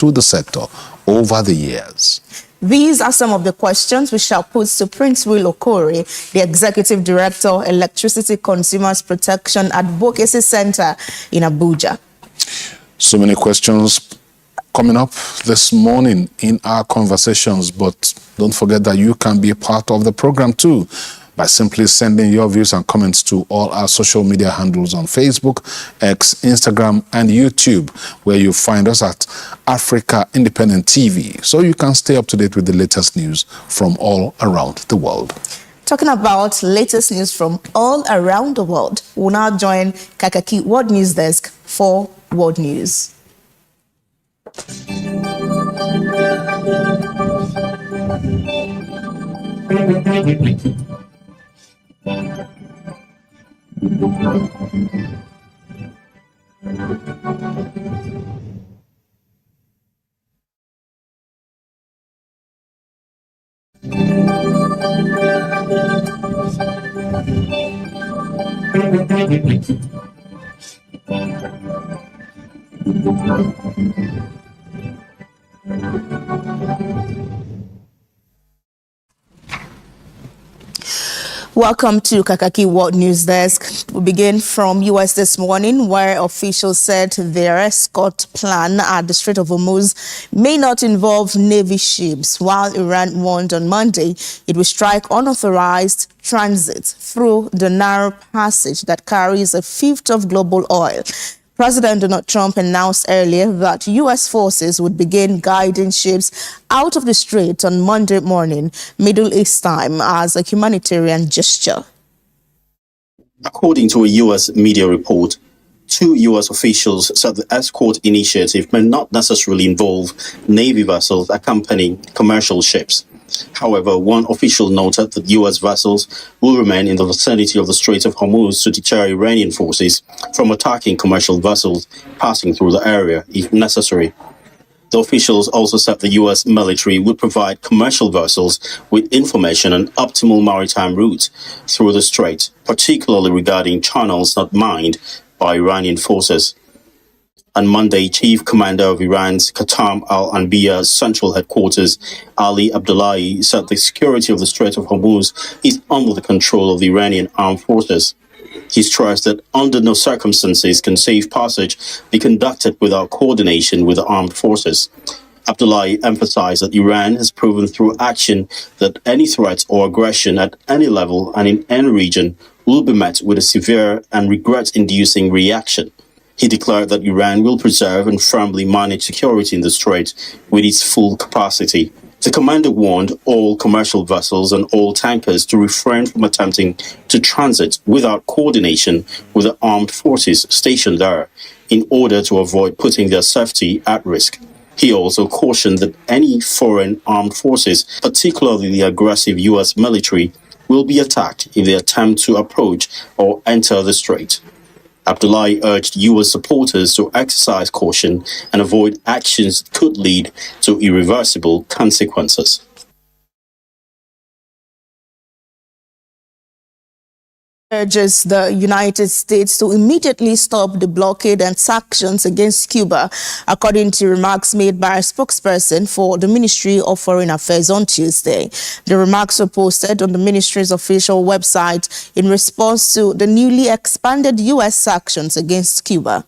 to the sector over the years? These are some of the questions we shall put to Prince Will Okori, the Executive Director, Electricity Consumers Protection Advocacy Center in Abuja. So many questions coming up this morning in our conversations, but don't forget that you can be a part of the program too by simply sending your views and comments to all our social media handles on Facebook, X, Instagram, and YouTube, where you find us at Africa Independent TV, so you can stay up to date with the latest news from all around the world. Talking about latest news from all around the world, we'll now join Kakaaki World News Desk for World News. Welcome to Kakaaki World News Desk. We begin from U.S. this morning, where officials said their escort plan at the Strait of Hormuz may not involve Navy ships, while Iran warned on Monday it will strike unauthorized transit through the narrow passage that carries a fifth of global oil. President Donald Trump announced earlier that U.S. forces would begin guiding ships out of the strait on Monday morning, Middle East time, as a humanitarian gesture. According to a U.S. media report, 2 U.S. officials said the escort initiative may not necessarily involve Navy vessels accompanying commercial ships. However, one official noted that U.S. vessels will remain in the vicinity of the Strait of Hormuz to deter Iranian forces from attacking commercial vessels passing through the area if necessary. The officials also said the U.S. military would provide commercial vessels with information on optimal maritime routes through the strait, particularly regarding channels not mined by Iranian forces. On Monday, Chief Commander of Iran's Qatam al-Anbiya Central Headquarters, Ali Abdullahi, said the security of the Strait of Hormuz is under the control of the Iranian armed forces. He stressed that under no circumstances can safe passage be conducted without coordination with the armed forces. Abdullahi emphasized that Iran has proven through action that any threat or aggression at any level and in any region will be met with a severe and regret-inducing reaction. He declared that Iran will preserve and firmly manage security in the strait with its full capacity. The commander warned all commercial vessels and all tankers to refrain from attempting to transit without coordination with the armed forces stationed there in order to avoid putting their safety at risk. He also cautioned that any foreign armed forces, particularly the aggressive U.S. military, will be attacked if they attempt to approach or enter the strait. Abdullahi urged U.S. supporters to exercise caution and avoid actions that could lead to irreversible consequences. Urges the United States to immediately stop the blockade and sanctions against Cuba, according to remarks made by a spokesperson for the Ministry of Foreign Affairs on Tuesday. The remarks were posted on the ministry's official website in response to the newly expanded U.S. sanctions against Cuba.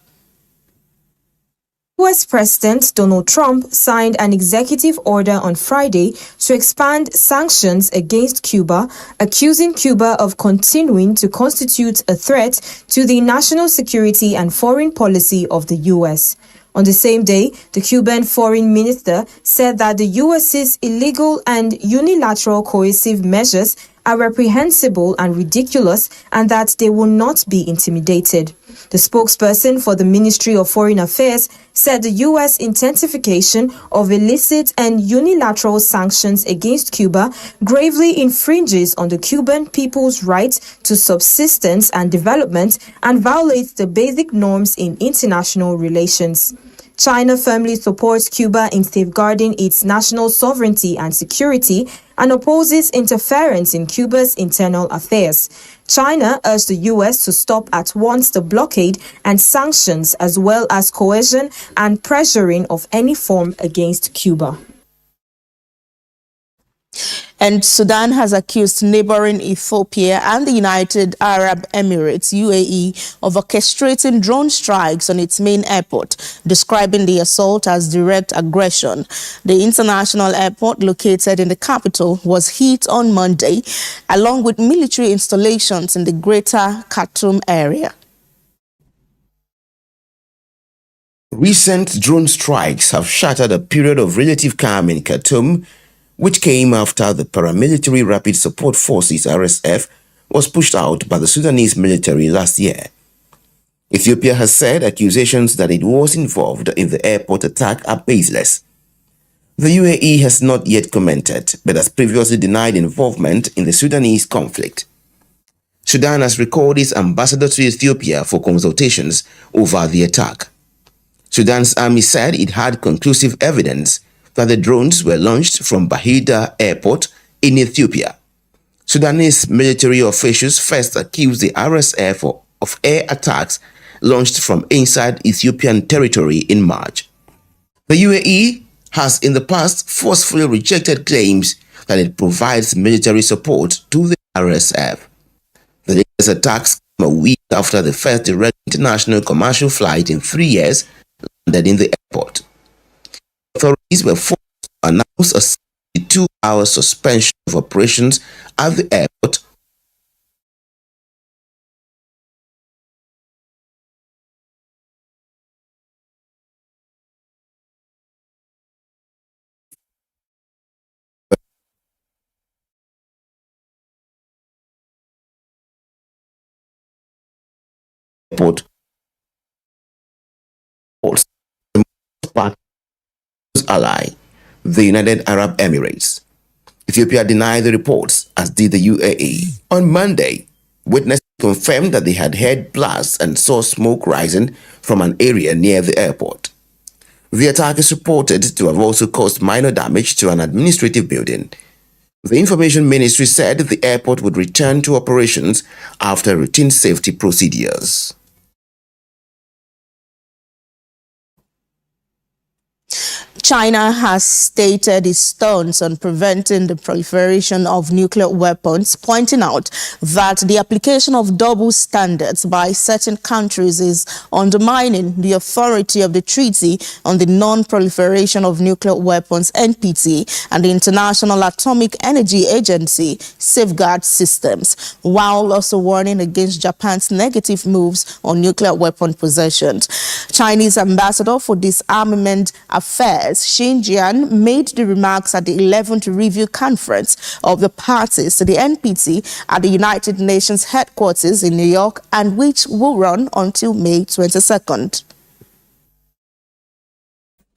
U.S. President Donald Trump signed an executive order on Friday to expand sanctions against Cuba, accusing Cuba of continuing to constitute a threat to the national security and foreign policy of the U.S. On the same day, the Cuban foreign minister said that the U.S.'s illegal and unilateral coercive measures are reprehensible and ridiculous, and that they will not be intimidated. The spokesperson for the Ministry of Foreign Affairs said the U.S. intensification of illicit and unilateral sanctions against Cuba gravely infringes on the Cuban people's right to subsistence and development and violates the basic norms in international relations. China firmly supports Cuba in safeguarding its national sovereignty and security and opposes interference in Cuba's internal affairs. China urged the U.S. to stop at once the blockade and sanctions, as well as coercion and pressuring of any form against Cuba. And Sudan has accused neighboring Ethiopia and the United Arab Emirates, UAE, of orchestrating drone strikes on its main airport, describing the assault as direct aggression. The international airport, located in the capital, was hit on Monday, along with military installations in the greater Khartoum area. Recent drone strikes have shattered a period of relative calm in Khartoum, which came after the paramilitary Rapid Support Forces (RSF) was pushed out by the Sudanese military last year. Ethiopia has said accusations that it was involved in the airport attack are baseless. The UAE has not yet commented, but has previously denied involvement in the Sudanese conflict. Sudan has recalled its ambassador to Ethiopia for consultations over the attack. Sudan's army said it had conclusive evidence that the drones were launched from Bahida Airport in Ethiopia. Sudanese military officials first accused the RSF of air attacks launched from inside Ethiopian territory in March. The UAE has in the past forcefully rejected claims that it provides military support to the RSF. The latest attacks come a week after the first direct international commercial flight in 3 years landed in the airport. Authorities were forced to announce a 72-hour suspension of operations at the airport. Airport also part ally, the United Arab Emirates. Ethiopia denied the reports, as did the UAE. On Monday, witnesses confirmed that they had heard blasts and saw smoke rising from an area near the airport. The attack is reported to have also caused minor damage to an administrative building. The Information Ministry said the airport would return to operations after routine safety procedures. China has stated its stance on preventing the proliferation of nuclear weapons, pointing out that the application of double standards by certain countries is undermining the authority of the Treaty on the Non-Proliferation of Nuclear Weapons (NPT) and the International Atomic Energy Agency safeguard systems, while also warning against Japan's negative moves on nuclear weapon possession. Chinese ambassador for disarmament affairs Xinjiang made the remarks at the 11th Review Conference of the Parties to the NPT at the United Nations headquarters in New York, and which will run until May 22nd.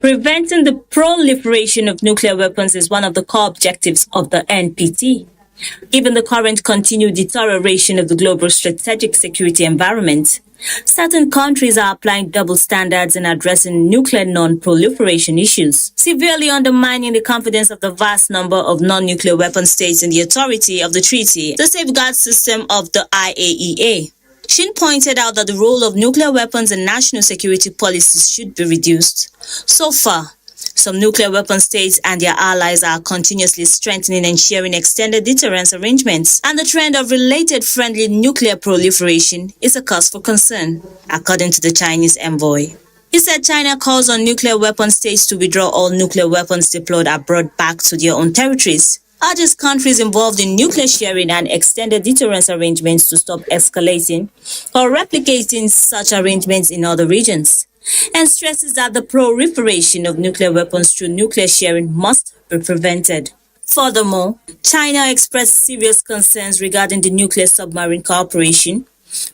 Preventing the proliferation of nuclear weapons is one of the core objectives of the NPT. Given the current continued deterioration of the global strategic security environment, certain countries are applying double standards in addressing nuclear non-proliferation issues, severely undermining the confidence of the vast number of non-nuclear weapon states in the authority of the treaty, the safeguard system of the IAEA. Shin pointed out that the role of nuclear weapons in national security policies should be reduced. So far, some nuclear weapon states and their allies are continuously strengthening and sharing extended deterrence arrangements, and the trend of related friendly nuclear proliferation is a cause for concern, according to the Chinese envoy. He said China calls on nuclear weapon states to withdraw all nuclear weapons deployed abroad back to their own territories, urges countries involved in nuclear sharing and extended deterrence arrangements to stop escalating or replicating such arrangements in other regions, and stresses that the proliferation of nuclear weapons through nuclear sharing must be prevented. Furthermore, China expressed serious concerns regarding the nuclear submarine cooperation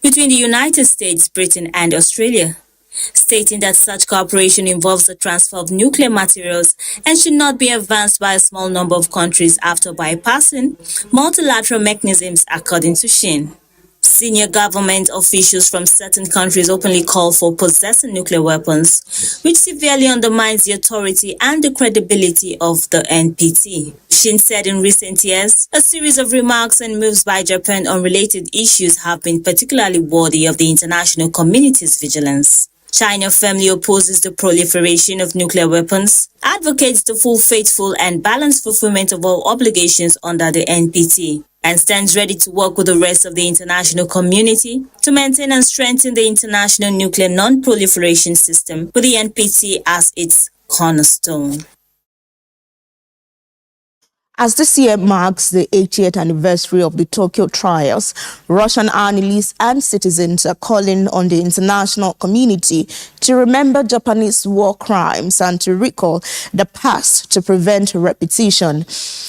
between the United States, Britain, and Australia, stating that such cooperation involves the transfer of nuclear materials and should not be advanced by a small number of countries after bypassing multilateral mechanisms, according to Shin. Senior government officials from certain countries openly call for possessing nuclear weapons, which severely undermines the authority and the credibility of the NPT. Shin said in recent years, a series of remarks and moves by Japan on related issues have been particularly worthy of the international community's vigilance. China firmly opposes the proliferation of nuclear weapons, advocates the full, faithful, and balanced fulfillment of all obligations under the NPT, and stands ready to work with the rest of the international community to maintain and strengthen the international nuclear non-proliferation system with the NPT as its cornerstone. As this year marks the 80th anniversary of the Tokyo trials, Russian analysts and citizens are calling on the international community to remember Japanese war crimes and to recall the past to prevent repetition.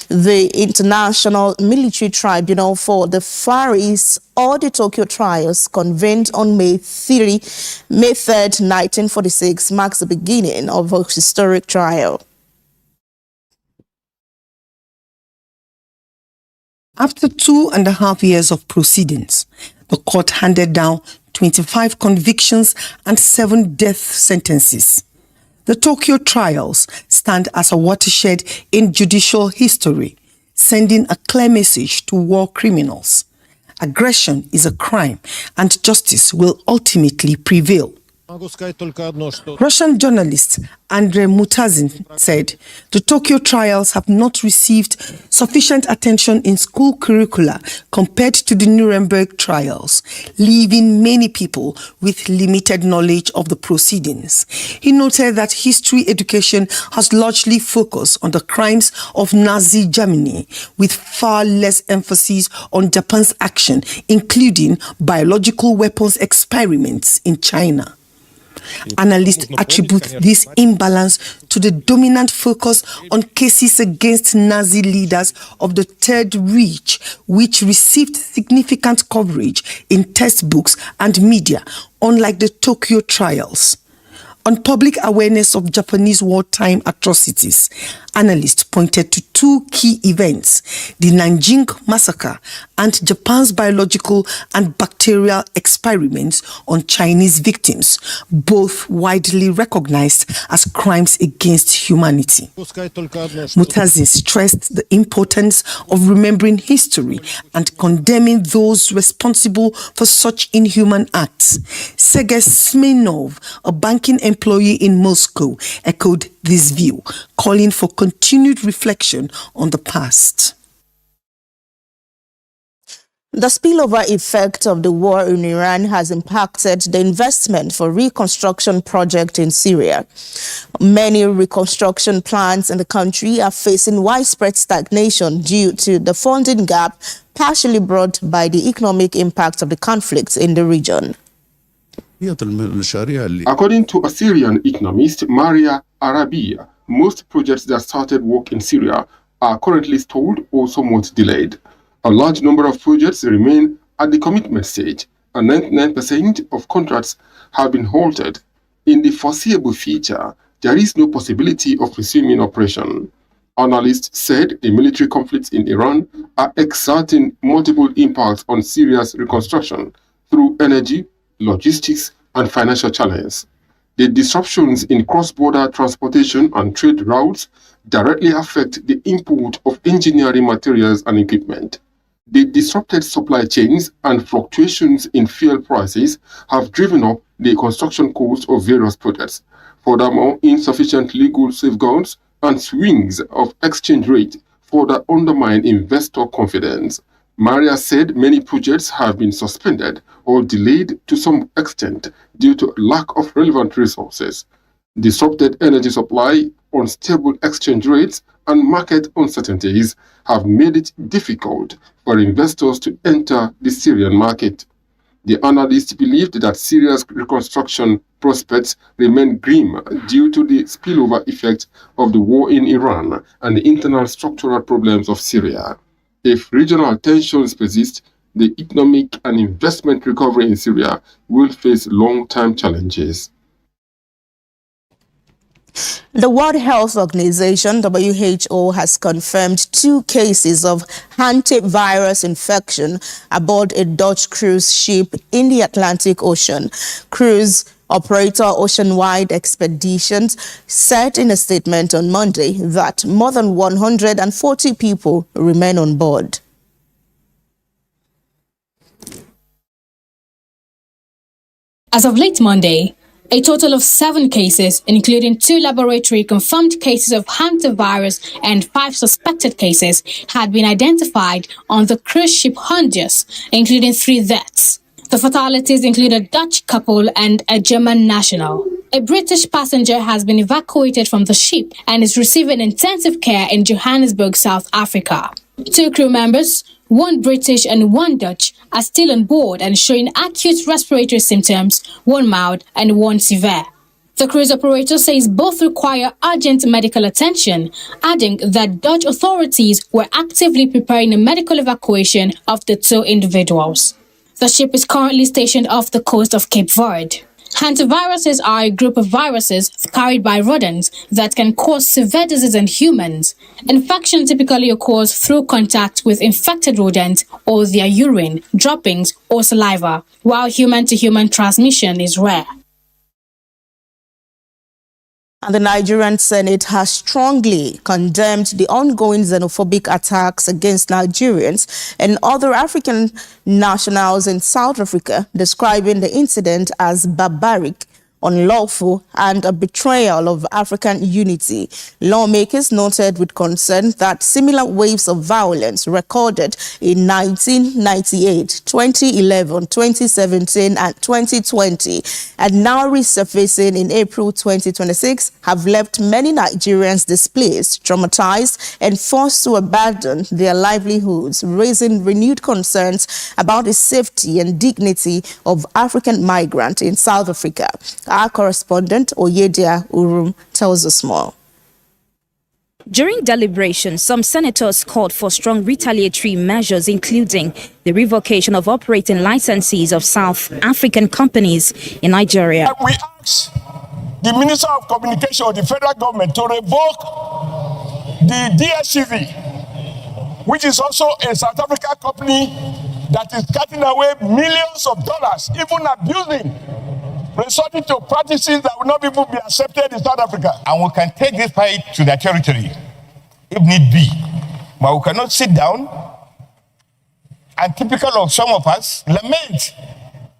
The International Military Tribunal for the Far East, or the Tokyo trials, convened on May 3rd, 1946, marks the beginning of a historic trial. After 2.5 years of proceedings, the court handed down 25 convictions and 7 death sentences. The Tokyo trials stand as a watershed in judicial history, sending a clear message to war criminals. Aggression is a crime, and justice will ultimately prevail. Russian journalist Andrei Mutazin said the Tokyo trials have not received sufficient attention in school curricula compared to the Nuremberg trials, leaving many people with limited knowledge of the proceedings. He noted that history education has largely focused on the crimes of Nazi Germany, with far less emphasis on Japan's action, including biological weapons experiments in China. Analysts attribute this imbalance to the dominant focus on cases against Nazi leaders of the Third Reich, which received significant coverage in textbooks and media, unlike the Tokyo trials. On public awareness of Japanese wartime atrocities, analysts pointed to 2 key events: the Nanjing massacre and Japan's biological and bacterial experiments on Chinese victims, both widely recognized as crimes against humanity. Mutazin stressed the importance of remembering history and condemning those responsible for such inhuman acts. Sergei Smirnov, a banking employee in Moscow, echoed this view, calling for continued reflection on the past. The spillover effect of the war in Iran has impacted the investment for reconstruction project in Syria. Many reconstruction plans in the country are facing widespread stagnation due to the funding gap, partially brought by the economic impact of the conflicts in the region. According to Assyrian economist Maria Arabia, most projects that started work in Syria are currently stalled or somewhat delayed. A large number of projects remain at the commitment stage, and 99% of contracts have been halted. In the foreseeable future, there is no possibility of resuming operation. Analysts said the military conflicts in Iran are exerting multiple impacts on Syria's reconstruction through energy, logistics, and financial challenges. The disruptions in cross-border transportation and trade routes directly affect the import of engineering materials and equipment. The disrupted supply chains and fluctuations in fuel prices have driven up the construction cost of various projects. Furthermore, insufficient legal safeguards and swings of exchange rate further undermine investor confidence. Maria said many projects have been suspended or delayed to some extent due to lack of relevant resources. Disrupted energy supply, unstable exchange rates, and market uncertainties have made it difficult for investors to enter the Syrian market. The analysts believed that Syria's reconstruction prospects remain grim due to the spillover effect of the war in Iran and the internal structural problems of Syria. If regional tensions persist, the economic and investment recovery in Syria will face long-term challenges. The World Health Organization, WHO, has confirmed 2 cases of hantavirus infection aboard a Dutch cruise ship in the Atlantic Ocean. Cruise operator Oceanwide Expeditions said in a statement on Monday that more than 140 people remain on board. As of late Monday, a total of 7 cases, including 2 laboratory-confirmed cases of hantavirus and 5 suspected cases, had been identified on the cruise ship Honduras, including 3 deaths. The fatalities include a Dutch couple and a German national. A British passenger has been evacuated from the ship and is receiving intensive care in Johannesburg, South Africa. 2 crew members, 1 British and 1 Dutch, are still on board and showing acute respiratory symptoms, 1 mild and 1 severe. The cruise operator says both require urgent medical attention, adding that Dutch authorities were actively preparing a medical evacuation of the 2 individuals. The ship is currently stationed off the coast of Cape Verde. Hantaviruses are a group of viruses carried by rodents that can cause severe disease in humans. Infection typically occurs through contact with infected rodents or their urine, droppings, or saliva, while human-to-human transmission is rare. And the Nigerian Senate has strongly condemned the ongoing xenophobic attacks against Nigerians and other African nationals in South Africa, describing the incident as barbaric, unlawful, and a betrayal of African unity. Lawmakers noted with concern that similar waves of violence recorded in 1998, 2011, 2017, and 2020, and now resurfacing in April 2026, have left many Nigerians displaced, traumatized, and forced to abandon their livelihoods, raising renewed concerns about the safety and dignity of African migrants in South Africa. Our correspondent, Oyedia Urum, tells us more. During deliberations, some senators called for strong retaliatory measures, including the revocation of operating licenses of South African companies in Nigeria. We ask the Minister of Communication of the federal government to revoke the DSTV, which is also a South African company that is cutting away millions of dollars, even abusing, resorting to practices that will not even be accepted in South Africa. And we can take this fight to their territory, if need be. But we cannot sit down and, typical of some of us, lament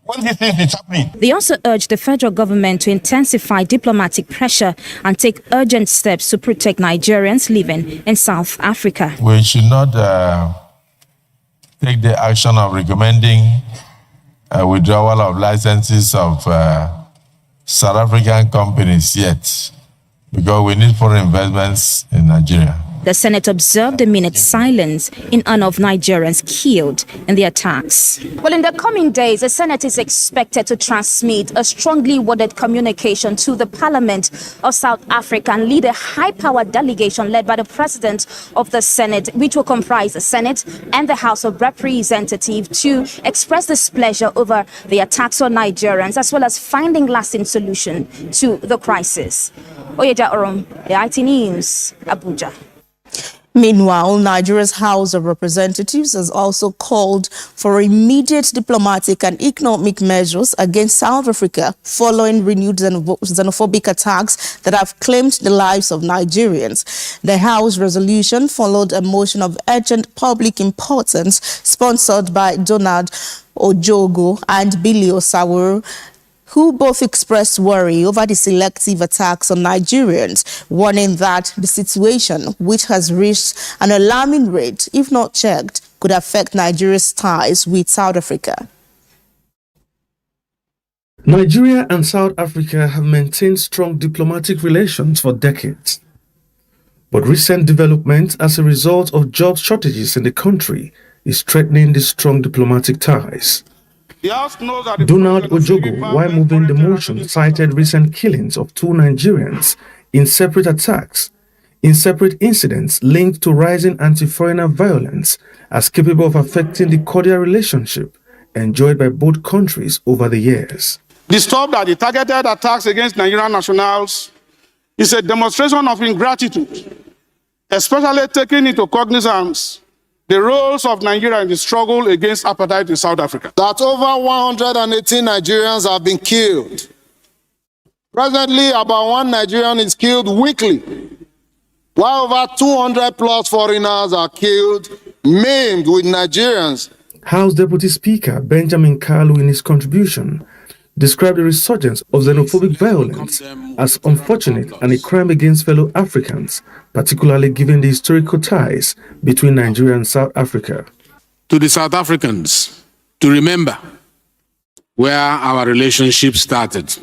when these things is happening. They also urged the federal government to intensify diplomatic pressure and take urgent steps to protect Nigerians living in South Africa. We should not take the action of recommending withdrawal of licenses of South African companies yet, because we need foreign investments in Nigeria. The Senate observed a minute's silence in honor of Nigerians killed in the attacks. Well, in the coming days, the Senate is expected to transmit a strongly worded communication to the Parliament of South Africa and lead a high-powered delegation led by the President of the Senate, which will comprise the Senate and the House of Representatives, to express displeasure over the attacks on Nigerians, as well as finding lasting solution to the crisis. Oyeja Orum, the IT News, Abuja. Meanwhile, Nigeria's House of Representatives has also called for immediate diplomatic and economic measures against South Africa following renewed xenophobic attacks that have claimed the lives of Nigerians. The House resolution followed a motion of urgent public importance sponsored by Donald Ojogo and Billy Osawuru, who both expressed worry over the selective attacks on Nigerians, warning that the situation, which has reached an alarming rate, if not checked, could affect Nigeria's ties with South Africa. Nigeria and South Africa have maintained strong diplomatic relations for decades. But recent developments as a result of job shortages in the country is threatening these strong diplomatic ties. Donald Ojogo, while moving the motion, cited recent killings of 2 Nigerians in separate attacks, in separate incidents linked to rising anti-foreigner violence as capable of affecting the cordial relationship enjoyed by both countries over the years. Disturbed at the targeted attacks against Nigerian nationals is a demonstration of ingratitude, especially taking into cognizance the roles of Nigeria in the struggle against apartheid in South Africa. That over 118 Nigerians have been killed. Presently, about 1 Nigerian is killed weekly, while over 200 plus foreigners are killed, maimed with Nigerians. House Deputy Speaker Benjamin Kalu, in his contribution, described the resurgence of xenophobic violence as unfortunate and a crime against fellow Africans, particularly given the historical ties between Nigeria and South Africa. To the South Africans, to remember where our relationship started.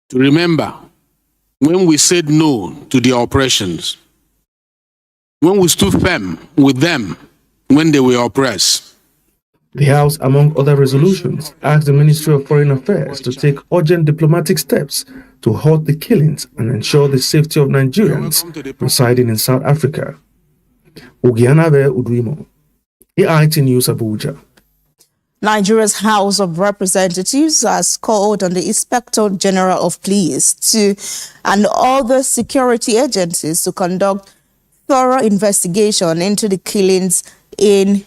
To remember when we said no to their oppressions, when we stood firm with them when they were oppressed. The House, among other resolutions, asked the Ministry of Foreign Affairs to take urgent diplomatic steps to halt the killings and ensure the safety of Nigerians residing in South Africa. Ogianabe Udwimo, AIT News, Abuja. Nigeria's House of Representatives has called on the Inspector General of Police and other security agencies to conduct thorough investigation into the killings in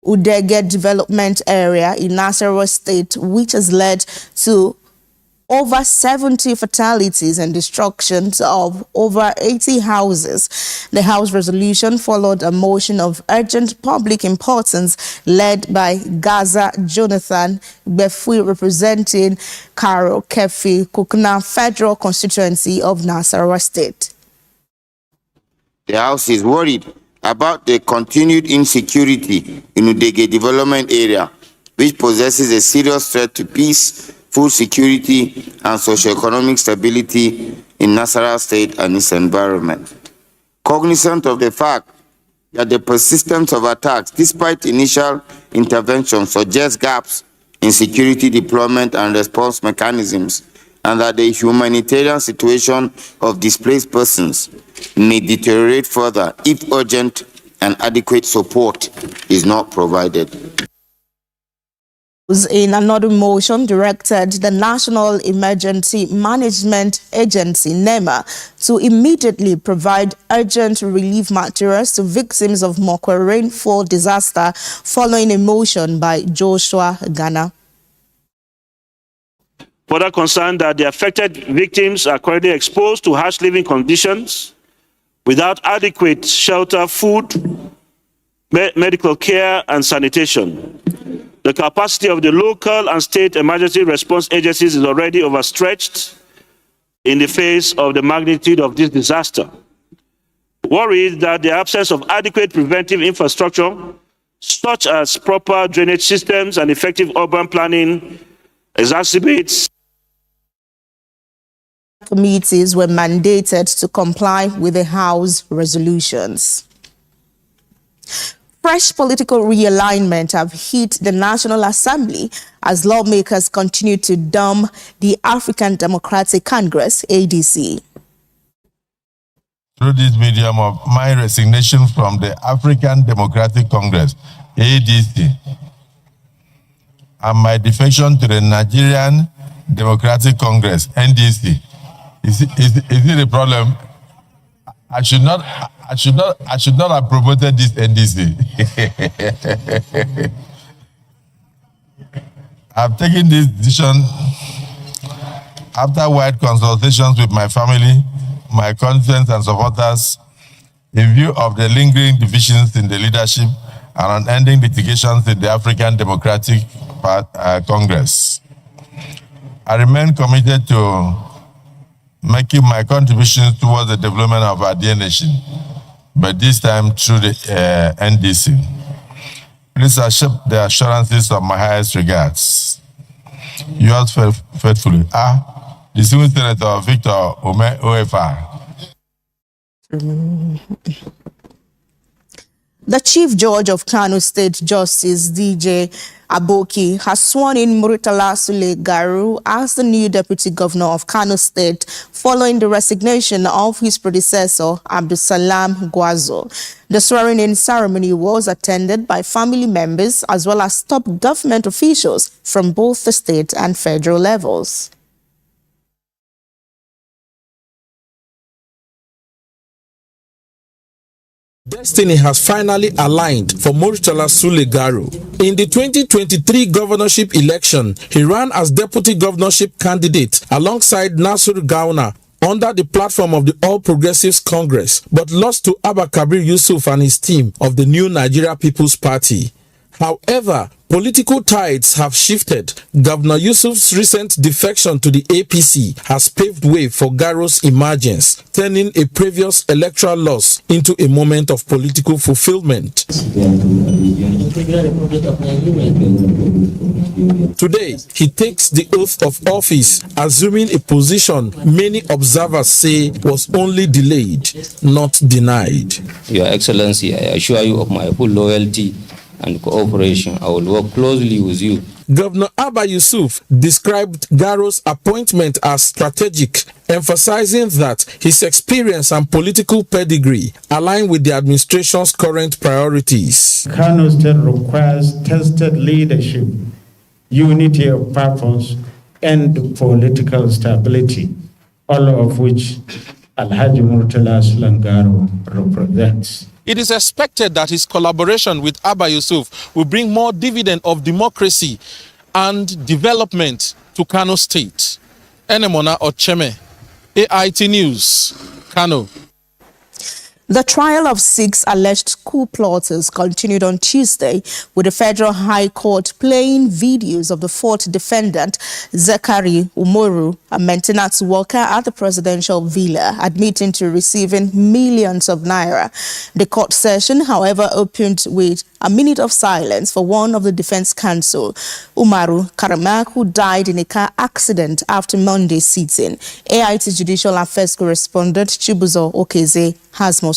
Udege development area in Nasarawa State, which has led to over 70 fatalities and destructions of over 80 houses. The House resolution followed a motion of urgent public importance led by Gaza Jonathan Befui, representing Karo Kefi Kukuna Federal Constituency of Nasarawa State. The House is worried about the continued insecurity in Udege development area, which possesses a serious threat to peace, food security, and socio-economic stability in Nasarawa State and its environment. Cognizant of the fact that the persistence of attacks, despite initial intervention, suggests gaps in security deployment and response mechanisms, and that the humanitarian situation of displaced persons may deteriorate further if urgent and adequate support is not provided. In another motion, directed the National Emergency Management Agency, NEMA, to immediately provide urgent relief materials to victims of Mokwe rainfall disaster, following a motion by Joshua Ghana. Further concerned that the affected victims are currently exposed to harsh living conditions without adequate shelter, food, medical care, and sanitation. The capacity of the local and state emergency response agencies is already overstretched in the face of the magnitude of this disaster. Worried that the absence of adequate preventive infrastructure, such as proper drainage systems and effective urban planning, exacerbates. Committees were mandated to comply with the House resolutions. Fresh political realignment have hit the National Assembly as lawmakers continue to dump the African Democratic Congress, ADC. Through this medium of my resignation from the African Democratic Congress, ADC, and my defection to the Nigerian Democratic Congress, NDC. Is it a problem? I should not have promoted this NDC. I've taken this decision after wide consultations with my family, my constituents and supporters, in view of the lingering divisions in the leadership and unending litigations in the African Democratic Congress. I remain committed to making my contributions towards the development of our dear nation, but this time through the NDC. Please accept the assurances of my highest regards. Yours faithfully, Distinguished Senator Victor Ome OFR. The Chief Judge of Kano State, Justice DJ Aboki, has sworn in Muritala Sule Garu as the new Deputy Governor of Kano State following the resignation of his predecessor, Abdulsalam Gwazo. The swearing-in ceremony was attended by family members as well as top government officials from both the state and federal levels. Destiny has finally aligned for Murtala Sule Garo. In the 2023 governorship election, he ran as deputy governorship candidate alongside Nasir Gawuna under the platform of the All Progressives Congress, but lost to Abba Kabir Yusuf and his team of the New Nigeria People's Party. However, political tides have shifted. Governor Yusuf's recent defection to the APC has paved way for Garo's emergence, turning a previous electoral loss into a moment of political fulfillment. Today, he takes the oath of office, assuming a position many observers say was only delayed, not denied. Your Excellency, I assure you of my full loyalty and cooperation. I will work closely with you. Governor Abba Yusuf described Garo's appointment as strategic, emphasizing that his experience and political pedigree align with the administration's current priorities. Kano State requires tested leadership, unity of purpose, and political stability, all of which Alhaji Murtala Sule Garo represents. It is expected that his collaboration with Abba Yusuf will bring more dividend of democracy and development to Kano State. Enemona Ocheme, AIT News, Kano. The trial of 6 alleged coup plotters continued on Tuesday, with the Federal High Court playing videos of the 4th defendant, Zakari Umoru, a maintenance worker at the presidential villa, admitting to receiving millions of naira. The court session, however, opened with a minute of silence for one of the defense counsel, Umaru Karamak, who died in a car accident after Monday's sitting. AIT Judicial Affairs correspondent Chibuzo Okeze has more.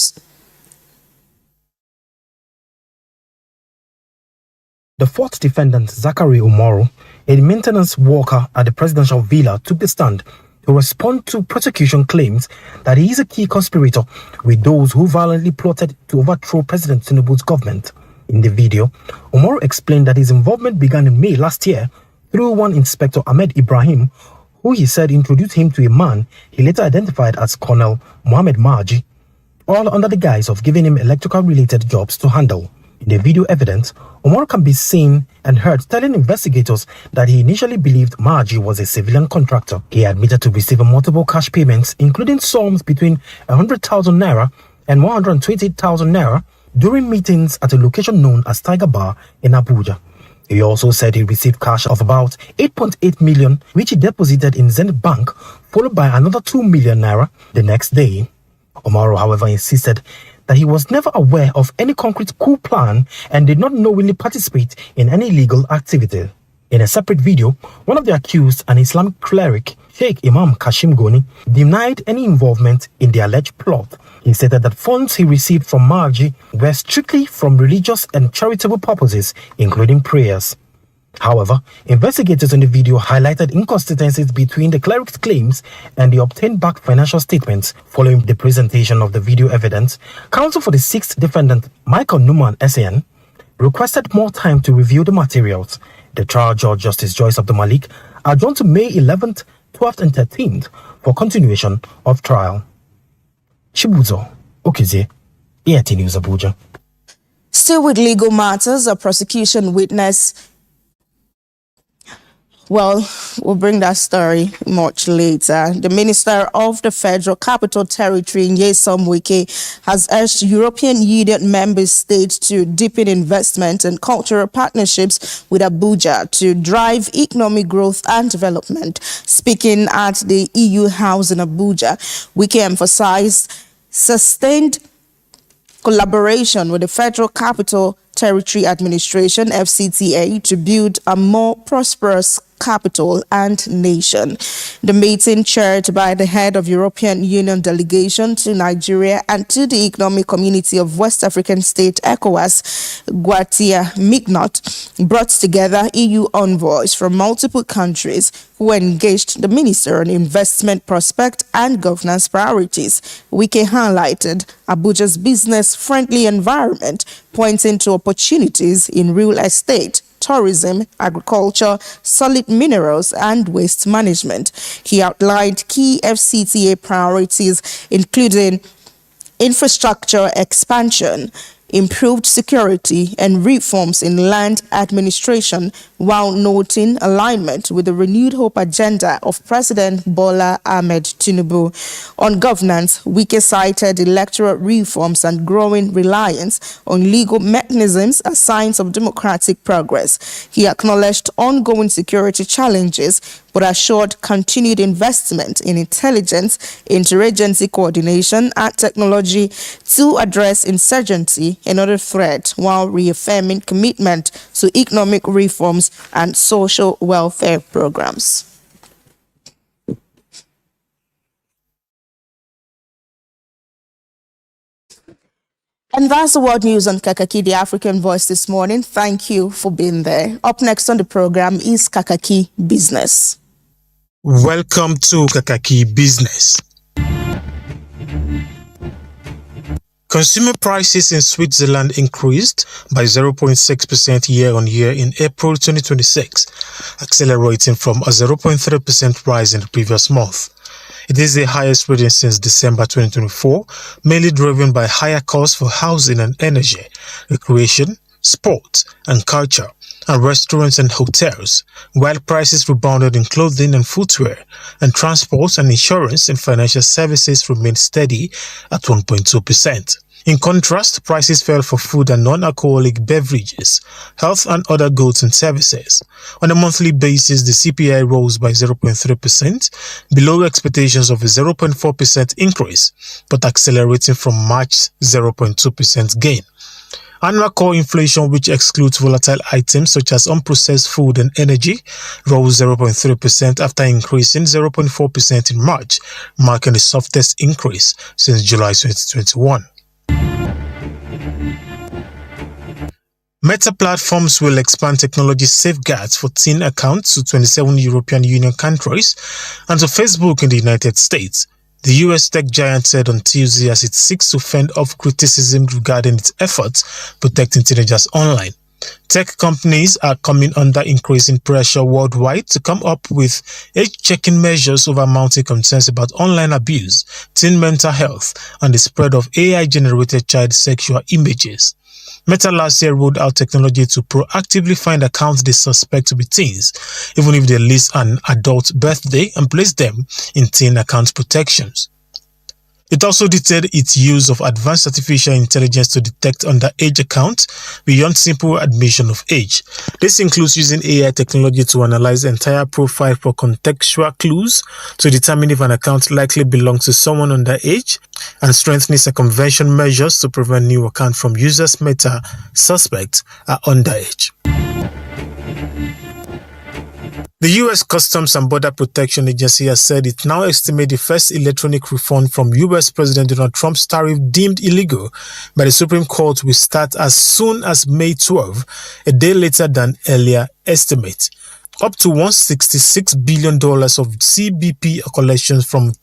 The 4th defendant, Zakari Umoru, a maintenance worker at the presidential villa, took the stand to respond to prosecution claims that he is a key conspirator with those who violently plotted to overthrow President Tinubu's government. In the video, Umoru explained that his involvement began in May last year through one Inspector Ahmed Ibrahim, who he said introduced him to a man he later identified as Colonel Mohammed Maji, all under the guise of giving him electrical-related jobs to handle. In the video evidence, Umoru can be seen and heard telling investigators that he initially believed Maji was a civilian contractor. He admitted to receiving multiple cash payments, including sums between 100,000 naira and 120,000 naira, during meetings at a location known as Tiger Bar in Abuja. He also said he received cash of about 8.8 million, which he deposited in Zenith Bank, followed by another 2 million naira the next day. Umoru, however, insisted that he was never aware of any concrete coup plan and did not knowingly participate in any illegal activity. In a separate video, one of the accused, an Islamic cleric, Sheikh Imam Kashim Goni, denied any involvement in the alleged plot. He stated that funds he received from Maji were strictly from religious and charitable purposes, including prayers. However, investigators in the video highlighted inconsistencies between the cleric's claims and the obtained back financial statements. Following the presentation of the video evidence, counsel for the 6th defendant, Michael Numan SAN, requested more time to review the materials. The trial judge, Justice Joyce Abdul-Malik, adjourned to May 11th, 12th and 13th for continuation of trial. Chibuzo Okeze, AIT News, Abuja. Still with legal matters, a prosecution witness. Well, we'll bring that story much later. The Minister of the Federal Capital Territory, Nyesom Wike, has urged European Union member states to deepen investment and cultural partnerships with Abuja to drive economic growth and development. Speaking at the EU House in Abuja, Wike emphasized sustained collaboration with the Federal Capital Territory Administration, FCTA, to build a more prosperous capital and nation. The meeting, chaired by the head of European Union delegation to Nigeria and to the Economic Community of West African State, ECOWAS, Gwatia Mignot, brought together EU envoys from multiple countries who engaged the minister on investment prospect and governance priorities. Wike highlighted Abuja's business-friendly environment, pointing to opportunities in real estate, tourism, agriculture, solid minerals, and waste management. He outlined key FCTA priorities, including infrastructure expansion, improved security, and reforms in land administration, while noting alignment with the renewed hope agenda of President Bola Ahmed Tinubu. On governance, Wike cited electoral reforms and growing reliance on legal mechanisms as signs of democratic progress. He acknowledged ongoing security challenges, but assured continued investment in intelligence, interagency coordination, and technology to address insurgency and other threats, while reaffirming commitment to economic reforms and social welfare programs. And that's the world news on Kakaaki, the African Voice this morning. Thank you for being there. Up next on the program is Kakaaki Business. Welcome to Kakaaki Business. Consumer prices in Switzerland increased by 0.6% year-on-year in April 2026, accelerating from a 0.3% rise in the previous month. It is the highest reading since December 2024, mainly driven by higher costs for housing and energy, recreation, sports and culture, and restaurants and hotels, while prices rebounded in clothing and footwear, and transport and insurance and financial services remained steady at 1.2%. In contrast, prices fell for food and non-alcoholic beverages, health and other goods and services. On a monthly basis, the CPI rose by 0.3%, below expectations of a 0.4% increase, but accelerating from March's 0.2% gain. Annual core inflation, which excludes volatile items such as unprocessed food and energy, rose 0.3% after increasing 0.4% in March, marking the softest increase since July 2021. Meta Platforms will expand technology safeguards for teen accounts to 27 European Union countries and to Facebook in the United States, the US tech giant said on Tuesday, as it seeks to fend off criticism regarding its efforts protecting teenagers online. Tech companies are coming under increasing pressure worldwide to come up with age-checking measures over mounting concerns about online abuse, teen mental health, and the spread of AI-generated child sexual images. Meta last year rolled out technology to proactively find accounts they suspect to be teens, even if they list an adult birthday and place them in teen account protections. It also detailed its use of advanced artificial intelligence to detect underage accounts beyond simple admission of age. This includes using AI technology to analyze the entire profile for contextual clues to determine if an account likely belongs to someone underage, and strengthening circumvention measures to prevent new accounts from users Meta suspects are underage. The U.S. Customs and Border Protection Agency has said it now estimates the first electronic refund from U.S. President Donald Trump's tariff deemed illegal by the Supreme Court will start as soon as May 12, a day later than earlier estimates. Up to $166 billion of CBP collections from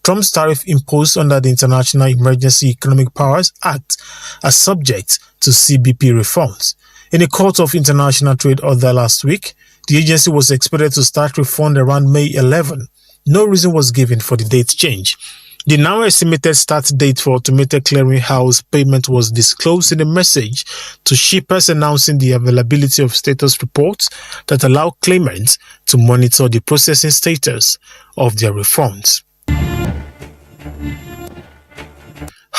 Trump's tariff imposed under the International Emergency Economic Powers Act are subject to CBP refunds. In a court of international trade order last week, the agency was expected to start refund around May 11. No reason was given for the date change. The now estimated start date for automated clearinghouse payment was disclosed in a message to shippers announcing the availability of status reports that allow claimants to monitor the processing status of their refunds.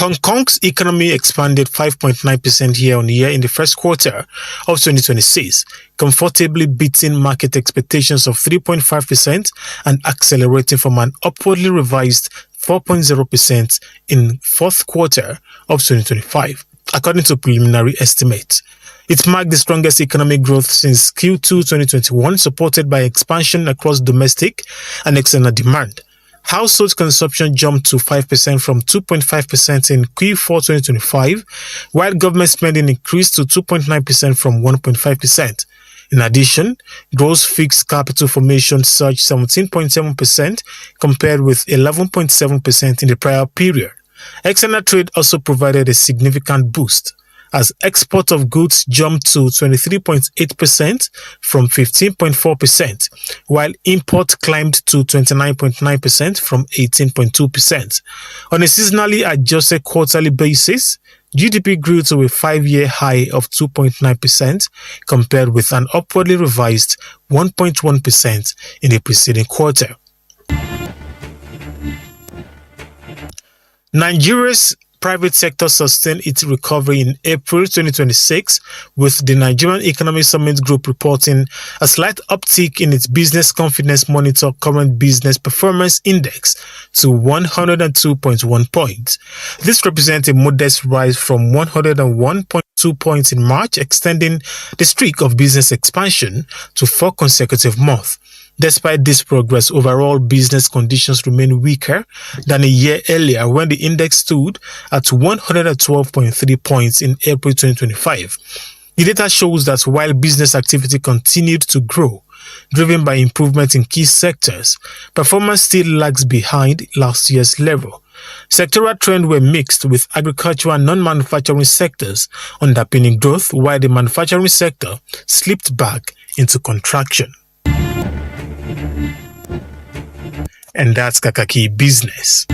Hong Kong's economy expanded 5.9% year-on-year in the first quarter of 2026, comfortably beating market expectations of 3.5% and accelerating from an upwardly revised 4.0% in fourth quarter of 2025, according to preliminary estimates. It marked the strongest economic growth since Q2 2021, supported by expansion across domestic and external demand. Household consumption jumped to 5% from 2.5% in Q4 2025, while government spending increased to 2.9% from 1.5%. In addition, gross fixed capital formation surged 17.7% compared with 11.7% in the prior period. External trade also provided a significant boost. as export of goods jumped to 23.8% from 15.4%, while import climbed to 29.9% from 18.2%. On a seasonally adjusted quarterly basis, GDP grew to a 5-year high of 2.9% compared with an upwardly revised 1.1% in the preceding quarter. Nigeria's private sector sustained its recovery in April 2026, with the Nigerian Economic Summit Group reporting a slight uptick in its Business Confidence Monitor Current Business Performance Index to 102.1 points. This represents a modest rise from 101.2 points in March, extending the streak of business expansion to 4 consecutive months. Despite this progress, overall business conditions remain weaker than a year earlier when the index stood at 112.3 points in April 2025. The data shows that while business activity continued to grow, driven by improvement in key sectors, performance still lags behind last year's level. Sectoral trends were mixed, with agricultural and non-manufacturing sectors underpinning growth, while the manufacturing sector slipped back into contraction. And that's Kakaaki Business.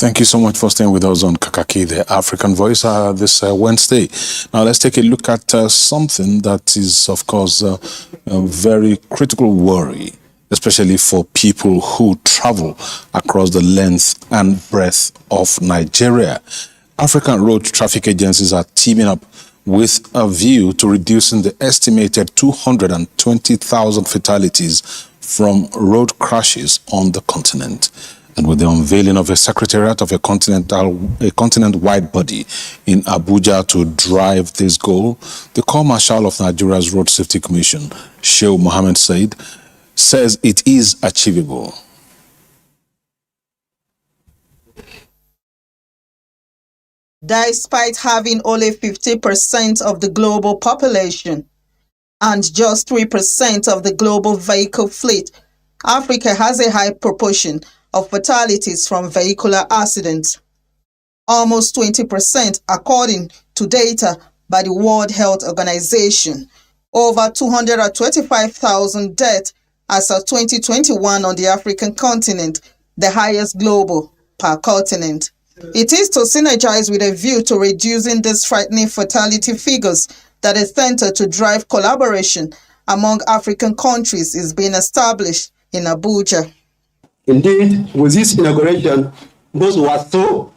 Thank you so much for staying with us on Kakaaki, the African Voice, this Wednesday. Now, let's take a look at something that is, of course, a very critical worry, especially for people who travel across the length and breadth of Nigeria. African road traffic agencies are teaming up with a view to reducing the estimated 220,000 fatalities from road crashes on the continent. And with the unveiling of a secretariat of a continent-wide body in Abuja to drive this goal, the Corps Marshal of Nigeria's Road Safety Commission, Sheikh Mohammed Said, says it is achievable. Despite having only 50% of the global population and just 3% of the global vehicle fleet, Africa has a high proportion of fatalities from vehicular accidents. Almost 20% according to data by the World Health Organization. Over 225,000 deaths as of 2021 on the African continent, the highest global per continent. It is to synergize with a view to reducing these frightening fatality figures that a center to drive collaboration among African countries is being established in Abuja. Indeed, with this inauguration, both Waso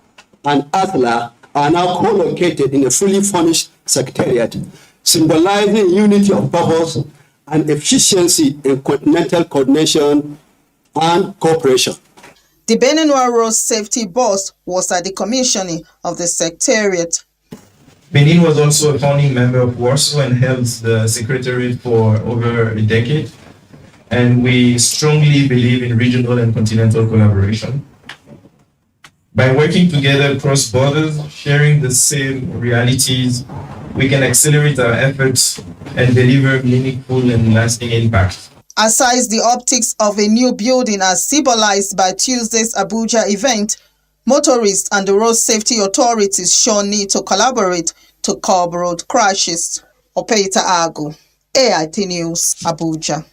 and Asla are now co-located in a fully furnished secretariat, symbolizing unity of purpose and efficiency in continental coordination and cooperation. The Beninois Road Safety Boss was at the commissioning of the secretariat. Benin was also a founding member of Warsaw and held the secretariat for over a decade. And we strongly believe in regional and continental collaboration. By working together across borders, sharing the same realities, we can accelerate our efforts and deliver meaningful and lasting impact. Aside the optics of a new building as symbolized by Tuesday's Abuja event, motorists and the road safety authorities show need to collaborate to curb road crashes. Opeita Agu, AIT News, Abuja.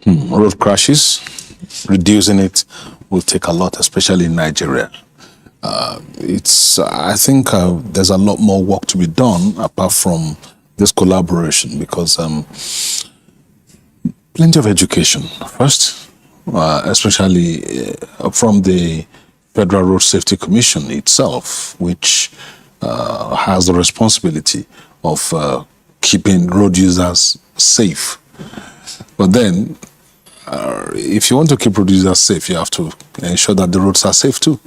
Road crashes, reducing it will take a lot, especially in Nigeria. I think there's a lot more work to be done apart from this collaboration, because plenty of education first, especially from the Federal Road Safety Commission itself, which has the responsibility of keeping road users safe. But then, if you want to keep road users safe, you have to ensure that the roads are safe too.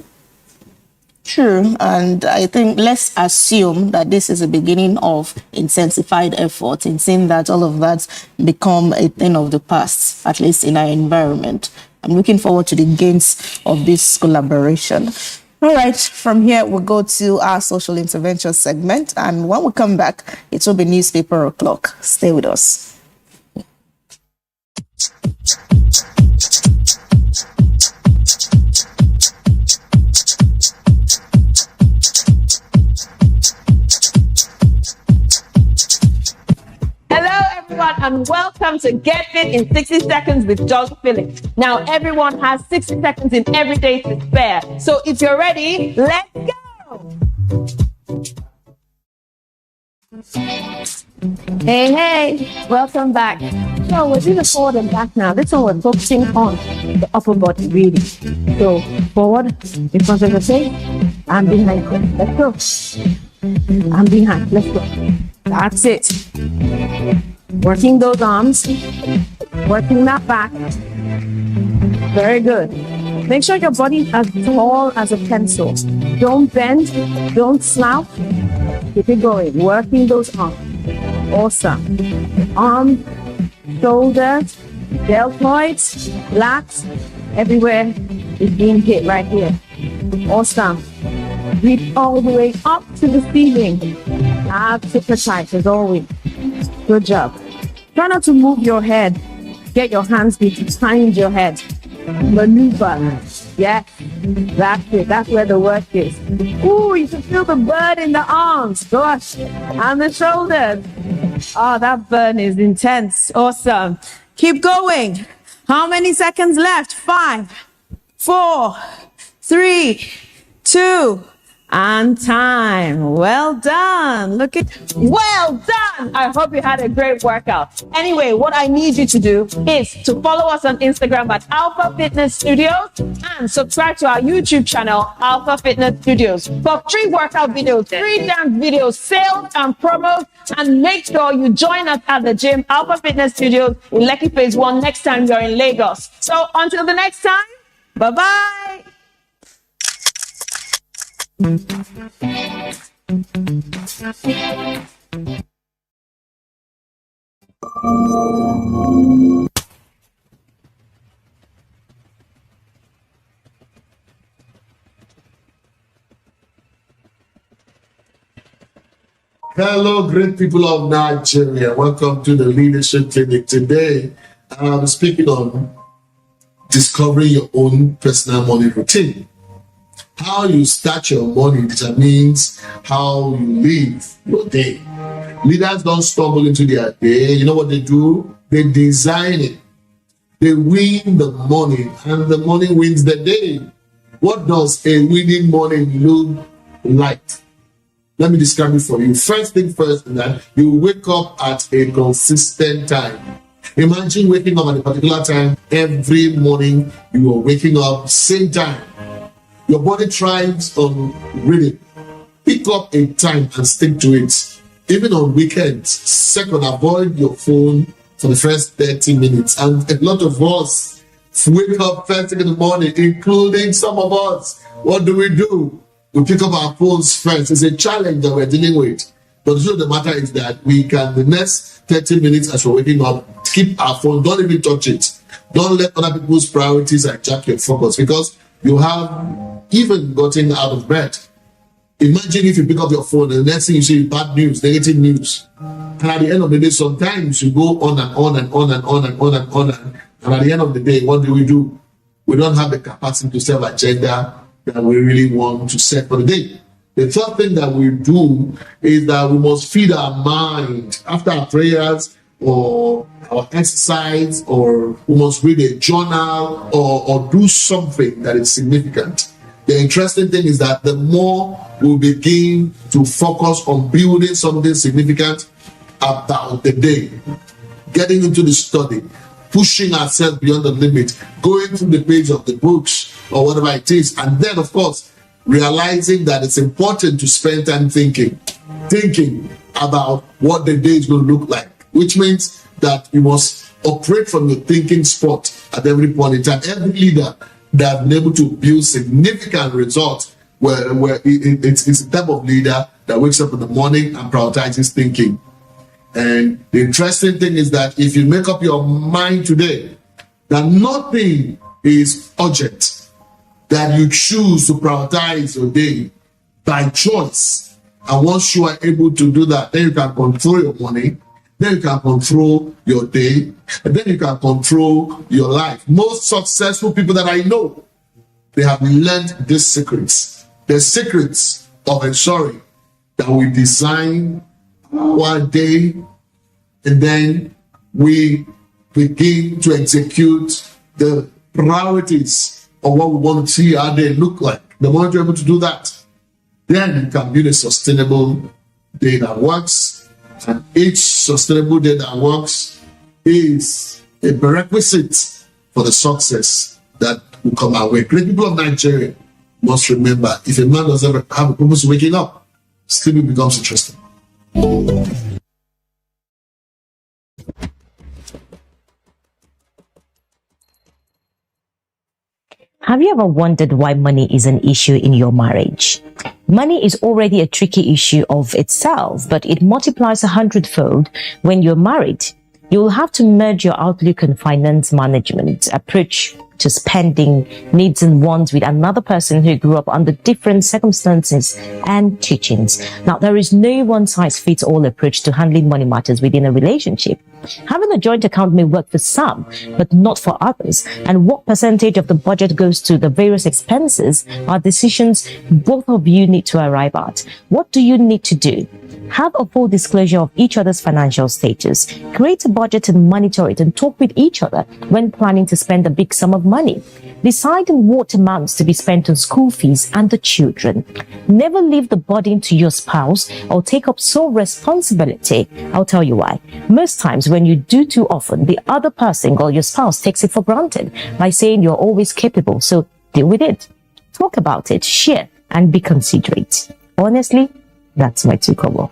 True, and I think let's assume that this is a beginning of intensified effort in seeing that all of that become a thing of the past, at least in our environment. I'm looking forward to the gains of this collaboration. All right, from here we'll go to our social intervention segment, and when we come back, it will be newspaper o'clock. Stay with us. And welcome to Get Fit in 60 Seconds with Jolly Phillips. Now, everyone has 60 seconds in every day to spare. So if you're ready, let's go! Hey, welcome back. So we're doing the forward and back now. This one we're focusing on the upper body, really. So forward, in front of the face, and behind. Let's go. And behind, let's go. That's it. Working those arms, working that back. Very good. Make sure your body is as tall as a pencil. Don't bend, don't slouch. Keep it going. Working those arms. Awesome. Arms, shoulders, deltoids, lats, everywhere is being hit right here. Awesome. Reach all the way up to the ceiling. Abs super tight as always. Good job. Try not to move your head. Get your hands behind your head. Maneuver. Yes, that's it. That's where the work is. Ooh, you can feel the burn in the arms. Gosh. And the shoulders. Oh, that burn is intense. Awesome. Keep going. How many seconds left? 5, 4, 3, 2, and time. Well done. Well done. I hope you had a great workout. Anyway, what I need you to do is to follow us on Instagram at Alpha Fitness Studios and subscribe to our YouTube channel, Alpha Fitness Studios, for free workout videos, free dance videos, sales and promos, and make sure you join us at the gym, Alpha Fitness Studios in Lekki Phase 1 next time you're in Lagos. So until the next time, bye-bye. Hello, great people of Nigeria. Welcome to the Leadership Clinic. Today, I'm speaking on discovering your own personal money routine. How you start your morning determines how you live your day. Leaders don't stumble into their day. You know what they do? They design it. They win the morning, and the morning wins the day. What does a winning morning look like? Let me describe it for you. First thing first is that you wake up at a consistent time. Imagine waking up at a particular time every morning. You are waking up same time. Your body thrives on rhythm. Pick up a time and stick to it. Even on weekends, second, avoid your phone for the first 30 minutes. And a lot of us wake up first thing in the morning, including some of us. What do? We pick up our phones first. It's a challenge that we're dealing with. But the truth of the matter is that we can, the next 30 minutes as we're waking up, keep our phone. Don't even touch it. Don't let other people's priorities hijack your focus, because you have even gotten out of bed. Imagine if you pick up your phone and the next thing you see is bad news, negative news. And at the end of the day, sometimes you go on and on and on and on and on and on. And at the end of the day, what do? We don't have the capacity to set an agenda that we really want to set for the day. The third thing that we do is that we must feed our mind after our prayers or our exercise, or we must read a journal or do something that is significant. The interesting thing is that the more we begin to focus on building something significant about the day, getting into the study, pushing ourselves beyond the limit, going through the page of the books or whatever it is, and then of course realizing that it's important to spend time thinking about what the day is going to look like, which means that you must operate from your thinking spot at every point in time. Every leader that has been able to build significant results it's the type of leader that wakes up in the morning and prioritizes thinking. And the interesting thing is that if you make up your mind today that nothing is urgent, that you choose to prioritize your day by choice, and once you are able to do that, then you can control your money, then you can control your day, and then you can control your life. Most successful people that I know, they have learned these secrets. The secrets of ensuring that we design our day, and then we begin to execute the priorities of what we want to see our day look like. The moment you're able to do that, then you can build a sustainable day that works. And each sustainable day that works is a prerequisite for the success that will come our way. Great people of Nigeria must remember, if a man doesn't have a purpose waking up, sleeping becomes interesting. Have you ever wondered why money is an issue in your marriage? Money is already a tricky issue of itself, but it multiplies 100-fold when you're married. You'll have to merge your outlook on finance management, approach to spending, needs and wants with another person who grew up under different circumstances and teachings. Now, there is no one-size-fits-all approach to handling money matters within a relationship. Having a joint account may work for some, but not for others. And what percentage of the budget goes to the various expenses are decisions both of you need to arrive at. What do you need to do? Have a full disclosure of each other's financial status. Create a budget and monitor it, and talk with each other when planning to spend a big sum of money. Decide on what amounts to be spent on school fees and the children. Never leave the burden to your spouse or take up sole responsibility. I'll tell you why. Most times when you do too often, the other person or your spouse takes it for granted by saying you're always capable. So deal with it. Talk about it, share, and be considerate. Honestly, that's my two kobo.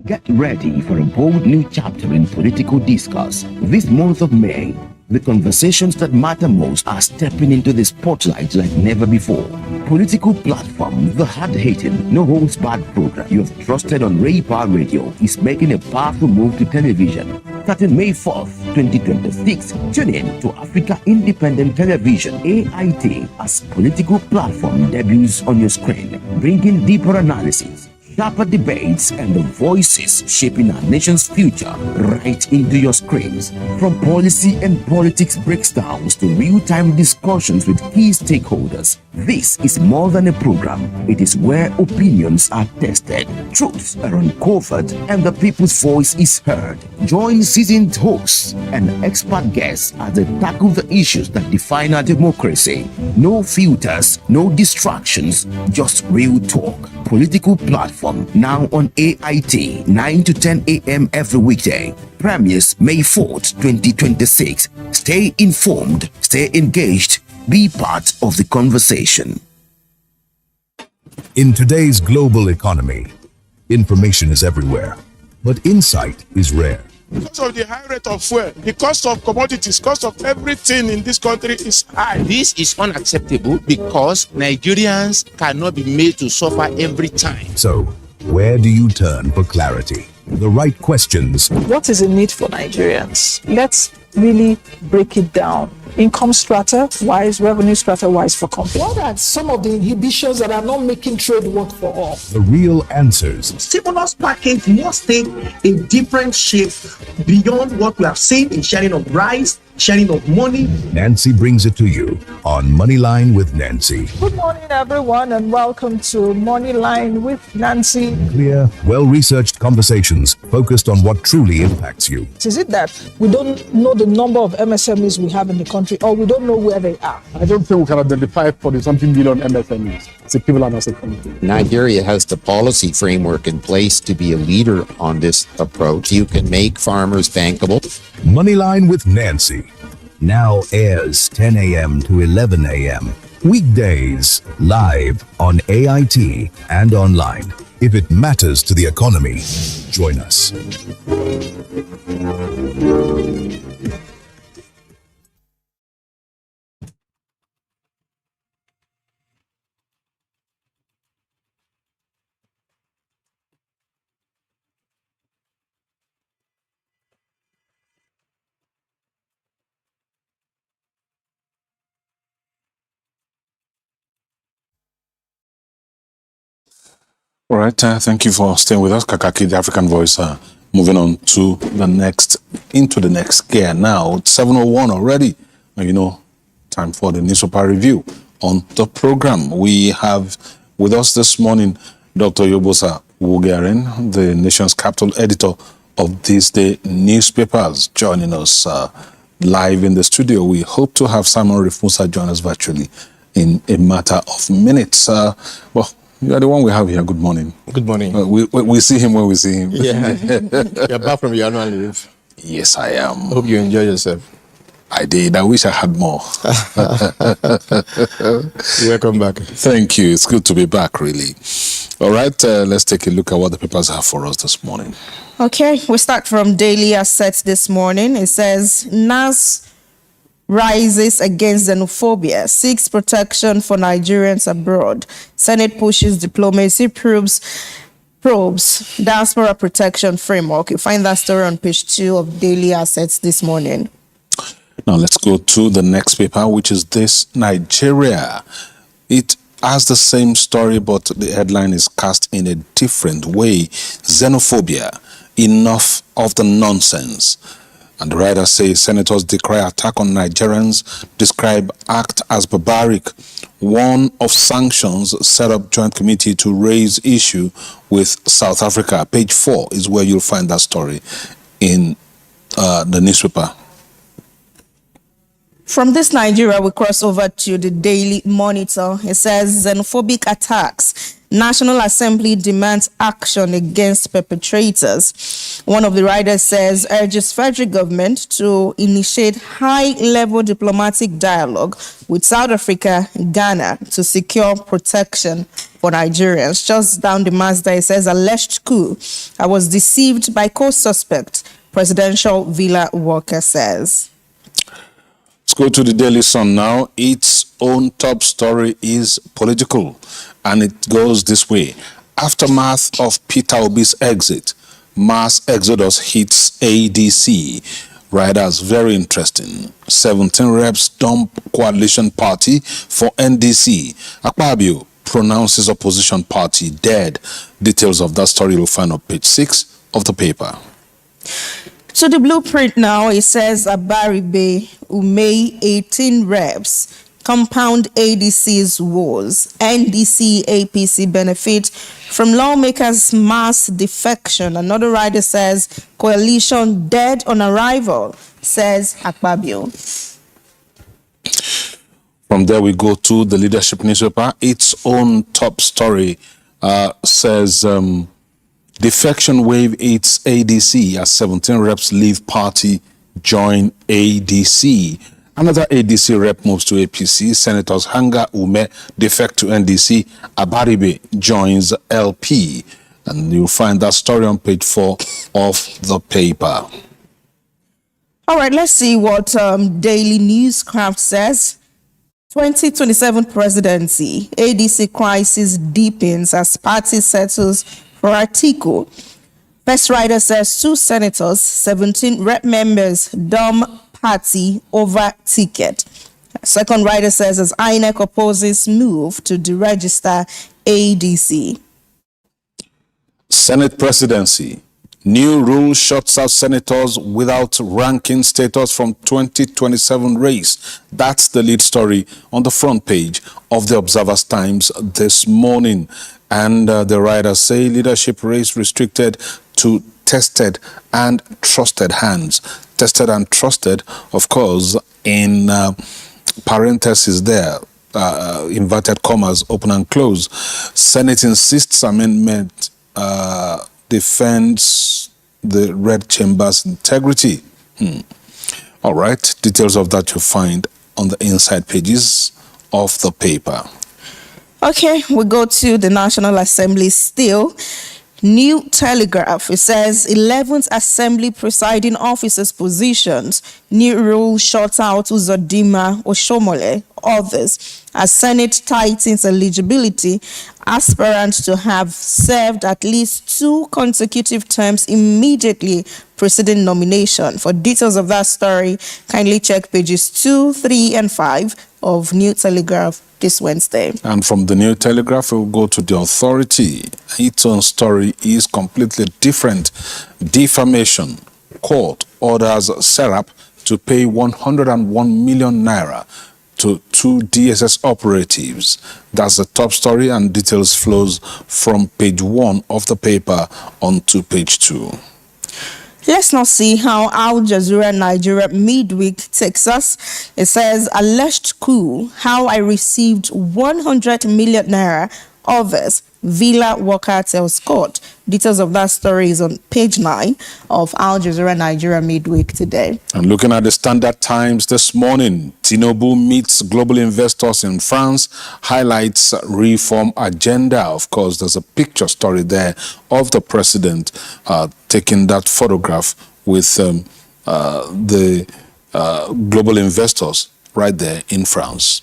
Get ready for a bold new chapter in political discourse. This month of May, the conversations that matter most are stepping into the spotlight like never before. Political platform, the hard-hitting, no-holds-barred program you have trusted on Ray-Power Radio is making a powerful move to television. Starting May 4th, 2026, tune in to Africa Independent Television, AIT, as political platform debuts on your screen, bringing deeper analysis, sharper debates, and the voices shaping our nation's future right into your screens. From policy and politics breakdowns to real-time discussions with key stakeholders, this is more than a program. It is where opinions are tested, truths are uncovered, and the people's voice is heard. Join seasoned hosts and expert guests as they tackle the issues that define our democracy. No filters, no distractions, just real talk. Political platform now on AIT, 9 to 10 a.m. every weekday. Premieres May 4th, 2026. Stay informed, stay engaged, be part of the conversation. In today's global economy, information is everywhere, but insight is rare. Because of the high rate of fuel, the cost of commodities, cost of everything in this country is high. This is unacceptable because Nigerians cannot be made to suffer every time. So, where do you turn for clarity? The right questions. What is in need for Nigerians? Let's really break it down. Income strata wise, revenue strata wise for companies. What are some of the inhibitions that are not making trade work for all? The real answers. Stimulus package must take a different shape beyond what we have seen in sharing of rice, sharing of money. Nancy brings it to you on Moneyline with Nancy. Good morning, everyone, and welcome to Moneyline with Nancy. Clear, well-researched conversations focused on what truly impacts you. Is it that we don't know the number of MSMEs we have in the country, or we don't know where they are? I don't think we can identify 40-something million MSMEs. It's a people and as a country. Nigeria has the policy framework in place to be a leader on this approach. You can make farmers bankable. Moneyline with Nancy now airs 10 a.m. to 11 a.m. Weekdays, live on AIT and online. If it matters to the economy, join us. All right, thank you for staying with us, Kakaaki, the African Voice. Moving on to into the next gear now. It's 7:01 already. And you know, time for the newspaper review on the program. We have with us this morning Dr. Yobosa Wugaren, the nation's capital editor of these day newspapers, joining us live in the studio. We hope to have Simon Rifusa join us virtually in a matter of minutes. You are the one we have here. Good morning. Good morning. We see him when we see him. Yeah. You're back from your annual leave. Yes, I am. Hope you enjoy yourself. I did. I wish I had more. Welcome back. Thank you. It's good to be back, really. All right, let's take a look at what the papers have for us this morning. Okay, we start from Daily Assets this morning. It says, NAS rises against xenophobia, seeks protection for Nigerians abroad. Senate pushes diplomacy, probes diaspora protection framework. You find that story on page 2 of Daily Assets this morning. Now let's go to the next paper, which is this Nigeria. It has the same story, but the headline is cast in a different way. Xenophobia, enough of the nonsense. And the writer says senators decry attack on Nigerians, describe act as barbaric. One of sanctions set up joint committee to raise issue with South Africa. Page 4 is where you'll find that story in the newspaper. From this Nigeria, we cross over to the Daily Monitor. It says xenophobic attacks. National Assembly demands action against perpetrators. One of the writers says urges federal government to initiate high-level diplomatic dialogue with South Africa, Ghana to secure protection for Nigerians. Just down the Mazda, it says alleged coup. I was deceived by co-suspect, presidential villa worker says. Let's go to the Daily Sun now. Its own top story is political, and it goes this way. Aftermath of Peter Obi's exit, mass exodus hits ADC. Riders, very interesting. 17 reps dump coalition party for NDC. Akpabio pronounces opposition party dead. Details of that story you'll find on page 6 of the paper. So the blueprint now, it says Abaribe, Umei, 18 reps, compound ADC's woes. NDC, APC benefit from lawmakers' mass defection. Another writer says coalition dead on arrival, says Akpabio. From there we go to the leadership newspaper. Its own top story says defection wave hits ADC as 17 reps leave party, join ADC. Another ADC rep moves to APC. Senators Hanga Ume defect to NDC. Abaribe joins LP. And you'll find that story on page 4 of the paper. All right, let's see what Daily Newscraft says. 2027 presidency, ADC crisis deepens as party settles for Atiku. First writer says 2 senators, 17 rep members dump party over ticket. Second writer says as INEC opposes move to deregister ADC. Senate presidency. New rule shuts out senators without ranking status from 2027 race. That's the lead story on the front page of the Observer's Times this morning. And the writers say leadership race restricted to tested and trusted hands. Tested and trusted, of course, in parentheses there, inverted commas, open and close. Senate insists amendment defends the red chamber's integrity. All right, details of that you'll find on the inside pages of the paper. Okay, we go to the National Assembly still. New Telegraph, it says 11th Assembly presiding officers positions. New rule shuts out Uzodimma Oshomole, others. As Senate tightens eligibility, aspirants to have served at least 2 consecutive terms immediately preceding nomination. For details of that story, kindly check pages 2, 3, and 5 of New Telegraph this Wednesday. And from the New Telegraph, we'll go to the Authority. Its own story is completely different. Defamation. Court orders Serap to pay 101 million naira to 2 DSS operatives. That's the top story, and details flows from page 1 of the paper onto page 2. Let's now see how Al Jazeera Nigeria midweek takes us. It says, alleged coup, how I received 100 million naira, others. Villa worker tells court. Details of that story is on page 9 of Al Jazeera Nigeria midweek today. And looking at the Standard Times this morning, Tinubu meets global investors in France, highlights reform agenda. Of course, there's a picture story there of the president taking that photograph with the global investors right there in France.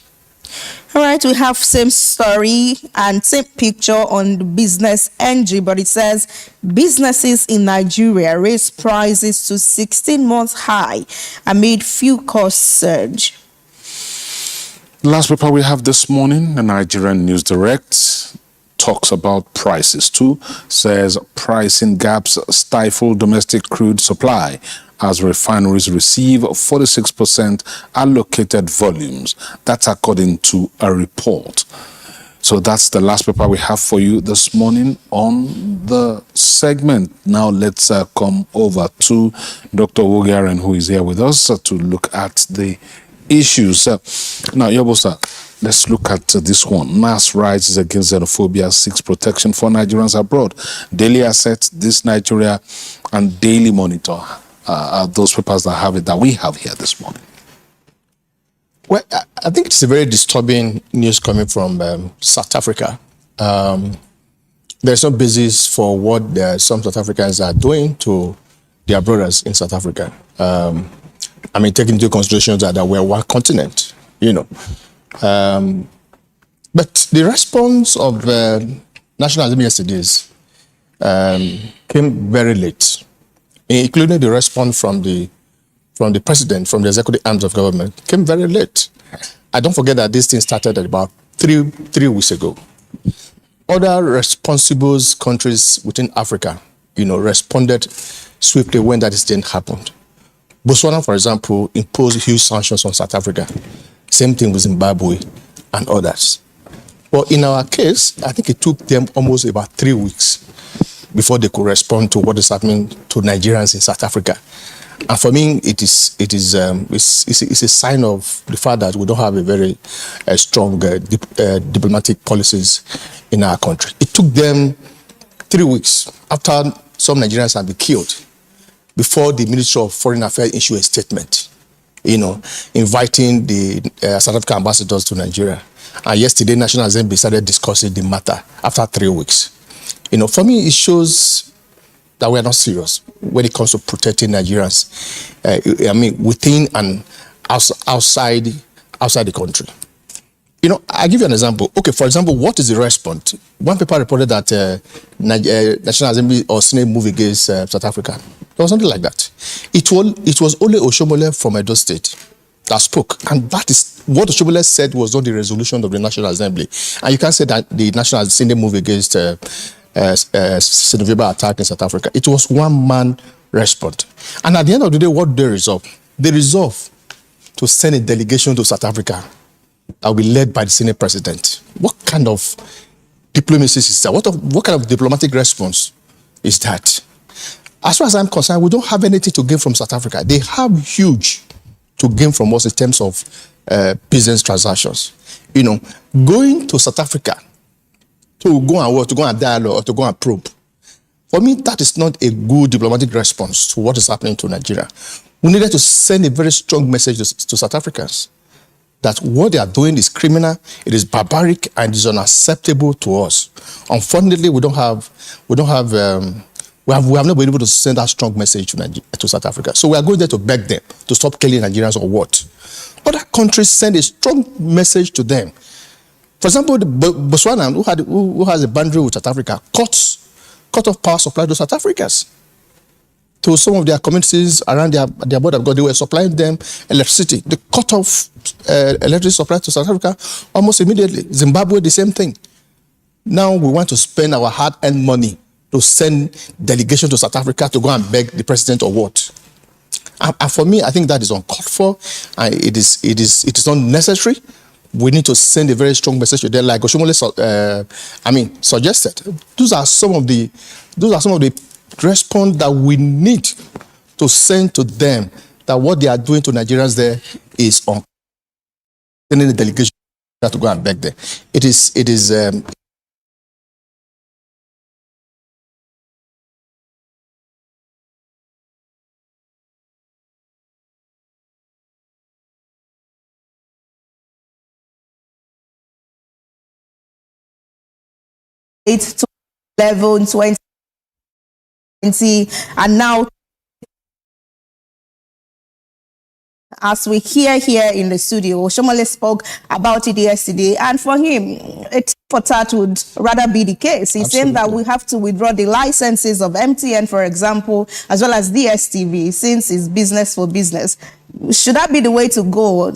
All right, we have same story and same picture on the Business NG, but it says businesses in Nigeria raise prices to 16-month high amid fuel cost surge. The last paper we have this morning, the Nigerian News Direct, talks about prices too, says pricing gaps stifle domestic crude supply as refineries receive 46% allocated volumes. That's according to a report. So that's the last paper we have for you this morning on the segment. Now let's come over to Dr. Wogaren, who is here with us to look at the issues. Now, Yobosa, let's look at this one. Mass rises against xenophobia seeks protection for Nigerians abroad. Daily Asset, This Nigeria, and Daily Monitor are those papers that have it that we have here this morning. Well, I think it's a very disturbing news coming from South Africa. There's no basis for what some South Africans are doing to their brothers in South Africa. I mean, taking into consideration that we're one continent, you know. But the response of National Assembly yesterday came very late, including the response from the president, from the executive arms of government, came very late. I don't forget that this thing started at about three weeks ago. Other responsible countries within Africa, you know, responded swiftly when that incident happened. Botswana, for example, imposed huge sanctions on South Africa. Same thing with Zimbabwe and others. But in our case, I think it took them almost about 3 weeks before they could respond to what is happening to Nigerians in South Africa. And for me, it's a sign of the fact that we don't have a very strong diplomatic policies in our country. It took them 3 weeks after some Nigerians had been killed before the Ministry of Foreign Affairs issued a statement, you know, inviting the South African ambassadors to Nigeria. And yesterday, National Assembly started discussing the matter after 3 weeks. You know, for me, it shows that we are not serious when it comes to protecting Nigerians. I mean, within and outside the country. You know, I'll give you an example. Okay, for example, what is the response? One paper reported that National Assembly or Senate move against South Africa. There was something like that. It was only Oshomole from Edo State that spoke. And that is what Oshomole said was not the resolution of the National Assembly. And you can't say that the National Assembly move against xenophobia attack in South Africa. It was one man response. And at the end of the day, what they resolve? They resolve to send a delegation to South Africa that will be led by the Senate president. What kind of diplomacy is that? What kind of diplomatic response is that? As far as I'm concerned, we don't have anything to gain from South Africa. They have huge to gain from us in terms of business transactions. You know, going to South Africa to go and work, to go and dialogue, or to go and probe. For me, that is not a good diplomatic response to what is happening to Nigeria. We needed to send a very strong message to South Africans that what they are doing is criminal, it is barbaric, and is unacceptable to us. Unfortunately, we have not been able to send that strong message to South Africa. So we are going there to beg them to stop killing Nigerians or what. Other countries send a strong message to them. For example, Botswana, who has a boundary with South Africa, cut off power supply to South Africans, to some of their communities around their border, because they were supplying them electricity. They cut off electricity supply to South Africa almost immediately. Zimbabwe, the same thing. Now we want to spend our hard-earned money to send delegation to South Africa to go and beg the president or what? And for me, I think that is uncalled for. It is not necessary. We need to send a very strong message to them, like Oshomole suggested. Those are some of the response that we need to send to them, that what they are doing to Nigerians there is on sending the delegation to go and beg them. It is to level in 2020, and now, as we hear here in the studio, Oshomole spoke about it yesterday, and for him, a tit for tat would rather be the case. He's saying that we have to withdraw the licenses of MTN, for example, as well as DSTV, since it's business for business. Should that be the way to go?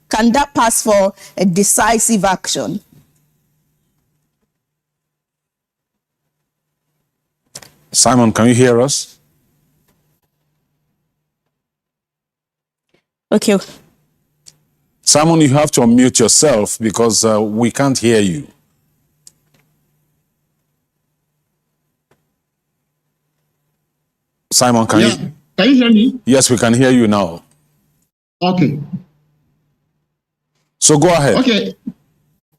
Can that pass for a decisive action? Simon, can you hear us? Okay. Simon, you have to unmute yourself because we can't hear you. Simon, can you hear me? Yes, we can hear you now. Okay. So go ahead. Okay.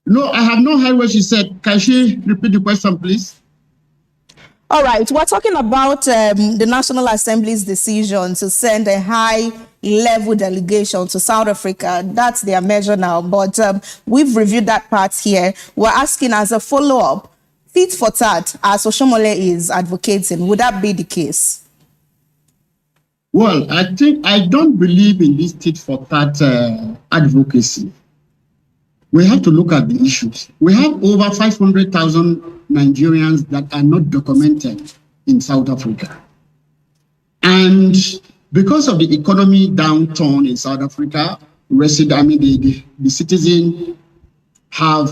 No, I have not heard what she said. Can she repeat the question, please? All right, we're talking about the National Assembly's decision to send a high-level delegation to South Africa. That's their measure now, but we've reviewed that part here. We're asking as a follow-up, tit for tat, as Oshomole is advocating, would that be the case? Well, I don't believe in this tit for tat advocacy. We have to look at the issues. We have over 500,000 Nigerians that are not documented in South Africa. And because of the economy downturn in South Africa, the citizens have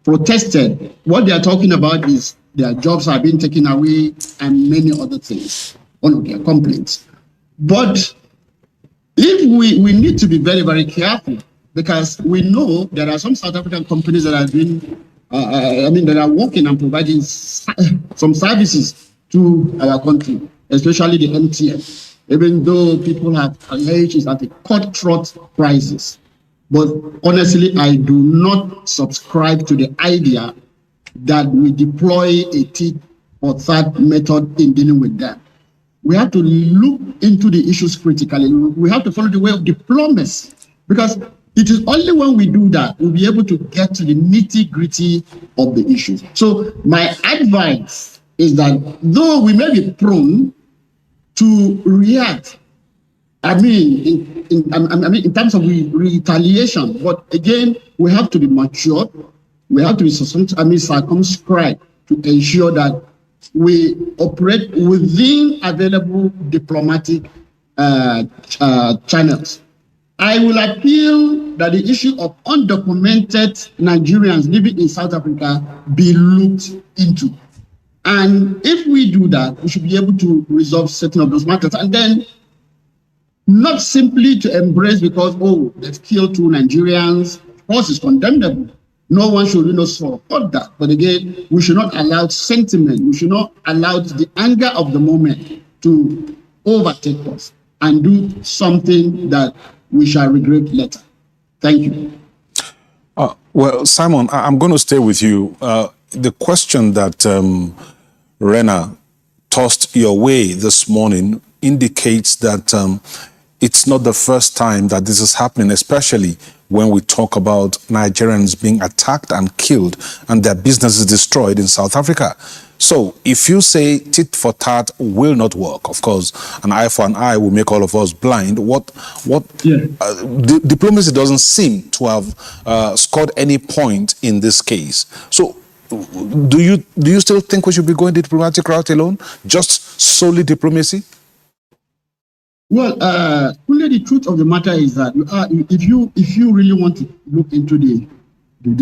protested. What they are talking about is their jobs are being taken away and many other things, one of their complaints. But if we need to be very, very careful, because we know there are some South African companies that have been, that are working and providing some services to our country, especially the MTN, even though people have alleged it's at a cutthroat prices. But honestly, I do not subscribe to the idea that we deploy a tit for tat method in dealing with them. We have to look into the issues critically. We have to follow the way of diplomacy, because it is only when we do that we'll be able to get to the nitty-gritty of the issues. So my advice is that though we may be prone to react, in terms of retaliation, but again, we have to be mature. We have to be circumscribed to ensure that we operate within available diplomatic channels. I will appeal that the issue of undocumented Nigerians living in South Africa be looked into. And if we do that, we should be able to resolve certain of those matters. And then not simply to embrace because, oh, they've killed 2 Nigerians. Of course, it's condemnable. No one should support that. But again, we should not allow sentiment. We should not allow the anger of the moment to overtake us and do something that we shall regret later. Thank you. Well, Simon, I'm going to stay with you. The question that Rena tossed your way this morning indicates that it's not the first time that this is happening, especially when we talk about Nigerians being attacked and killed and their businesses destroyed in South Africa. So if you say tit for tat will not work, of course, an eye for an eye will make all of us blind. Diplomacy doesn't seem to have scored any point in this case. So do you still think we should be going the diplomatic route alone? Just solely diplomacy? Well, only the truth of the matter is that if you really want to look into the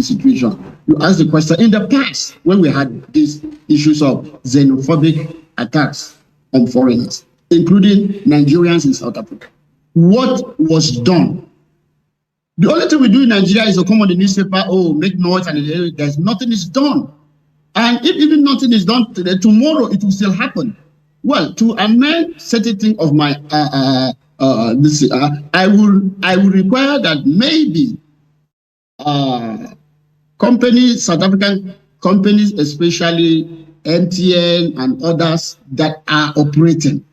situation, you ask the question. In the past, when we had these issues of xenophobic attacks on foreigners, including Nigerians in South Africa, what was done? The only thing we do in Nigeria is to come on the newspaper, make noise, and there's nothing is done. And if even nothing is done today, tomorrow it will still happen. Well, to amend certain thing of my I will require that maybe companies, South African companies, especially MTN and others that are operating,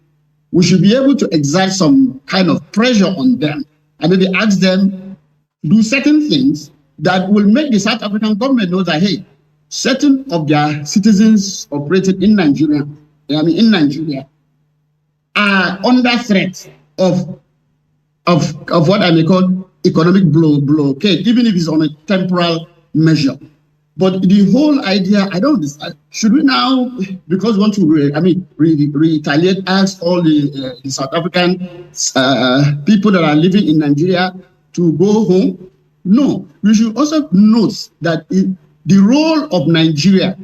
we should be able to exert some kind of pressure on them, and then they ask them to do certain things that will make the South African government know that, hey, certain of their citizens operating in Nigeria are under threat of what I may call economic blockade, even if it's on a temporal measure. But the whole idea, I don't understand. Should we now, because we want to retaliate, ask all the South African people that are living in Nigeria to go home? No. We should also note that the role of Nigeria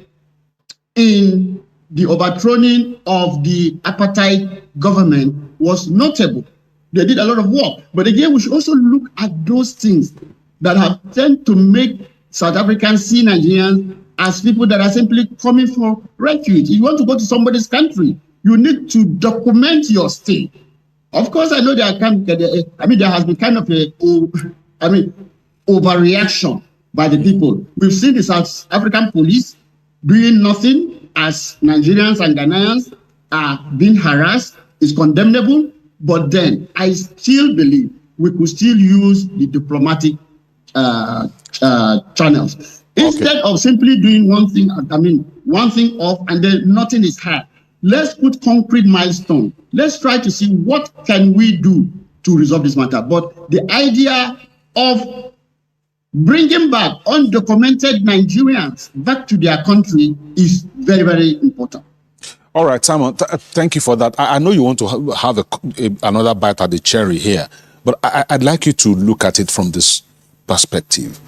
in the overthrowing of the apartheid government was notable. They did a lot of work. But again, we should also look at those things that have tended to make South Africans see Nigerians as people that are simply coming for refuge. If you want to go to somebody's country, you need to document your stay. Of course, I know there has been kind of overreaction by the people. We've seen the South African police doing nothing as Nigerians and Ghanaians are being harassed. Is condemnable, but then I still believe we could still use the diplomatic channels. Instead of simply doing one thing off and then nothing is had. Let's put concrete milestone. Let's try to see what can we do to resolve this matter. But the idea of bringing back undocumented Nigerians back to their country is very, very important. All right, Simon, thank you for that. I know you want to have another bite at the cherry here, but I'd like you to look at it from this perspective.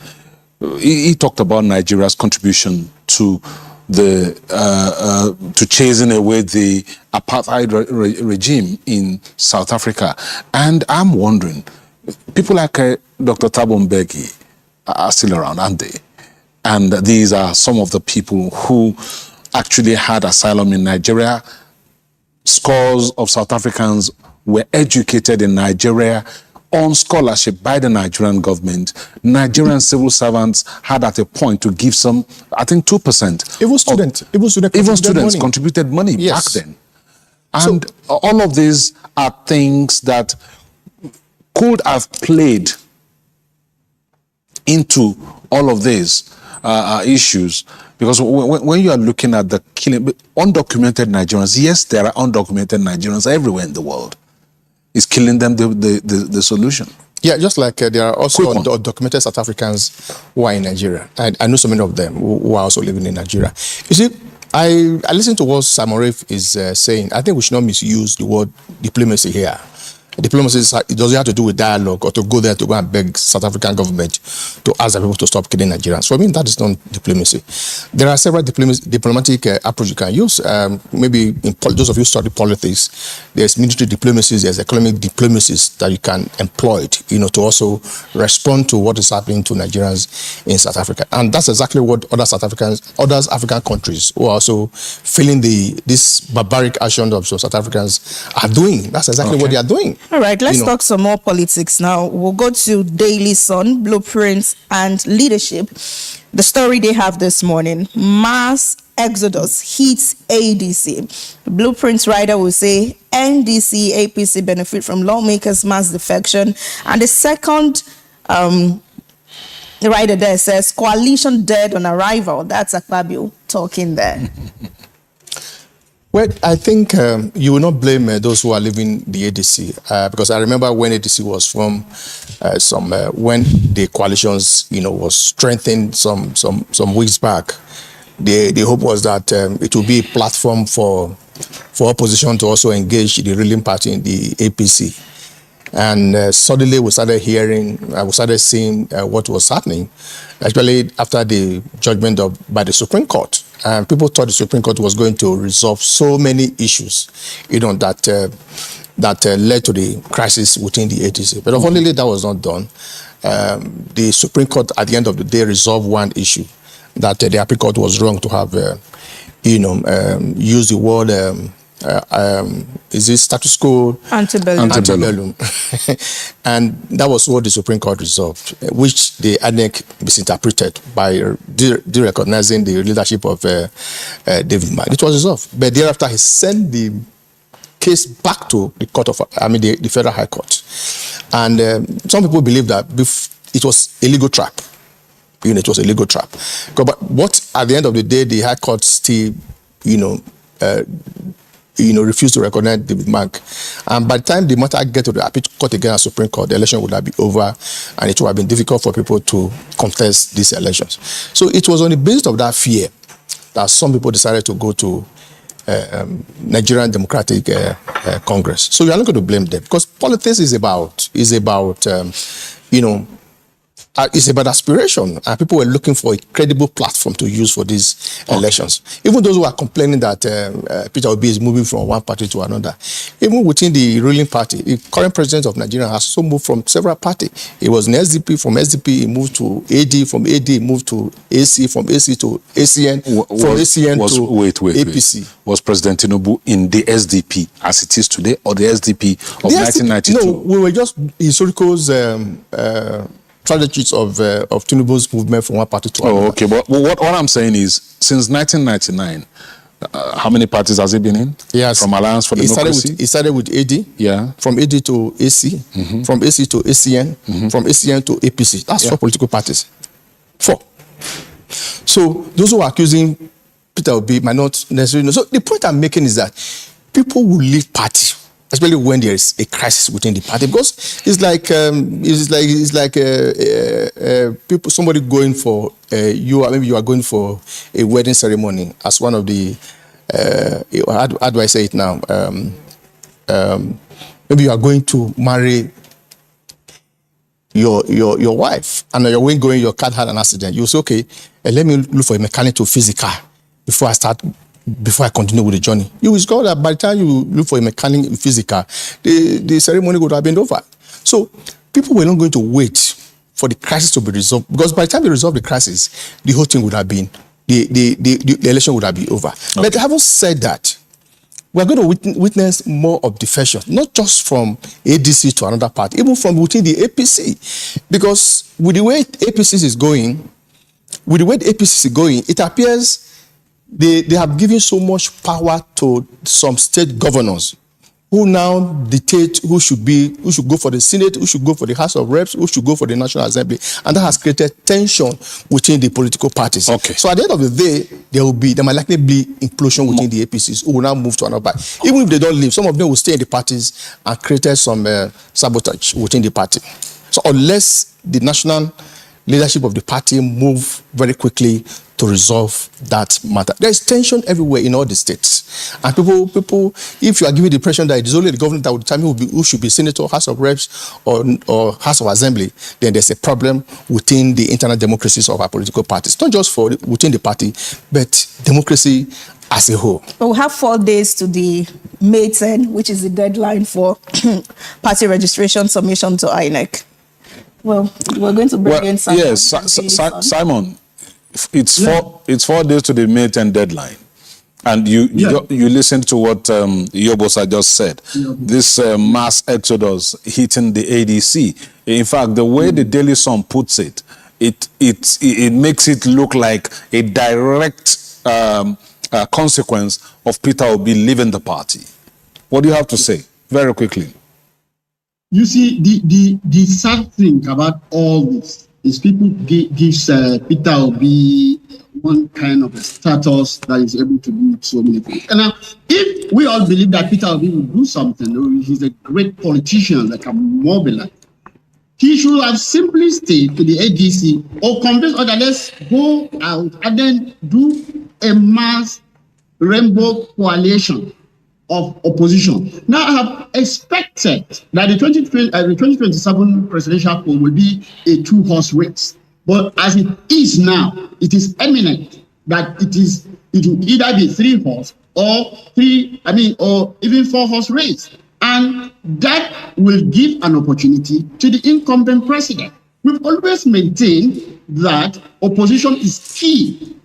He talked about Nigeria's contribution to to chasing away the apartheid regime in South Africa. And I'm wondering, people like Dr. Thabo Mbeki are still around, aren't they? And these are some of the people who actually had asylum in Nigeria. Scores of South Africans were educated in Nigeria on scholarship by the Nigerian government. Nigerian civil servants had at a point to give some, I think 2%. Even students contributed money back then. And all of these are things that could have played into all of these issues. Because when you are looking at the killing, undocumented Nigerians, yes, there are undocumented Nigerians everywhere in the world. Is killing them the solution? Yeah, just like there are also undocumented South Africans who are in Nigeria. I know so many of them who are also living in Nigeria. You see, I listen to what Simon Rafe is saying. I think we should not misuse the word diplomacy here. Diplomacy it doesn't have to do with dialogue or to go there to go and beg South African government to ask the people to stop killing Nigerians. For me, that is not diplomacy. There are several diplomatic approaches you can use. Maybe those of you who study politics, there's military diplomacies, there's economic diplomacies that you can employ, to also respond to what is happening to Nigerians in South Africa. And that's exactly what other African countries who are also feeling this barbaric action of South Africans are doing. That's exactly what they are doing. All right, let's talk some more politics now. We'll go to Daily Sun, Blueprints and Leadership. The story they have this morning: mass exodus hits ADC. The Blueprints writer will say NDC, APC benefit from lawmakers' mass defection. And the second writer there says coalition dead on arrival. That's Akpabio talking there. Well, I think you will not blame those who are leaving the ADC because I remember when ADC was formed, when the coalitions, was strengthened some weeks back. The hope was that it would be a platform for opposition to also engage the ruling party in the APC. And suddenly we started seeing what was happening, especially after the judgment by the Supreme Court. And people thought the Supreme Court was going to resolve so many issues, that led to the crisis within the ADC. But unfortunately, that was not done. The Supreme Court, at the end of the day, resolved one issue, that the Appeal Court was wrong to have, used the word, is it status quo? Antebellum. And that was what the Supreme Court resolved, which the ANEC misinterpreted by de-recognizing the leadership of David Mark. It was resolved. But thereafter, he sent the case back to the the Federal High Court. And some people believe that it was a legal trap. It was a legal trap. But what, at the end of the day, the High Court still, refused to recognize David Mark. And by the time the matter get to the Appeal Court again at Supreme Court, the election would have been over, and it would have been difficult for people to contest these elections. So it was on the basis of that fear that some people decided to go to Nigerian Democratic Congress. So you are not going to blame them, because politics is about it's about aspiration, and people were looking for a credible platform to use for these elections. Even those who are complaining that Peter Obi is moving from one party to another, even within the ruling party, the current president of Nigeria has also moved from several parties. He was in SDP, from SDP he moved to AD, from AD he moved to AC, from AC to ACN, from ACN to APC. Was President Tinubu in the SDP as it is today, or the SDP of 1992? No, we were just historicals. Strategies of Tinubu's movement from one party to another. Oh, okay. But what I'm saying is, since 1999, how many parties has he been in? Yes. From Alliance for Democracy? He started with AD. Yeah. From AD to AC. From AC to ACN. From ACN to APC. That's 4 political parties. 4. So those who are accusing Peter Obi might not necessarily know. So the point I'm making is that people will leave party, especially when there is a crisis within the party, because it's like people, somebody going for maybe you are going for a wedding ceremony as one of the how do I say it now? Maybe you are going to marry your wife, and your car had an accident. You say, okay, let me look for a mechanic to fix the car before I continue with the journey. You will discover that by the time you look for a mechanic physical, the ceremony would have been over. So people were not going to wait for the crisis to be resolved, because by the time they resolve the crisis, the whole thing would have been, the election would have been over. Okay. But having said that, we're going to witness more of defection, not just from ADC to another party, even from within the APC. Because with the way APC is going, it appears they have given so much power to some state governors who now dictate who should go for the Senate, who should go for the House of Reps, who should go for the National Assembly. And that has created tension within the political parties. Okay. So at the end of the day, there might likely be implosion within the APCs who will now move to another party. Even if they don't leave, some of them will stay in the parties and create some sabotage within the party. So unless the national leadership of the party move very quickly to resolve that matter. There is tension everywhere in all the states. And people, if you are giving the impression that it is only the government that will determine who should be senator, House of Reps, or House of Assembly, then there's a problem within the internal democracies of our political parties. Not just within the party, but democracy as a whole. We'll have 4 days to the May 10, which is the deadline for party registration submission to INEC. Well, we're going to bring in Simon. Yes, Simon. It's 4 days to the May 10 deadline. And you listened to what Yobosa just said. This mass exodus hitting the ADC. In fact, the way the Daily Sun puts it, it makes it look like a direct consequence of Peter Obi leaving the party. What do you have to say? Very quickly. You see, the sad thing about all this is people gives Peter Obi one kind of a status that is able to do so many things. And now, if we all believe that Peter Obi will do something, or he's a great politician that can mobilize, he should have simply stayed to the ADC or convince others, let's go out and then do a mass rainbow coalition of opposition. Now, I have expected that the 2027 presidential poll will be a two-horse race. But as it is now, it is eminent that it will either be three-horse or even four-horse race. And that will give an opportunity to the incumbent president. We've always maintained that opposition is key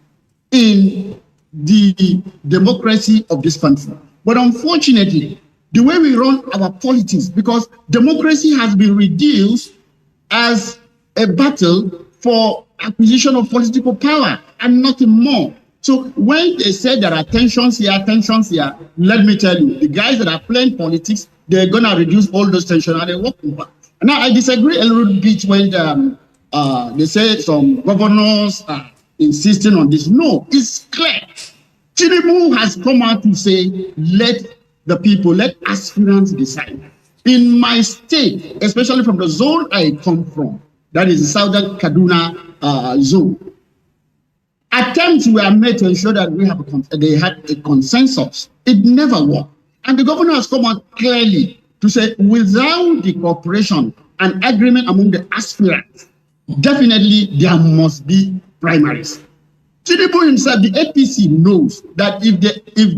in the democracy of this country. But unfortunately, the way we run our politics, because democracy has been reduced as a battle for acquisition of political power and nothing more. So when they say there are tensions here, let me tell you, the guys that are playing politics, they're going to reduce all those tensions and they're working back. Now, I disagree a little bit when they say some governors are insisting on this. No, it's clear. Tinubu has come out to say, let the people, let aspirants decide. In my state, especially from the zone I come from, that is the southern Kaduna zone, attempts were made to ensure that they had a consensus. It never worked. And the governor has come out clearly to say, without the cooperation and agreement among the aspirants, definitely there must be primaries. Tinubu himself, the APC knows that if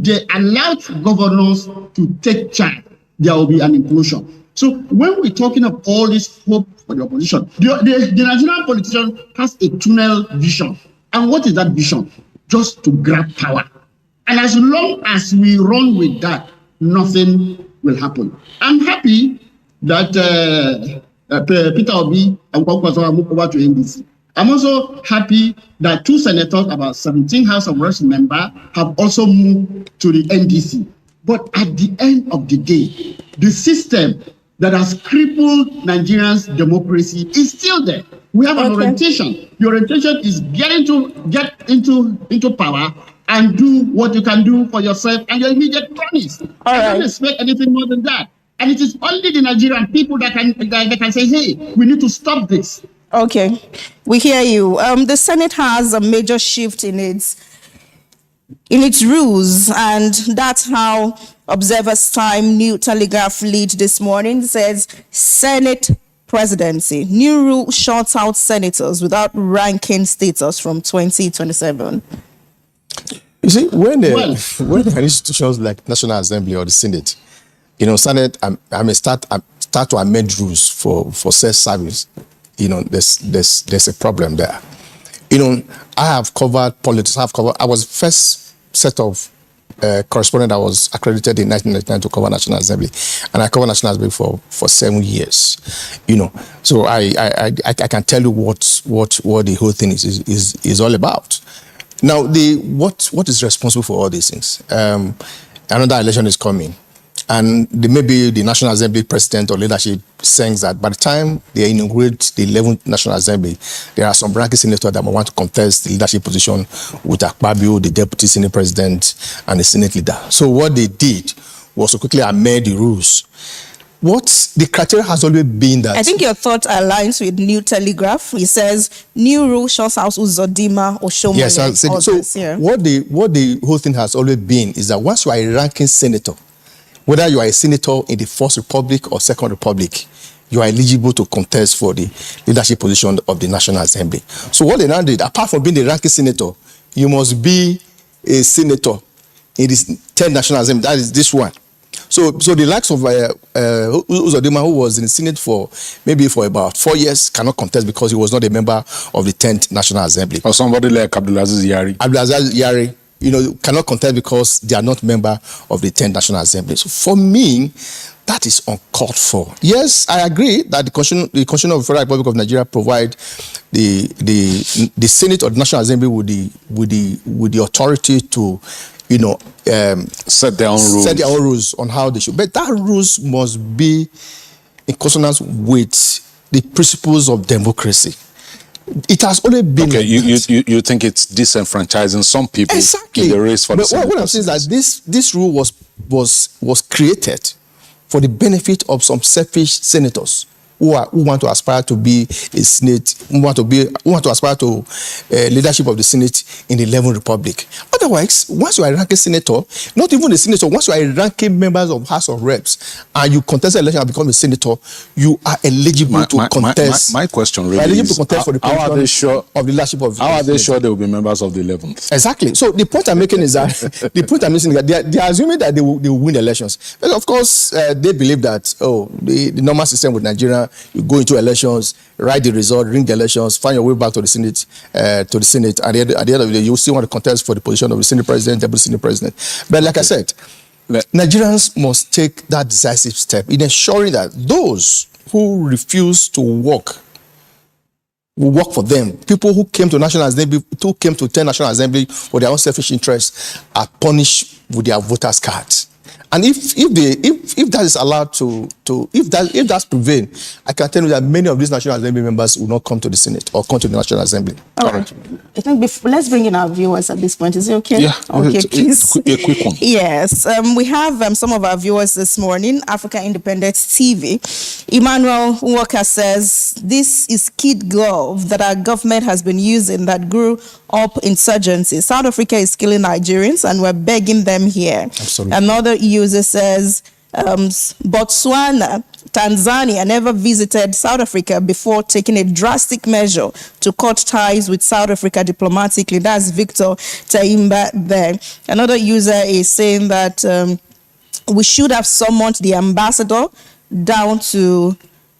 they allow governors to take charge, there will be an implosion. So when we're talking of all this hope for the opposition, the Nigerian politician has a tunnel vision. And what is that vision? Just to grab power. And as long as we run with that, nothing will happen. I'm happy that Peter Obi and Kwankwaso moved over to NDC. I'm also happy that 2 senators, about 17 House of Reps members, have also moved to the NDC. But at the end of the day, the system that has crippled Nigerians' democracy is still there. We have an orientation. The orientation is get into power and do what you can do for yourself and your immediate promise. I don't expect anything more than that. And it is only the Nigerian people that can say, hey, we need to stop this. Okay, we hear you. The Senate has a major shift in its rules, and that's how Observer's Time New Telegraph lead this morning says Senate presidency. New rule shuts out senators without ranking status from 2027. You see, when institutions like National Assembly or the Senate, Senate, I may start to amend rules for self-service. There's a problem there. I have covered politics. I was first set of correspondent that was accredited in 1999 to cover National Assembly, and I covered National Assembly for 7 years. So I can tell you what the whole thing is all about. Now, what is responsible for all these things? Another election is coming. And maybe the National Assembly president or leadership saying that by the time they inaugurate the 11th National Assembly, there are some ranking senators that want to contest the leadership position with Akpabio, the deputy senate president, and the senate leader. So what they did was to quickly amend the rules. What the criteria has always been that... I think your thought aligns with New Telegraph. He says, new rule shuts out Uzodimma or Shomole. Yes, so what the whole thing has always been is that once you are a ranking senator, whether you are a senator in the First Republic or Second Republic, you are eligible to contest for the leadership position of the National Assembly. So what they now did, apart from being the ranking senator, you must be a senator in this 10th National Assembly. That is this one. So the likes of Uzodimma, who was in the Senate for about 4 years, cannot contest because he was not a member of the 10th National Assembly. Or somebody like Abdulaziz Yari. Abdulaziz Yari cannot contest because they are not member of the 10th National Assembly. So for me, that is uncalled for. Yes, I agree that the Constitution of the Federal Republic of Nigeria provide the Senate or the National Assembly with the authority to, set their own rules on how they should. But that rules must be in consonance with the principles of democracy. It has only been. Okay, you think it's disenfranchising some people in the race for the Senate? What I'm saying is that this rule was created for the benefit of some selfish senators who want to aspire to be a Senate, who want to aspire to leadership of the Senate in the 11th Republic. Otherwise, once you are a ranking senator, not even a senator, once you are a ranking members of House of Reps and you contest the election and become a senator, you are eligible to contest. My question really is, for the how are they sure of the leadership of? How are they sure they will be members of the 11th? Exactly. So the point I'm making is that they are assuming that they will win elections. But of course, they believe that the normal system with Nigeria, you go into elections, write the result, ring the elections, find your way back to the Senate, At the end of the day, you still want to contest for the position of the Senate President, Deputy Senate President. But like I said, Nigerians must take that decisive step in ensuring that those who refuse to work will work for them. People who came to National Assembly, who came to 10 National Assembly for their own selfish interests, are punished with their voters' cards. And if that is allowed if that's prevail, I can tell you that many of these National Assembly members will not come to the Senate or come to the National Assembly. All right. I think let's bring in our viewers at this point. Is it okay? Yeah. Okay, please. A quick one. Yes. We have some of our viewers this morning. Africa Independent TV. Emmanuel Walker says, this is kid glove that our government has been using that grew up insurgency. South Africa is killing Nigerians and we're begging them here. Absolutely. Another user says, Botswana, Tanzania never visited South Africa before taking a drastic measure to cut ties with South Africa diplomatically. That's Victor Taimba there. Another user is saying that we should have summoned the ambassador down to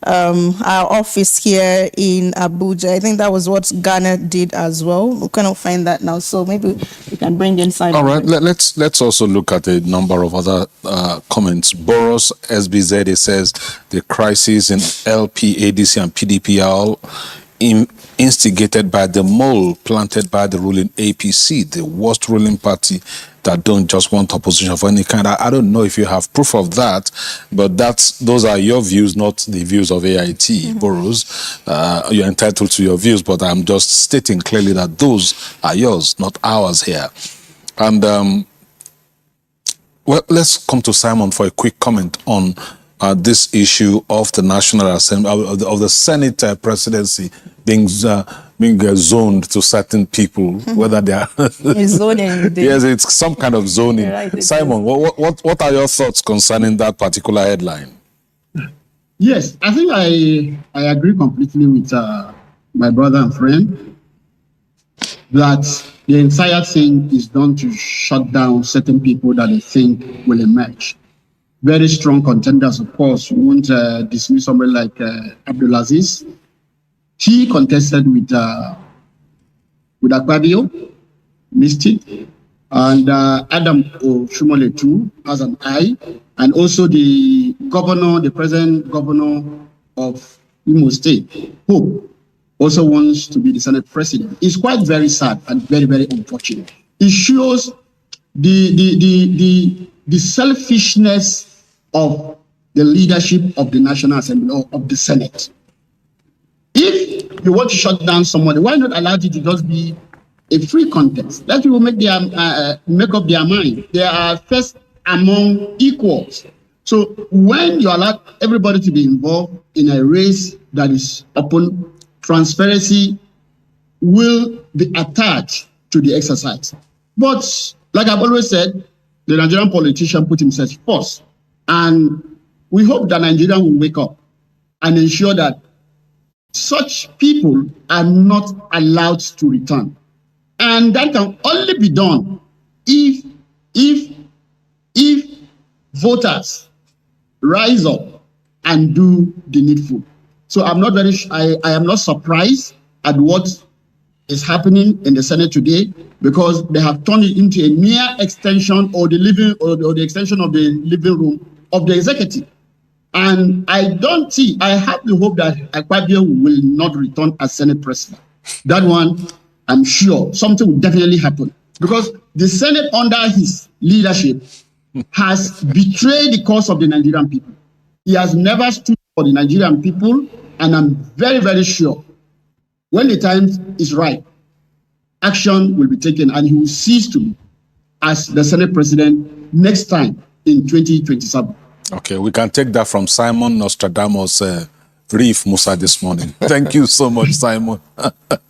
our office here in Abuja. I think that was what Ghana did as well. We cannot find that now, so maybe we can bring in Simon. All right, let's also look at a number of other comments. Boros SBZ says the crisis in LP, ADC, and PDP are all instigated by the mole planted by the ruling APC, the worst ruling party that don't just want opposition of any kind. I don't know if you have proof of that, but those are your views, not the views of AIT. Boros, you're entitled to your views, but I'm just stating clearly that those are yours, not ours here. And well, let's come to Simon for a quick comment on this issue of the National Assembly, of the Senate presidency being zoned to certain people, whether they are zoning. Yes, it's some kind of zoning. Right, Simon, what are your thoughts concerning that particular headline? Yes, I think I agree completely with my brother and friend that the entire thing is done to shut down certain people that they think will emerge. Very strong contenders, of course. We won't dismiss somebody like Abdulaziz. He contested with Akpabio, missed it, and Adam Oshumole too has an eye, and also the governor, the present governor of Imo State, Hope, also wants to be the Senate president. It's quite very sad and very, very unfortunate. It shows the selfishness of the leadership of the National Assembly or of the Senate. If you want to shut down somebody, why not allow it to just be a free contest? Let people make up their mind. They are first among equals. So when you allow everybody to be involved in a race that is open, transparency will be attached to the exercise. But like I've always said, the Nigerian politician put himself first. And we hope that Nigeria will wake up and ensure that such people are not allowed to return. And that can only be done if voters rise up and do the needful. So I'm not I am not surprised at what is happening in the Senate today because they have turned it into a mere extension or the extension of the living room of the executive. And I have the hope that Akpabio will not return as Senate President. That one, I'm sure something will definitely happen because the Senate under his leadership has betrayed the cause of the Nigerian people. He has never stood for the Nigerian people, and I'm very, very sure when the time is right, action will be taken and he will cease to be as the Senate President next time in 2027. Okay, we can take that from Simon Nostradamus Reef Musa this morning. Thank you so much, Simon.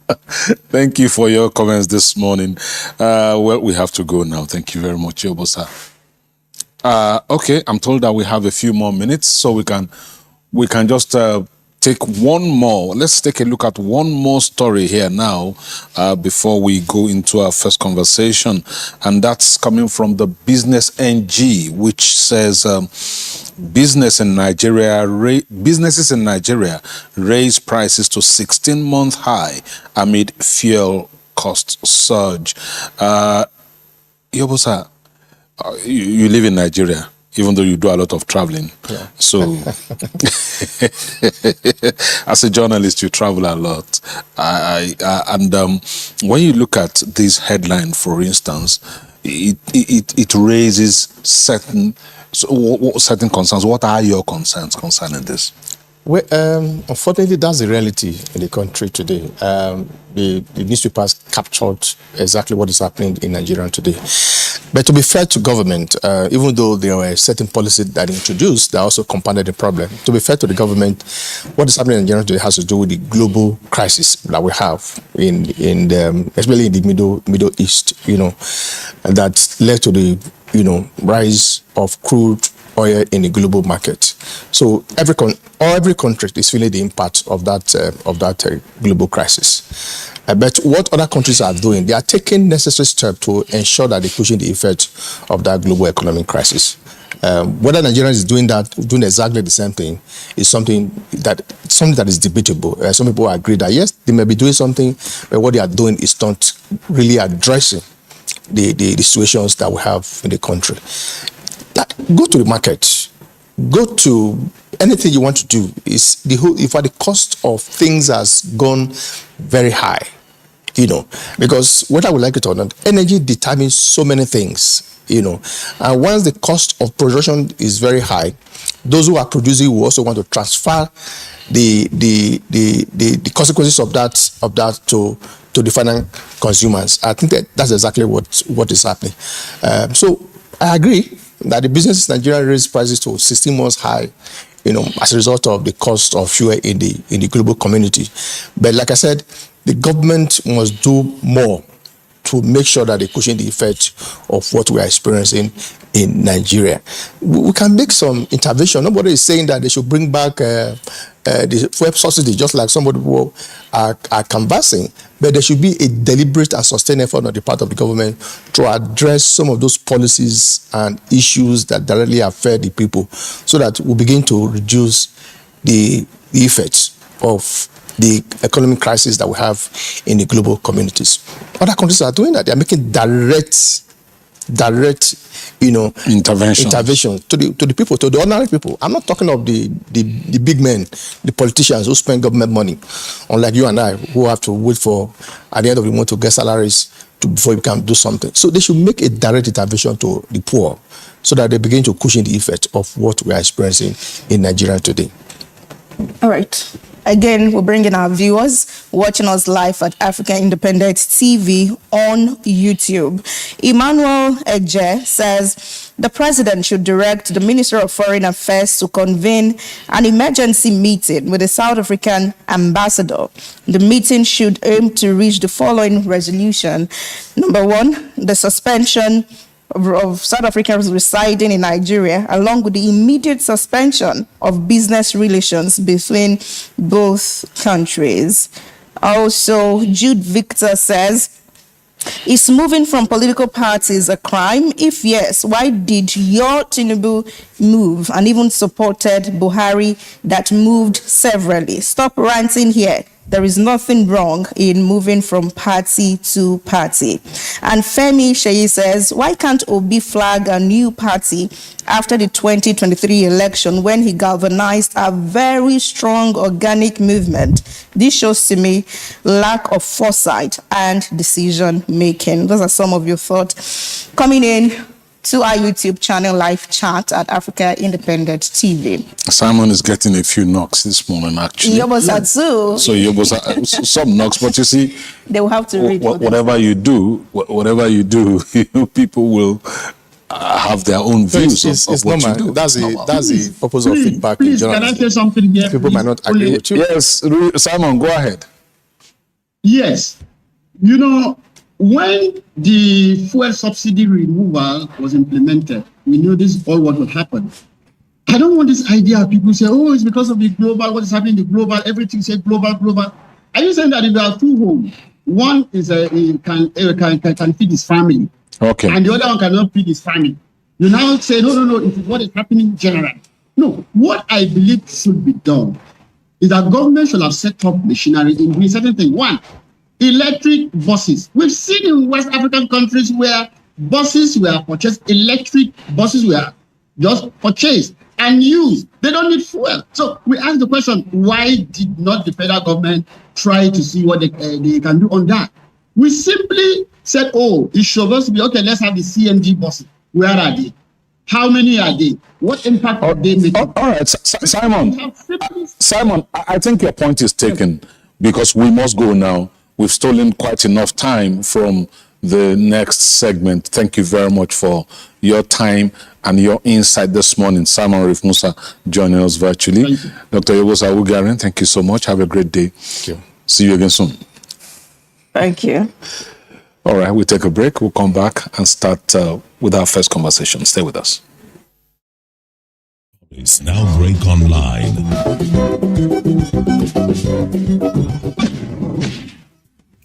Thank you for your comments this morning. Well, we have to go now. Thank you very much, Yobosa. Okay, I'm told that we have a few more minutes, so we can just take one more. Let's take a look at one more story here now before we go into our first conversation, and that's coming from the Business NG, which says businesses in Nigeria raise prices to 16-month high amid fuel cost surge. Yobosa, you live in Nigeria, even though you do a lot of traveling. Yeah. So, as a journalist, you travel a lot. When you look at this headline, for instance, it raises certain concerns. What are your concerns concerning this? Well, unfortunately, that's the reality in the country today. The newspapers captured exactly what is happening in Nigeria today. But to be fair to government, even though there were certain policies that introduced, that also compounded the problem. To be fair to the government, what is happening in Nigeria today has to do with the global crisis that we have especially in the Middle East, and that led to the rise of crude oil in the global market. So every country is feeling the impact of that global crisis. But what other countries are doing, they are taking necessary steps to ensure that they're pushing the effect of that global economic crisis. Whether Nigeria is doing exactly the same thing is something that is debatable. Some people agree that yes, they may be doing something, but what they are doing is not really addressing the situations that we have in the country. Go to the market, go to anything you want to do. If the cost of things has gone very high, because what I would like it or not, energy determines so many things, and once the cost of production is very high, those who are producing will also want to transfer the consequences of that to the final consumers. I think that's exactly what is happening. So I agree that the businesses in Nigeria raised prices to 16 months high, as a result of the cost of fuel in the global community. But like I said, the government must do more to make sure that they cushion the effect of what we are experiencing in Nigeria. We can make some intervention. Nobody is saying that they should bring back the fuel subsidy, just like somebody who are canvassing. But there should be a deliberate and sustained effort on the part of the government to address some of those policies and issues that directly affect the people, so that we begin to reduce the effects of the economic crisis that we have in the global communities. Other countries are doing that. They are making direct intervention to the people, to the ordinary people. I'm not talking of the big men, the politicians who spend government money, unlike you and I, who have to wait for at the end of the month to get salaries before we can do something. So they should make a direct intervention to the poor, so that they begin to cushion the effect of what we are experiencing in Nigeria today. All right. Again, we're bringing our viewers watching us live at African Independent TV on YouTube. Emmanuel Eje says the president should direct the Minister of Foreign Affairs to convene an emergency meeting with the South African ambassador. The meeting should aim to reach the following resolution. Number one, the suspension of South Africans residing in Nigeria, along with the immediate suspension of business relations between both countries. Also, Jude Victor says, is moving from political parties a crime? If yes, why did your Tinubu move and even supported Buhari that moved severally? Stop ranting here. there is nothing wrong in moving from party to party. And Femi Sheyi says, why can't Obi flag a new party after the 2023 election when he galvanized a very strong organic movement? This shows to me lack of foresight and decision making. Those are some of your thoughts coming in to our YouTube channel live chat at Africa Independent TV. Simon is getting a few knocks this morning, actually. Yobosa too. So Yobosa, some knocks, but you see, they will have to read whatever you do, people will have their own views of what you do. That's the purpose of feedback. Please, can I say something here? People might not agree with you. Yes, Simon, go ahead. Yes. When the fuel subsidy removal was implemented, we knew this is all what would happen. I don't want this idea of people say, oh, it's because of the global, what is happening in the global, everything said global. Are you saying that if there are two homes, one is can feed his family, okay, and the other one cannot feed his family? You now say, no, it is what is happening in general. No, what I believe should be done is that government should have set up machinery in doing certain things. One, electric buses. We've seen in West African countries where buses were purchased, electric buses were just purchased and used. They don't need fuel. So we ask the question, why did not the federal government try to see what they can do on that? We simply said, oh, it's supposed to be, okay, let's have the CNG buses. Where are they? How many are they? What impact are they making? All right, Simon, I think your point is taken because we must go now. We've stolen quite enough time from the next segment. Thank you very much for your time and your insight this morning. Simon Arif Musa joining us virtually. Dr. Yobosa Ugaren, thank you so much. Have a great day. Thank you. See you again soon. Thank you. All right, we'll take a break. We'll come back and start with our first conversation. Stay with us. It's now break online.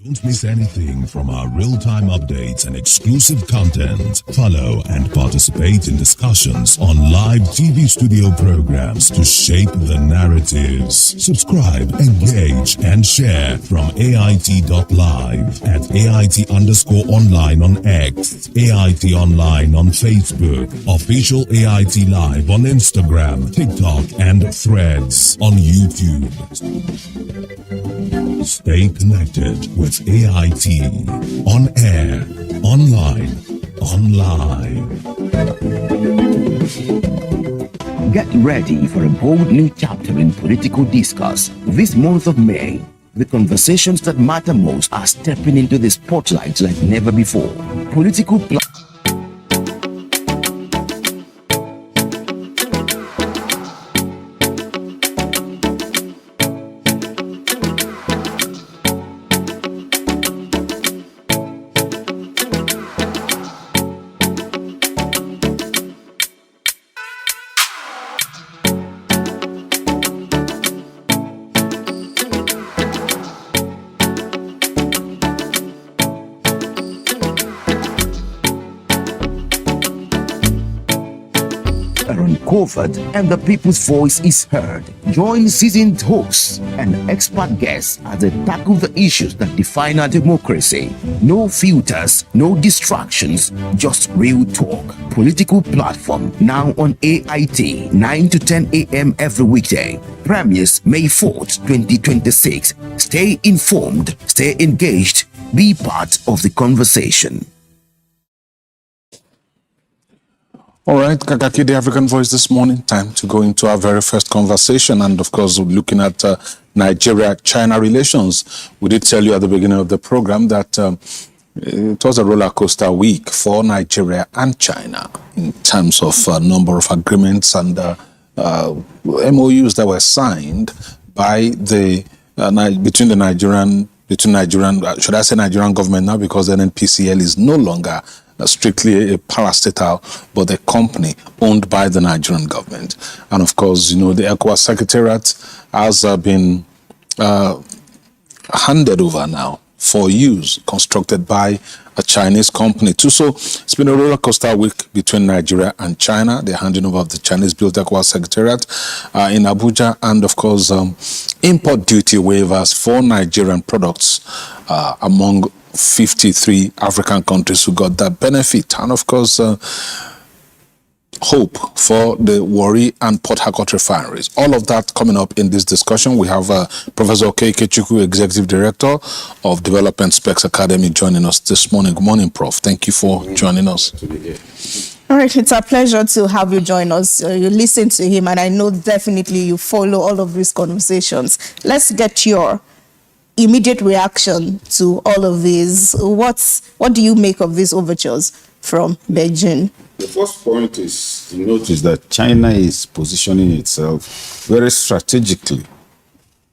Don't miss anything from our real-time updates and exclusive content. Follow and participate in discussions on live TV studio programs to shape the narratives. Subscribe, engage, and share from AIT.live at AIT_online on X, AIT Online on Facebook, Official AIT Live on Instagram, TikTok, and Threads on YouTube. Stay connected with AIT on air, online, live. Get ready for a bold new chapter in political discourse. This month of May, the conversations that matter most are stepping into the spotlight like never before. Political uncovered and the people's voice is heard. Join seasoned hosts and expert guests as they tackle the issues that define our democracy. No filters, no distractions, just real talk. Political platform now on AIT 9 to 10 a.m. every weekday. Premieres May 4th, 2026. Stay informed, stay engaged, be part of the conversation. All right, Kakaaki, the African Voice this morning. Time to go into our very first conversation. And of course, looking at Nigeria-China relations. We did tell you at the beginning of the program that it was a roller coaster week for Nigeria and China in terms of number of agreements and MOUs that were signed by between Nigerian government now, because the NPCL is no longer strictly a parastatal, but a company owned by the Nigerian government. And of course, the ECOWAS Secretariat has been handed over now for use, constructed by a Chinese company too. So it's been a roller coaster week between Nigeria and China. They're handing over of the Chinese-built ECOWAS Secretariat in Abuja, and of course, import duty waivers for Nigerian products among 53 African countries who got that benefit. And of course, hope for the Warri and Port Harcourt refineries. All of that coming up in this discussion. We have Professor Kakaaki, Executive Director of Development Specs Academy, joining us this morning. Good morning, Prof. Thank you for joining us. All right, it's a pleasure to have you join us. You listen to him, and I know definitely you follow all of these conversations. Let's get your immediate reaction to all of these. What do you make of these overtures from Beijing? The first point is to notice that China is positioning itself very strategically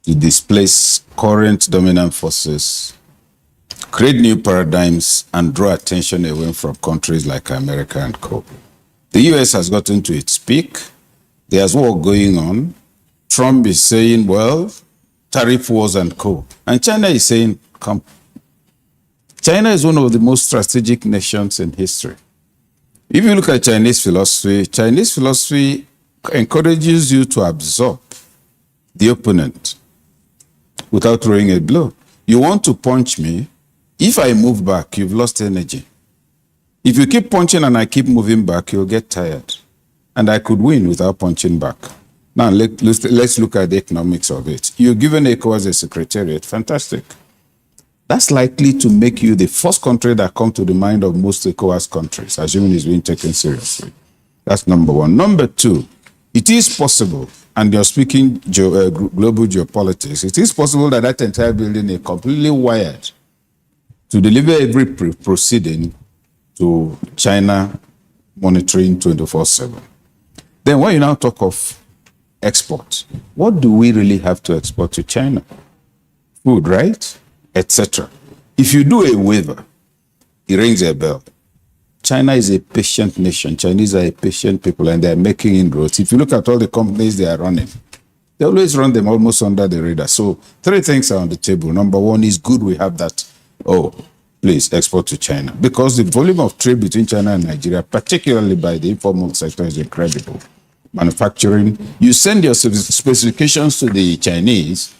to displace current dominant forces, create new paradigms, and draw attention away from countries like America and co. The US has gotten to its peak. There's war going on. Trump is saying, well, tariff wars and co. And China is saying, come. China is one of the most strategic nations in history. If you look at Chinese philosophy encourages you to absorb the opponent without throwing a blow. You want to punch me. If I move back, you've lost energy. If you keep punching and I keep moving back, you'll get tired. And I could win without punching back. Now, let's look at the economics of it. You're given ECOWAS a secretariat. Fantastic. That's likely to make you the first country that comes to the mind of most ECOWAS countries, assuming it's being taken seriously. That's number one. Number two, it is possible, and you're speaking global geopolitics, it is possible that that entire building is completely wired to deliver every proceeding to China monitoring 24/7. Then when you now talk of export, what do we really have to export to China? Food, right? Etc. If you do a waiver, it rings a bell. China is a patient nation. Chinese are a patient people, and they're making inroads. If you look at all the companies they are running, they always run them almost under the radar. So 3 things are on the table. Number one is good we have that. Oh, please export to China. Because the volume of trade between China and Nigeria, particularly by the informal sector, is incredible. Manufacturing, you send your specifications to the Chinese,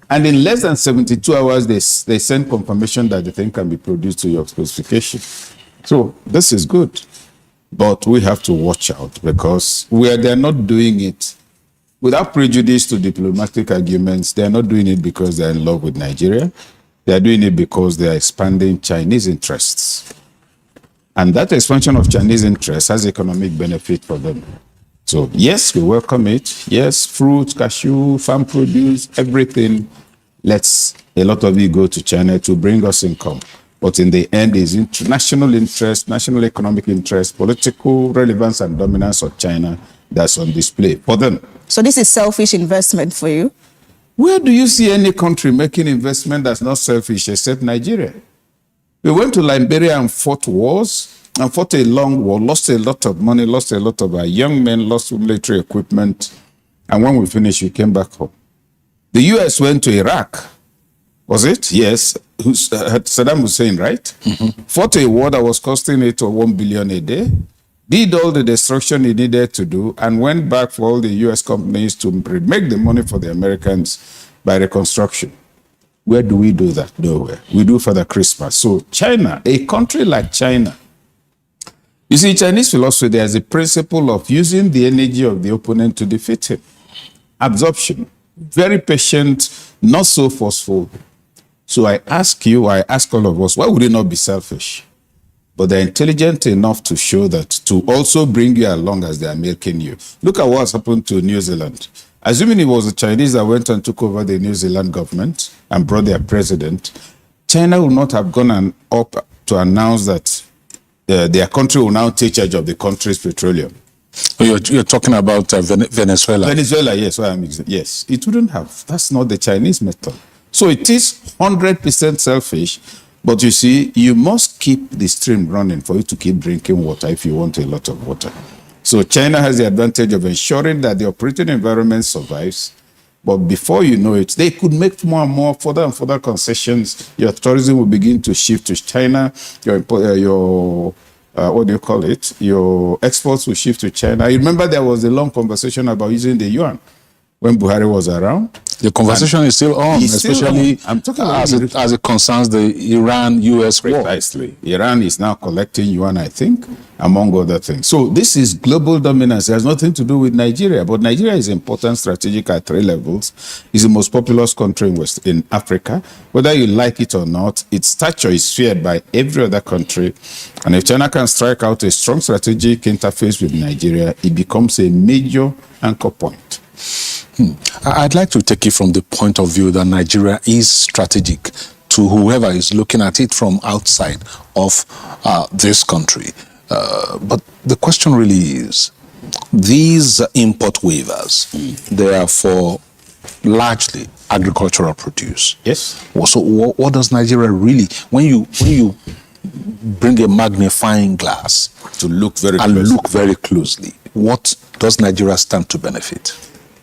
and in less than 72 hours, they send confirmation that the thing can be produced to your specification. So this is good. But we have to watch out, because they're not doing it without prejudice to diplomatic arguments. They're not doing it because they're in love with Nigeria. They're doing it because they're expanding Chinese interests. And that expansion of Chinese interests has economic benefit for them. So yes, we welcome it. Yes, fruit, cashew, farm produce, everything. A lot of you go to China to bring us income. But in the end, is international interest, national economic interest, political relevance and dominance of China that's on display for them. So this is selfish investment for you? Where do you see any country making investment that's not selfish except Nigeria? We went to Liberia and fought wars, and fought a long war, lost a lot of money, lost a lot of our young men, lost military equipment. And when we finished, we came back home. The US went to Iraq. Was it? Yes. Saddam Hussein, right? Mm-hmm. Fought a war that was costing it $1 billion a day, did all the destruction he needed to do, and went back for all the US companies to make the money for the Americans by reconstruction. Where do we do that? Nowhere. We do Father Christmas. So China, a country like China, you see, Chinese philosophy, there's a principle of using the energy of the opponent to defeat him. Absorption. Very patient, not so forceful. So I ask all of us, why would it not be selfish? But they're intelligent enough to show that, to also bring you along as they are milking you. Look at what's happened to New Zealand. Assuming it was the Chinese that went and took over the New Zealand government and brought their president, China would not have gone up to announce that their country will now take charge of the country's petroleum. You're talking about Venezuela. Venezuela, yes. Yes, it wouldn't have. That's not the Chinese method. So it is 100% selfish, but you see, you must keep the stream running for you to keep drinking water if you want a lot of water. So China has the advantage of ensuring that the operating environment survives, But before you know it, they could make more and more further and further concessions. Your tourism will begin to shift to China. What do you call it? Your exports will shift to China. I remember there was a long conversation about using the yuan when Buhari was around. The conversation is still on, especially I'm talking as it concerns the Iran-US war. Precisely. Iran is now collecting yuan, I think, among other things. So this is global dominance. It has nothing to do with Nigeria, but Nigeria is important strategic at 3 levels. It's the most populous country in Africa. Whether you like it or not, its stature is feared by every other country. And if China can strike out a strong strategic interface with Nigeria, it becomes a major anchor point. I'd like to take it from the point of view that Nigeria is strategic to whoever is looking at it from outside of this country. But the question really is, these import waivers, they are for largely agricultural produce. Yes. So what does Nigeria really, when you bring a magnifying glass to look very closely, what does Nigeria stand to benefit?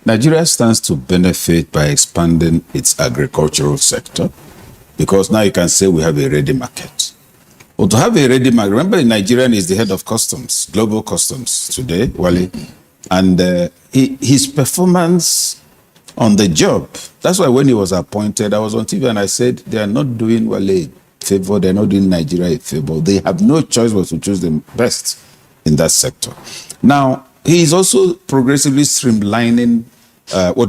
Nigeria stands to benefit by expanding its agricultural sector, because now you can say we have a ready market. But to have a ready market, remember, Nigerian is the head of customs, global customs today, Wale, and his performance on the job. That's why when he was appointed, I was on TV and I said, they are not doing Wale a favor, they're not doing Nigeria a favor. They have no choice but to choose the best in that sector. Now, he is also progressively streamlining, let me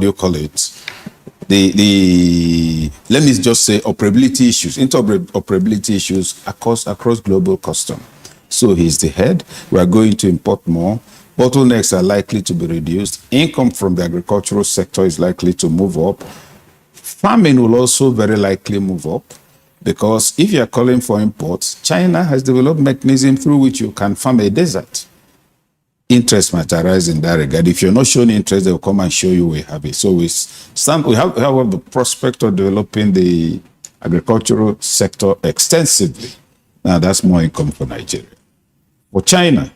just say operability issues, interoperability issues across global custom. So he's the head. We are going to import more. Bottlenecks are likely to be reduced. Income from the agricultural sector is likely to move up. Farming will also very likely move up, because if you are calling for imports, China has developed mechanism through which you can farm a desert. Interest might arise in that regard. If you're not showing interest, they'll come and show you we have it. So we have the prospect of developing the agricultural sector extensively. Now that's more income for Nigeria. For China,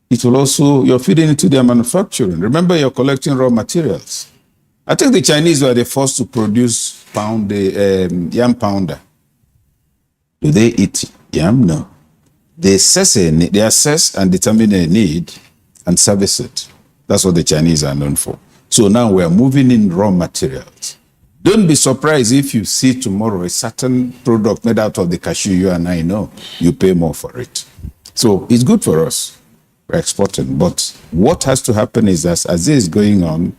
it will also, you're feeding into their manufacturing. Remember, you're collecting raw materials. I think the Chinese were the first to produce yam pounder. Do they eat yam? No. They assess and determine a need and service it. That's what the Chinese are known for. So now we are moving in raw materials. Don't be surprised if you see tomorrow a certain product made out of the cashew you and I know, you pay more for it. So it's good for us. We're exporting. But what has to happen is that as this is going on,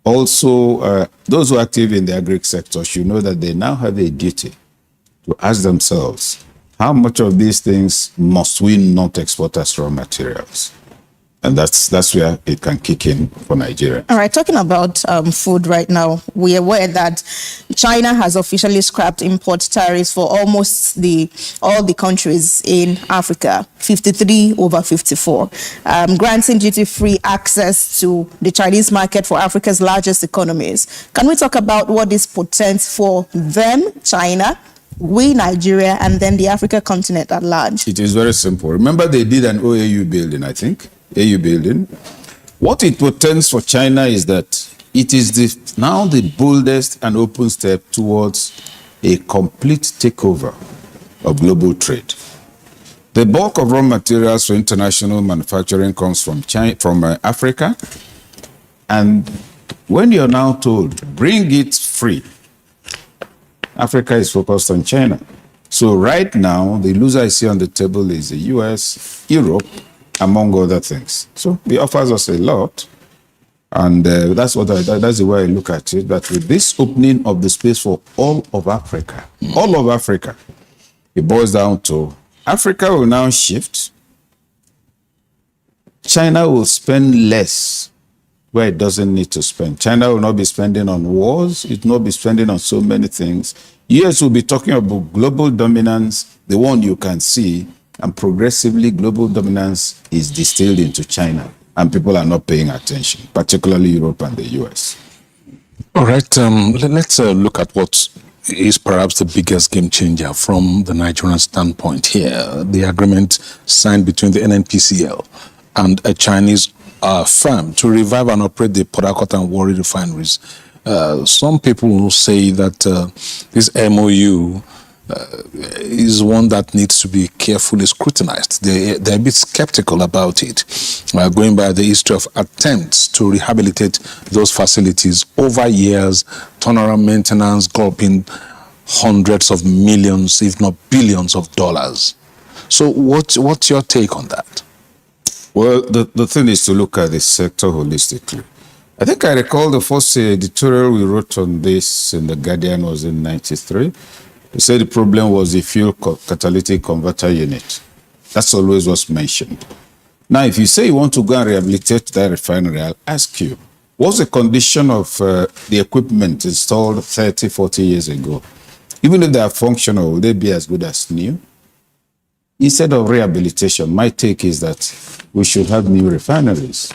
also those who are active in the agri sector should know that they now have a duty to ask themselves, how much of these things must we not export as raw materials? And that's where it can kick in for Nigeria. All right, talking about food right now, we are aware that China has officially scrapped import tariffs for almost all the countries in Africa, 53 over 54, granting duty-free access to the Chinese market for Africa's largest economies. Can we talk about what this portends for them, China, we, Nigeria, and then the Africa continent at large? It is very simple. Remember, they did an OAU building, I think. AU building. What it portends for China is that it is now the boldest and open step towards a complete takeover of global trade. The bulk of raw materials for international manufacturing comes from Africa. And when you're now told, bring it free, Africa is focused on China. So right now, the loser I see on the table is the US, Europe, among other things. So it offers us a lot. And that's the way I look at it, that with this opening of the space for all of Africa, it boils down to Africa will now shift. China will spend less where it doesn't need to spend. China will not be spending on wars. It will not be spending on so many things. US will be talking about global dominance, the one you can see, and progressively global dominance is distilled into China, and people are not paying attention, particularly Europe and the US. All right, let's look at what is perhaps the biggest game changer from the Nigerian standpoint here, the agreement signed between the NNPCL and a Chinese firm to revive and operate the Port Harcourt and Warri refineries. some people say that this MOU is one that needs to be carefully scrutinized. They're a bit skeptical about it, going by the history of attempts to rehabilitate those facilities over years, turnaround maintenance gulping hundreds of millions, if not billions of dollars. So what's your take on that? Well, the thing is to look at the sector holistically. I think I recall the first editorial we wrote on this in The Guardian was in 93. We said the problem was the fuel catalytic converter unit. That's always what's mentioned. Now, if you say you want to go and rehabilitate that refinery, I'll ask you, what's the condition of the equipment installed 30, 40 years ago? Even if they are functional, will they be as good as new? Instead of rehabilitation, my take is that we should have new refineries.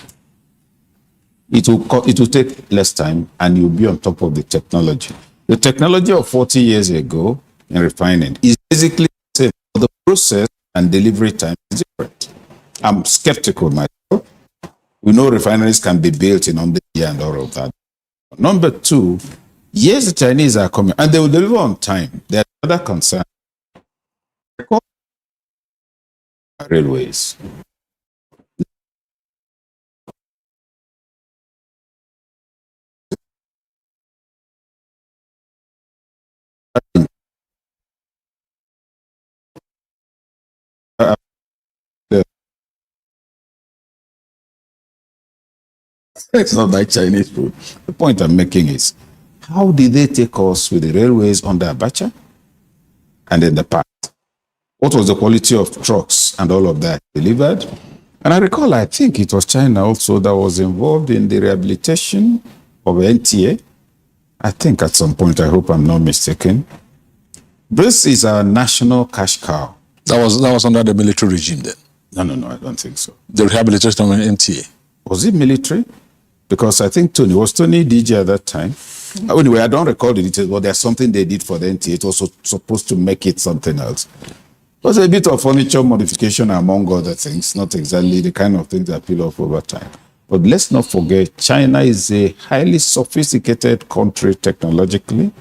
It will take less time and you'll be on top of the technology. The technology of 40 years ago in refining is basically the same. The process and delivery time is different. I'm skeptical myself. We know refineries can be built in under a year and all of that. Number two, yes, the Chinese are coming and they will deliver on time. There are other concerns. Railways. It's not like Chinese food. The point I'm making is, how did they take us with the railways under Abacha and in the past? What was the quality of trucks and all of that delivered? And I recall, I think it was China also that was involved in the rehabilitation of NTA. I think at some point, I hope I'm not mistaken. This is our national cash cow. That was under the military regime then? No, I don't think so. The rehabilitation of NTA? Was it military? Because I think Tony DJ at that time. Anyway, I don't recall the details, but there's something they did for the NTA. It was supposed to make it something else. It was a bit of furniture modification among other things, not exactly the kind of things that peel off over time. But let's not forget, China is a highly sophisticated country technologically.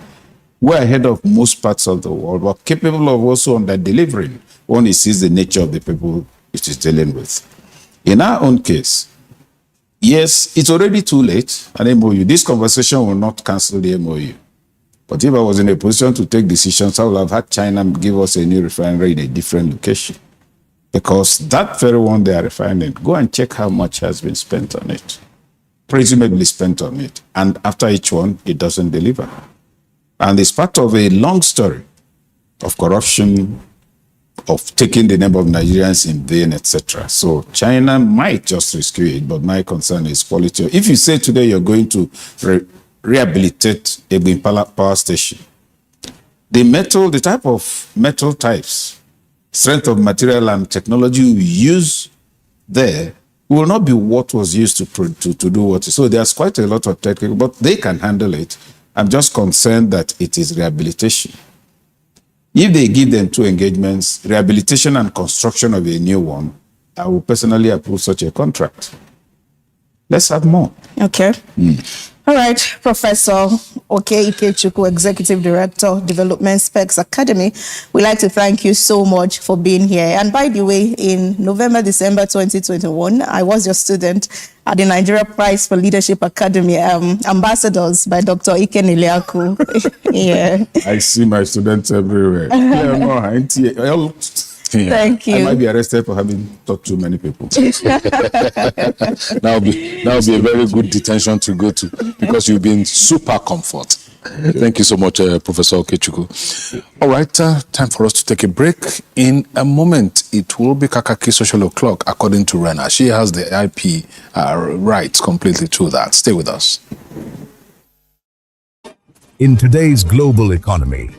We're ahead of most parts of the world. We're capable of also under-delivering when it sees the nature of the people it is dealing with. In our own case, yes, it's already too late, an MOU. This conversation will not cancel the MOU. But if I was in a position to take decisions, I would have had China give us a new refinery in a different location. Because that very one they are refining, go and check how much has been spent on it. Presumably spent on it. And after each one, it doesn't deliver. And it's part of a long story of corruption, of taking the name of Nigerians in vain, etc. So China might just rescue it, but my concern is quality. If you say today you're going to rehabilitate a wind power station, the type of metal types, strength of material and technology we use there will not be what was used to do what. So there's quite a lot of technical, but they can handle it. I'm just concerned that it is rehabilitation. If they give them 2 engagements, rehabilitation and construction of a new one, I will personally approve such a contract. Let's have more. Okay. All right, Professor Ikechukwu, Executive Director, Development Specs Academy. We'd like to thank you so much for being here. And by the way, in November, December 2021, I was your student at the Nigeria Prize for Leadership Academy, Ambassadors by Dr. Ikeniliaku. Yeah. I see my students everywhere. Thank you. I might be arrested for having taught too many people. That'll be a very good detention to go to, because you've been super comfort. Thank you so much, Professor Ikechukwu. All right, time for us to take a break. In a moment, it will be Kakaaki Social O'Clock, according to Rena. She has the IP rights completely to that. Stay with us. In today's global economy,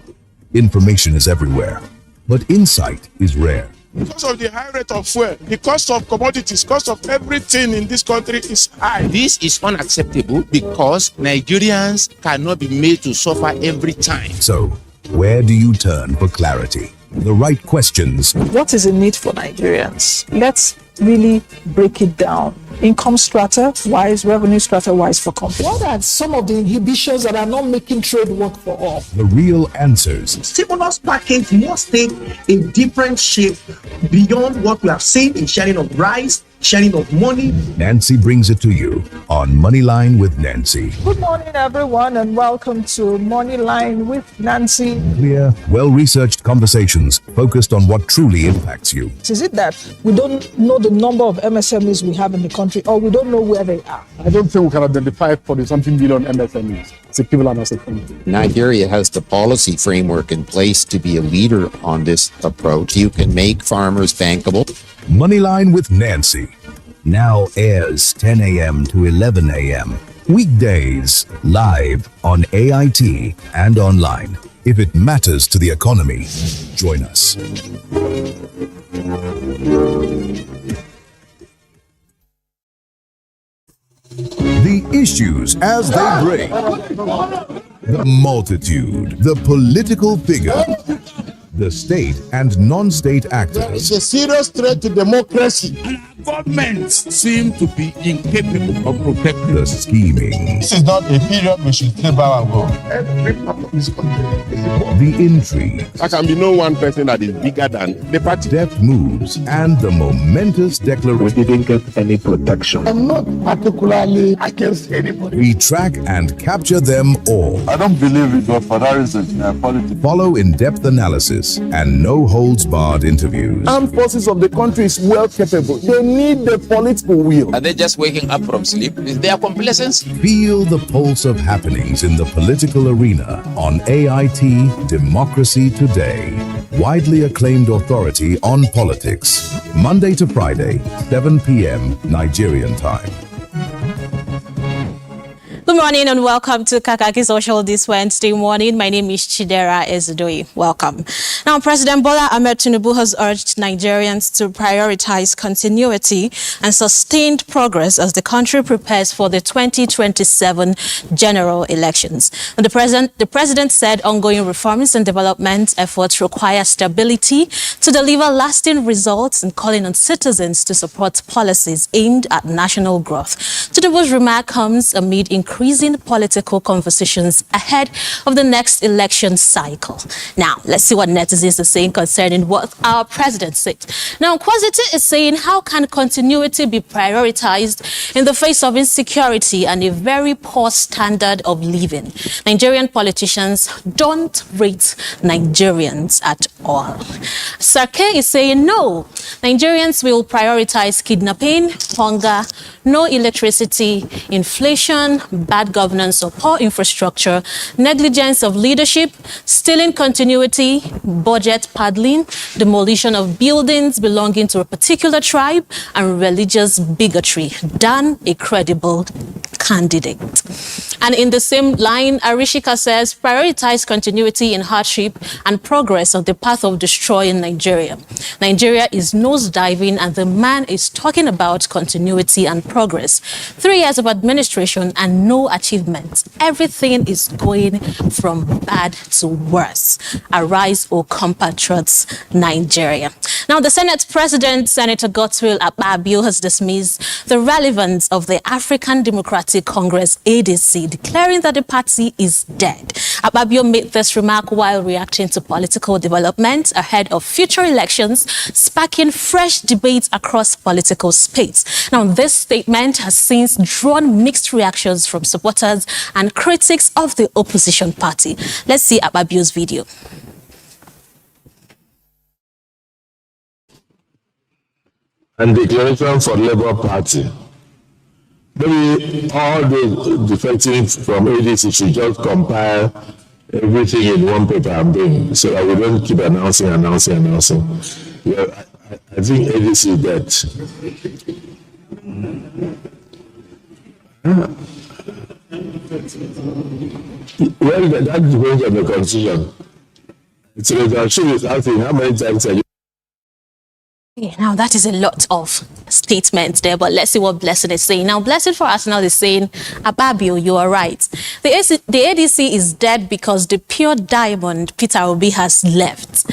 information is everywhere, but insight is rare. Because of the high rate of fuel, the cost of commodities, cost of everything in this country is high. This is unacceptable because Nigerians cannot be made to suffer every time. So, where do you turn for clarity? the right questions. What is in it for Nigerians? Let's really break it down. Income strata wise, revenue strata wise for companies. What are some of the inhibitions that are not making trade work for all? The real answers. Stimulus package must take a different shape beyond what we have seen in sharing of rice, sharing of money. Nancy brings it to you on Moneyline with Nancy. Good morning, everyone, and welcome to Moneyline with Nancy. Clear, well-researched conversations focused on what truly impacts you. Is it that we don't know the number of MSMEs we have in the country, or we don't know where they are? I don't think we can identify 40-something billion MSMEs. It's equivalent as a country. Nigeria has the policy framework in place to be a leader on this approach. You can make farmers bankable. Moneyline with Nancy now airs 10 a.m. to 11 a.m. Weekdays, live on AIT and online. If it matters to the economy, join us. The issues as they break. The multitude, the political figure, the state and non-state actors. It's a serious threat to democracy. Governments seem to be incapable of protecting the scheming. This is not a period we should stay back and go. Every part of this country is important. The intrigue. There can be no one person that is bigger than the party. Deft moves and the momentous declaration. We didn't get any protection. I'm not particularly against anybody. We track and capture them all. I don't believe it was for that reason. Politics. Follow in-depth analysis and no-holds-barred interviews. Armed forces of the country is well capable. They need the political will. Are they just waking up from sleep? Is there complacency? Feel the pulse of happenings in the political arena on AIT Democracy Today. Widely acclaimed authority on politics. Monday to Friday, 7 p.m. Nigerian time. Good morning and welcome to Kakaaki Social this Wednesday morning. My name is Chidera Ezudoi. Welcome. Now, President Bola Ahmed Tinubu has urged Nigerians to prioritize continuity and sustained progress as the country prepares for the 2027 general elections. And the president said ongoing reforms and development efforts require stability to deliver lasting results and calling on citizens to support policies aimed at national growth. Tinubu's remark comes amid increasing political conversations ahead of the next election cycle. Now, let's see what netizens are saying concerning what our president said. Now, Kwaziti is saying, how can continuity be prioritized in the face of insecurity and a very poor standard of living? Nigerian politicians don't rate Nigerians at all. Sake is saying, no, Nigerians will prioritize kidnapping, hunger, no electricity, inflation, bad governance or poor infrastructure, negligence of leadership, stealing continuity, budget paddling, demolition of buildings belonging to a particular tribe, and religious bigotry than a credible candidate. And in the same line, Arishika says, prioritize continuity in hardship and progress on the path of destroying Nigeria. Nigeria is nosediving and the man is talking about continuity and progress. 3 years of administration and no achievements. Everything is going from bad to worse. Arise, O compatriots, Nigeria. Now, the Senate President, Senator Godswill Akpabio, has dismissed the relevance of the African Democratic Congress, ADC, declaring that the party is dead. Akpabio made this remark while reacting to political developments ahead of future elections, sparking fresh debates across political space. Now, this statement has since drawn mixed reactions from supporters and critics of the opposition party. Let's see Akpabio's video. And declaration for Labour Party. Maybe all the defective from ADC should just compile everything in one paper and bring, so that we don't keep announcing. Yeah, I think ADC is dead. Well, that depends on the constitution. So the should is asking how many times are you. Now, that is a lot of statements there, but let's see what Blessing is saying. Now, Blessing for Arsenal is saying, Akpabio, you are right. The ADC is dead because the pure diamond Peter Obi has left.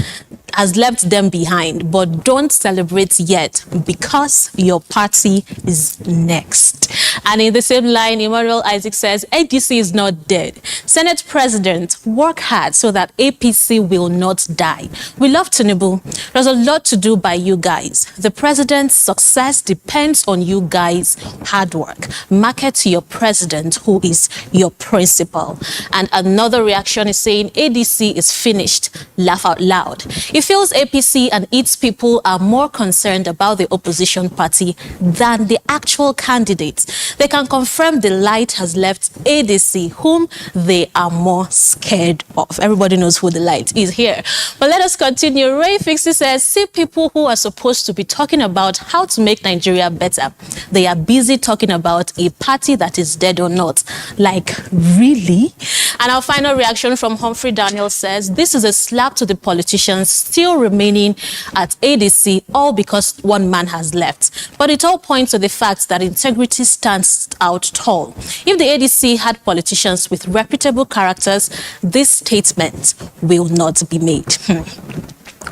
has left them behind, but don't celebrate yet because your party is next. And in the same line, Emmanuel Isaac says, ADC is not dead. Senate President, work hard so that APC will not die. We love Tinubu. There's a lot to do by you guys. The president's success depends on you guys' hard work. Market your president, who is your principal. And another reaction is saying ADC is finished. Laugh out loud. It feels APC and its people are more concerned about the opposition party than the actual candidates. They can confirm the light has left ADC, whom they are more scared of. Everybody knows who the light is here. But let us continue. Ray Fixie says, see people who are supposed to be talking about how to make Nigeria better. They are busy talking about a party that is dead or not. Like, really? And our final reaction from Humphrey Daniel says, this is a slap to the politicians still remaining at ADC, all because one man has left. But it all points to the fact that integrity stands out tall. If the ADC had politicians with reputable characters, this statement will not be made.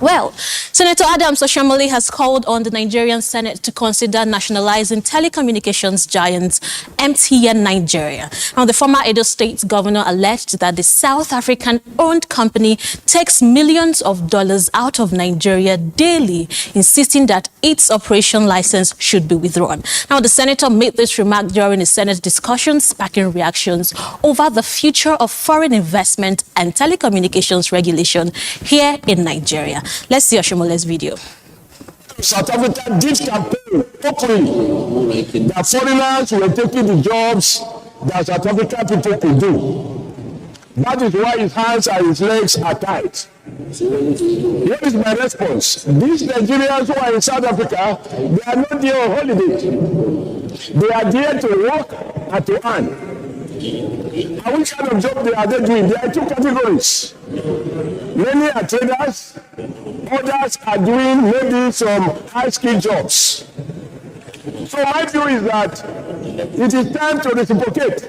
Well, Senator Adams Oshiomhole has called on the Nigerian Senate to consider nationalizing telecommunications giant MTN Nigeria. Now, the former Edo State governor alleged that the South African-owned company takes millions of dollars out of Nigeria daily, insisting that its operation license should be withdrawn. Now, the senator made this remark during a Senate discussion, sparking reactions over the future of foreign investment and telecommunications regulation here in Nigeria. Let's see Oshiomhole's video. South Africa did campaign openly that foreigners were taking the jobs that South African people could do. That is why his hands and his legs are tied. Here is my response. These Nigerians who are in South Africa, they are not there on holiday. They are there to work and to earn. And which kind of job they are doing? There are two categories. Many are traders, others are doing maybe some high-skilled jobs. So my view is that it is time to reciprocate.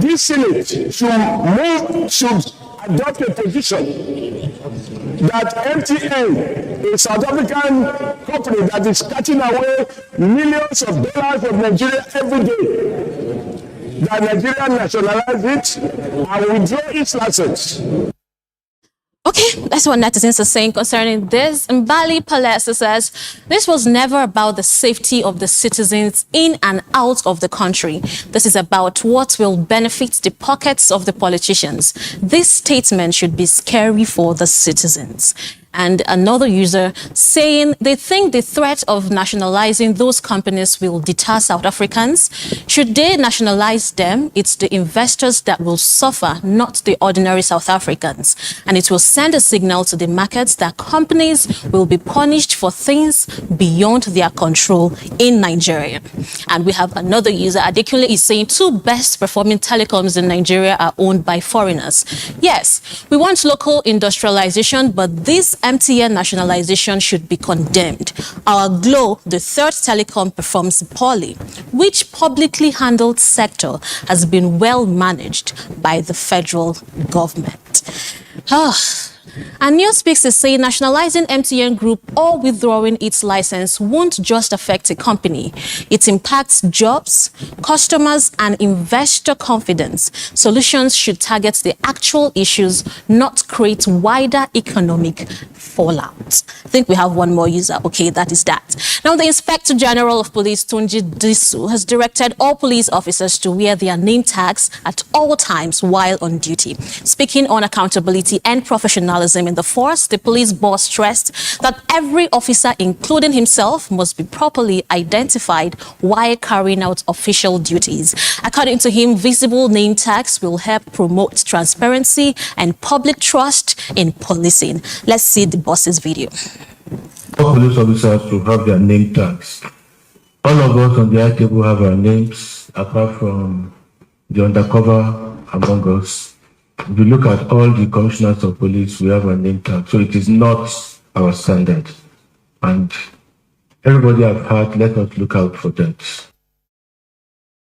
This Senate should adopt a position that MTN, a South African company that is cutting away millions of dollars from Nigeria every day, that Nigeria nationalize it and withdraw its license. Okay, that's what netizens are saying concerning this. Mbali Palesa says, this was never about the safety of the citizens in and out of the country. This is about what will benefit the pockets of the politicians. This statement should be scary for the citizens. And another user saying they think the threat of nationalizing those companies will deter South Africans. Should they nationalize them, it's the investors that will suffer, not the ordinary South Africans. And it will send a signal to the markets that companies will be punished for things beyond their control in Nigeria. And we have another user, Adekunle, is saying two best performing telecoms in Nigeria are owned by foreigners. Yes, we want local industrialization, but this MTN nationalization should be condemned. Our Glo, the third telecom, performs poorly. Which publicly handled sector has been well managed by the federal government? And Newspeaks is saying nationalizing MTN Group or withdrawing its license won't just affect a company. It impacts jobs, customers, and investor confidence. Solutions should target the actual issues, not create wider economic fallout. I think we have one more user. Okay, that is that. Now, the Inspector General of Police, Tunji Disu, has directed all police officers to wear their name tags at all times while on duty. Speaking on accountability and professionalism in the force, the police boss stressed that every officer, including himself, must be properly identified while carrying out official duties. According to him, visible name tags will help promote transparency and public trust in policing. Let's see the boss's video. All police officers should have their name tags. All of us on the high table have our names, apart from the undercover among us. If you look at all the commissioners of police, we have our name tag. So it is not our standard. And everybody I've heard, let us look out for that.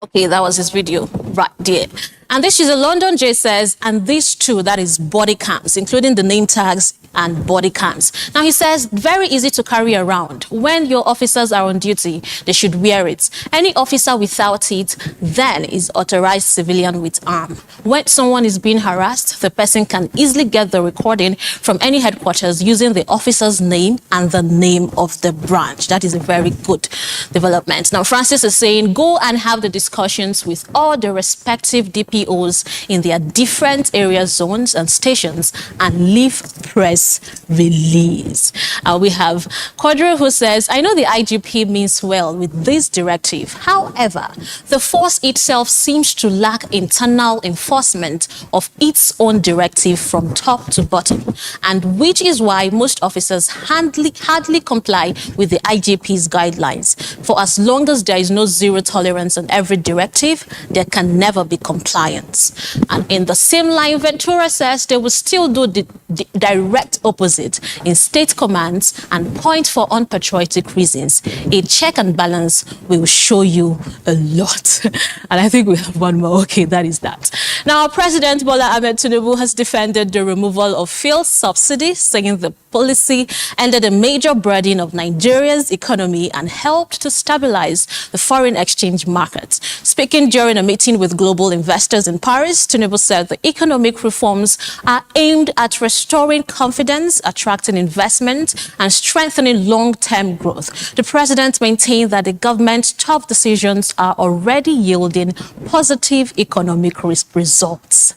Okay, that was his video right there. And this is a London J says, and these two, that is body cams, including the name tags and body cams. Now, he says, very easy to carry around. When your officers are on duty, they should wear it. Any officer without it then is authorized civilian with arm. When someone is being harassed, the person can easily get the recording from any headquarters using the officer's name and the name of the branch. That is a very good development. Now, Francis is saying, go and have the discussions with all the respective DPOs in their different area zones and stations and leave press release. We have Quadro who says, I know the IGP means well with this directive. However, the force itself seems to lack internal enforcement of its own directive from top to bottom, and which is why most officers hardly comply with the IGP's guidelines. For as long as there is no zero tolerance on every directive, there can never be compliance. And in the same line, Ventura says they will still do the direct opposite in state commands and point for unpatriotic reasons. A check and balance will show you a lot. And I think we have one more. Okay, that is that. Now, President Bola Ahmed Tinubu has defended the removal of fuel subsidy, saying the policy ended a major burden of Nigeria's economy and helped to stabilize the foreign exchange market. Speaking during a meeting with global investors in Paris, Tinubu said the economic reforms are aimed at restoring confidence, attracting investment, and strengthening long-term growth. The president maintained that the government's tough decisions are already yielding positive economic results.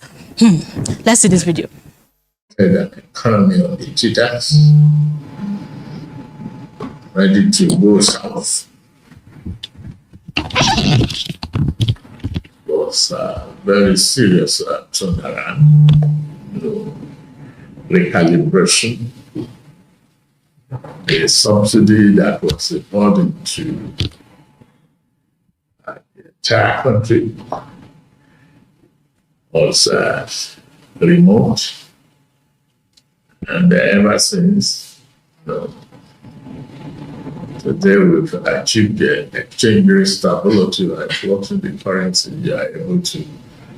Let's see this video. The economy of the cheetahs ready to go south. Was very serious turnaround, recalibration. The subsidy that was a burden to the entire country was removed. And ever since, today we've achieved the exchange rate stability, like floating the currency, you are able to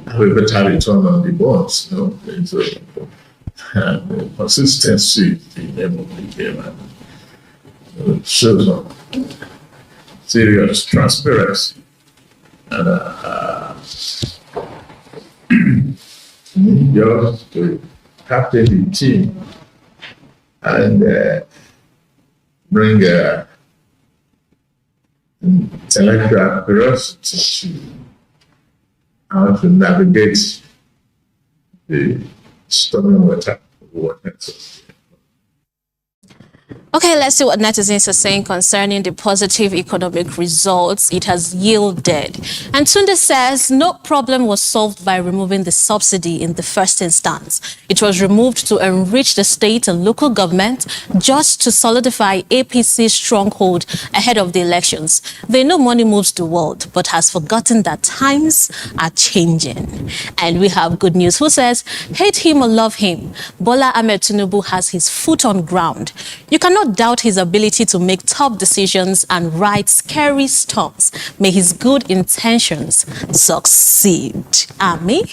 have a better return on the bonds. And the consistency the name of the game and shows some serious transparency. And just to captain the team and bring intellectual curiosity to how to navigate the stormy water. Okay, let's see what netizens are saying concerning the positive economic results it has yielded. And Tunde says no problem was solved by removing the subsidy in the first instance. It was removed to enrich the state and local government, just to solidify APC's stronghold ahead of the elections. They know money moves the world, but has forgotten that times are changing. And we have good news. Who says, hate him or love him, Bola Ahmed Tinubu has his foot on ground. You cannot doubt his ability to make tough decisions and write scary storms. May his good intentions succeed. Amen.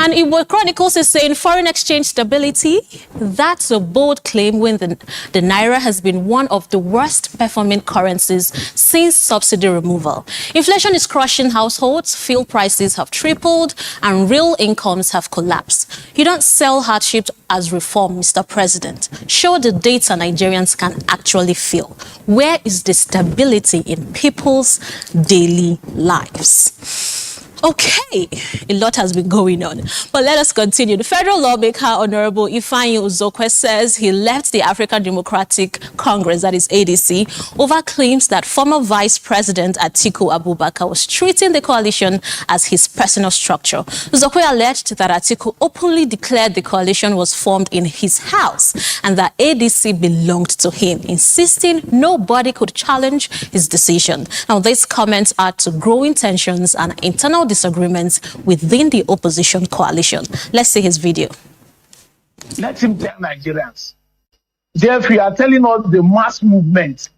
And Igbo Chronicles is saying foreign exchange stability, that's a bold claim when the Naira has been one of the worst performing currencies since subsidy removal. Inflation is crushing households, fuel prices have tripled, and real incomes have collapsed. You don't sell hardship as reform, Mr. President. Show the data Nigerians can actually feel. Where is the stability in people's daily lives? Okay, a lot has been going on, but let us continue. The federal lawmaker, Honorable Ifeanyi Uzokwe, says he left the African Democratic Congress, that is ADC, over claims that former Vice President Atiku Abubakar was treating the coalition as his personal structure. Uzokwe alleged that Atiku openly declared the coalition was formed in his house and that ADC belonged to him, insisting nobody could challenge his decision. Now, these comments add to growing tensions and internal disagreements within the opposition coalition. Let's see his video. Let him tell Nigerians. Therefore, you are telling us the mass movement.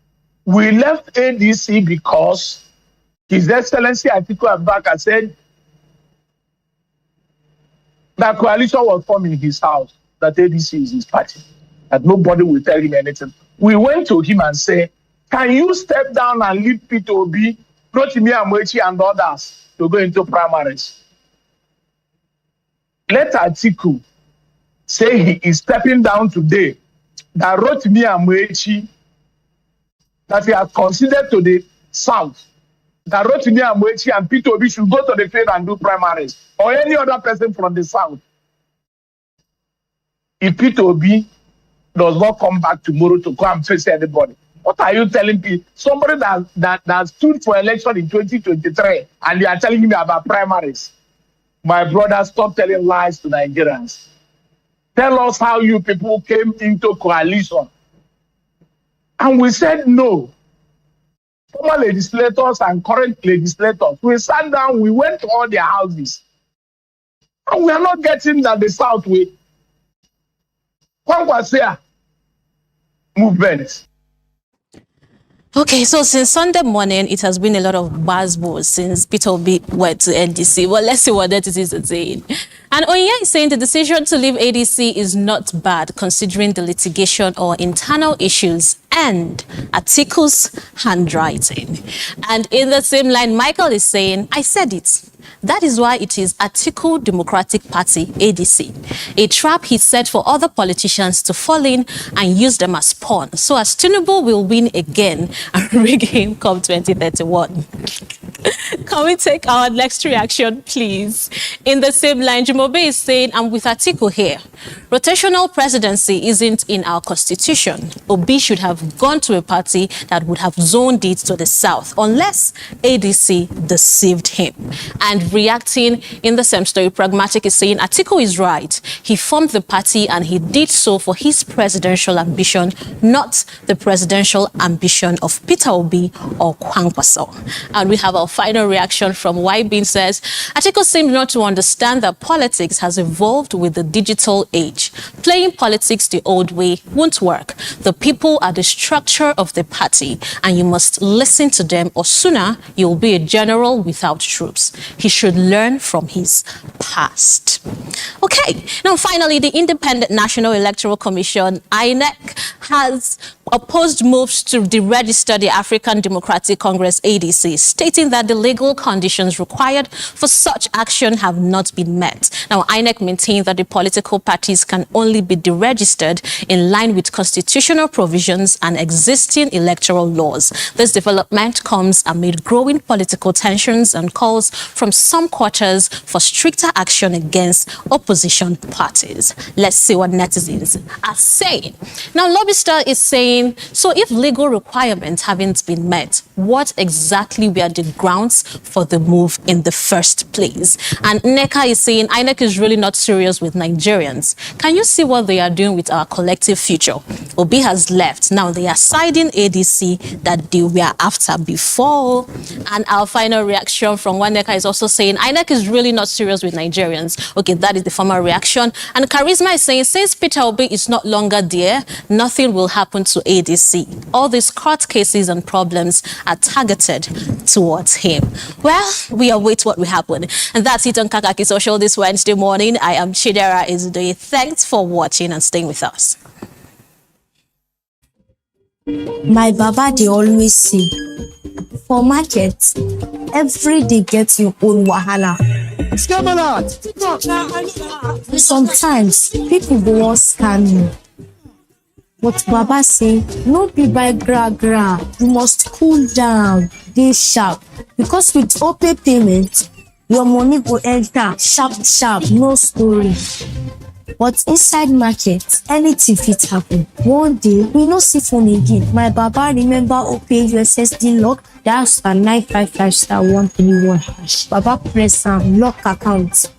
We left ADC because His Excellency Atiku Abubakar said that coalition was formed in his house, that ADC is his party, that nobody will tell him anything. We went to him and said, can you step down and leave Peter Obi, Rotimi Amechi and others to go into primaries? Let Atiku say he is stepping down today, that Rotimi Amechi, that he has considered to the south, that Rotimi Amechi and Peter Obi should go to the field and do primaries, or any other person from the south. If Peter Obi does not come back tomorrow to come and face anybody, what are you telling people? Somebody that stood for election in 2023 and you are telling me about primaries. My brother, stop telling lies to Nigerians. Tell us how you people came into coalition. And we said no. Former legislators and current legislators, we sat down, we went to all their houses. And we are not getting that the South way. Kwangwasia movement. Okay, so since Sunday morning, it has been a lot of buzzwords since Peter Obi went to NDC. Well, let's see what that is saying. And Onya is saying the decision to leave ADC is not bad, considering the litigation or internal issues and Atiku's handwriting. And in the same line, Michael is saying, I said it. That is why it is Atiku Democratic Party, ADC, a trap he set for other politicians to fall in and use them as pawn, so as Tinubu will win again and regain come 2031. Can we take our next reaction, please? In the same line, Jumobe is saying, I'm with Atiku here. Rotational presidency isn't in our constitution. Obi should have gone to a party that would have zoned it to the south, unless ADC deceived him. And reacting in the same story, Pragmatic is saying, Atiku is right. He formed the party and he did so for his presidential ambition, not the presidential ambition of Peter Obi or Kwankwaso. And we have our final reaction from Ybin says, Atiku seems not to understand that politics has evolved with the digital age. Playing politics the old way won't work. The people are the structure of the party and you must listen to them, or sooner you'll be a general without troops. He should learn from his past. Okay, now finally, the Independent National Electoral Commission, INEC, has opposed moves to deregister the African Democratic Congress, ADC, stating that the legal conditions required for such action have not been met. Now, INEC maintains that the political parties can only be deregistered in line with constitutional provisions and existing electoral laws. This development comes amid growing political tensions and calls from some quarters for stricter action against opposition parties. Let's see what netizens are saying. Now, Lobbyster is saying, so if legal requirements haven't been met, what exactly were the grounds for the move in the first place? And Neka is saying, INEC is really not serious with Nigerians. Can you see what they are doing with our collective future? Obi has left. Now they are siding ADC that they were after before. And our final reaction from Waneka is also saying, INEC is really not serious with Nigerians. Okay, that is the formal reaction. And Charisma is saying, since Peter Obi is not longer there, nothing will happen to ADC. All these court cases and problems are targeted towards him. Well, we await what will happen. And that's it on Kakaaki Social this Wednesday morning. I am Chidera Ezudoi. Thanks for watching and staying with us. My baba, they always say, for market, every day gets your own wahala. Sometimes people go on scam you. But Baba say, no be by gra. You must cool down, dey sharp. Because with OPay payment, your money go enter sharp, no story. But inside market, anything fit happen. One day, we no see phone again. My Baba remember OPay USSD lock, dial *955*131#. Baba press am, lock account.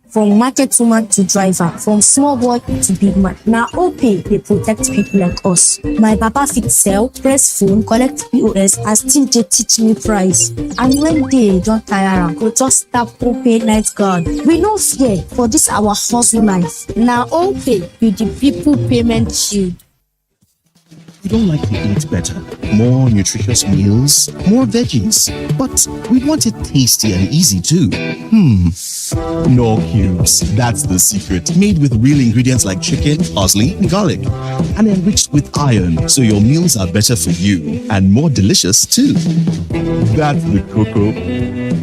From market woman to driver, from small boy to big man. Now OPay, they protect people like us. My Baba fit sell, press phone, collect POS, and still dey teach me price. And when they don't tire am, go just tap OPay night guard. We no fear for this our hustle life. Now OPay be the people payment shield. We don't like to eat better. More nutritious meals, more veggies. But we want it tasty and easy too. Knorr Cubes. That's the secret. Made with real ingredients like chicken, parsley, and garlic. And enriched with iron, so your meals are better for you and more delicious too. That's the cocoa.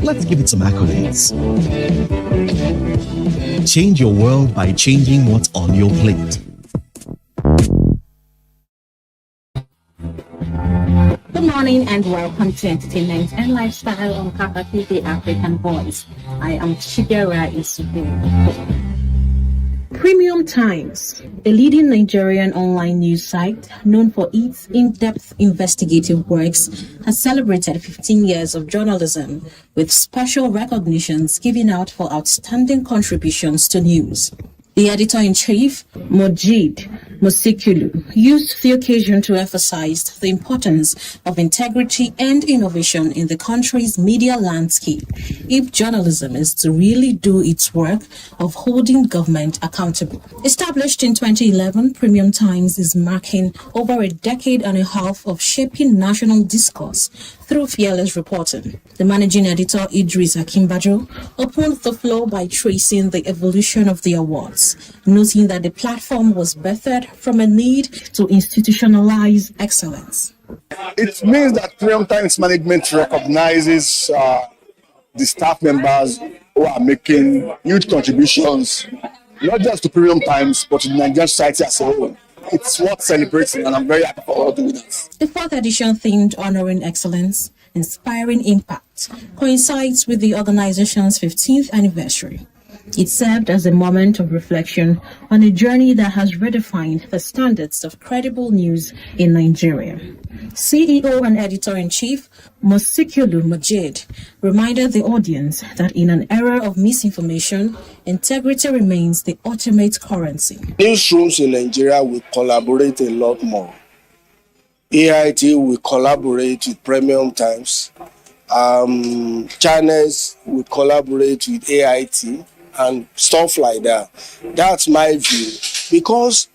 Let's give it some accolades. Change your world by changing what's on your plate. Good morning and welcome to Entertainment and Lifestyle on Kakaaki, the African Voice. I am Chidera Isubu. Premium Times, a leading Nigerian online news site known for its in-depth investigative works, has celebrated 15 years of journalism with special recognitions given out for outstanding contributions to news. The editor-in-chief, Mojid Mosikulu, used the occasion to emphasize the importance of integrity and innovation in the country's media landscape if journalism is to really do its work of holding government accountable. Established in 2011, Premium Times is marking over a decade and a half of shaping national discourse through fearless reporting. The managing editor, Idris Akimbajo, opened the floor by tracing the evolution of the awards, noting that the platform was birthed from a need to institutionalize excellence. It means that Premium Times management recognizes the staff members who are making huge contributions, not just to Premium Times, but to the Nigerian society as a whole. It's worth celebrating, and I'm very happy for all the winners. The fourth edition, themed Honoring Excellence, Inspiring Impact, coincides with the organization's 15th anniversary. It served as a moment of reflection on a journey that has redefined the standards of credible news in Nigeria. CEO and Editor-in-Chief Mosikulu Mojid reminded the audience that in an era of misinformation, integrity remains the ultimate currency. Newsrooms in Nigeria will collaborate a lot more. AIT will collaborate with Premium Times. Channels will collaborate with AIT and stuff like that. That's my view. Because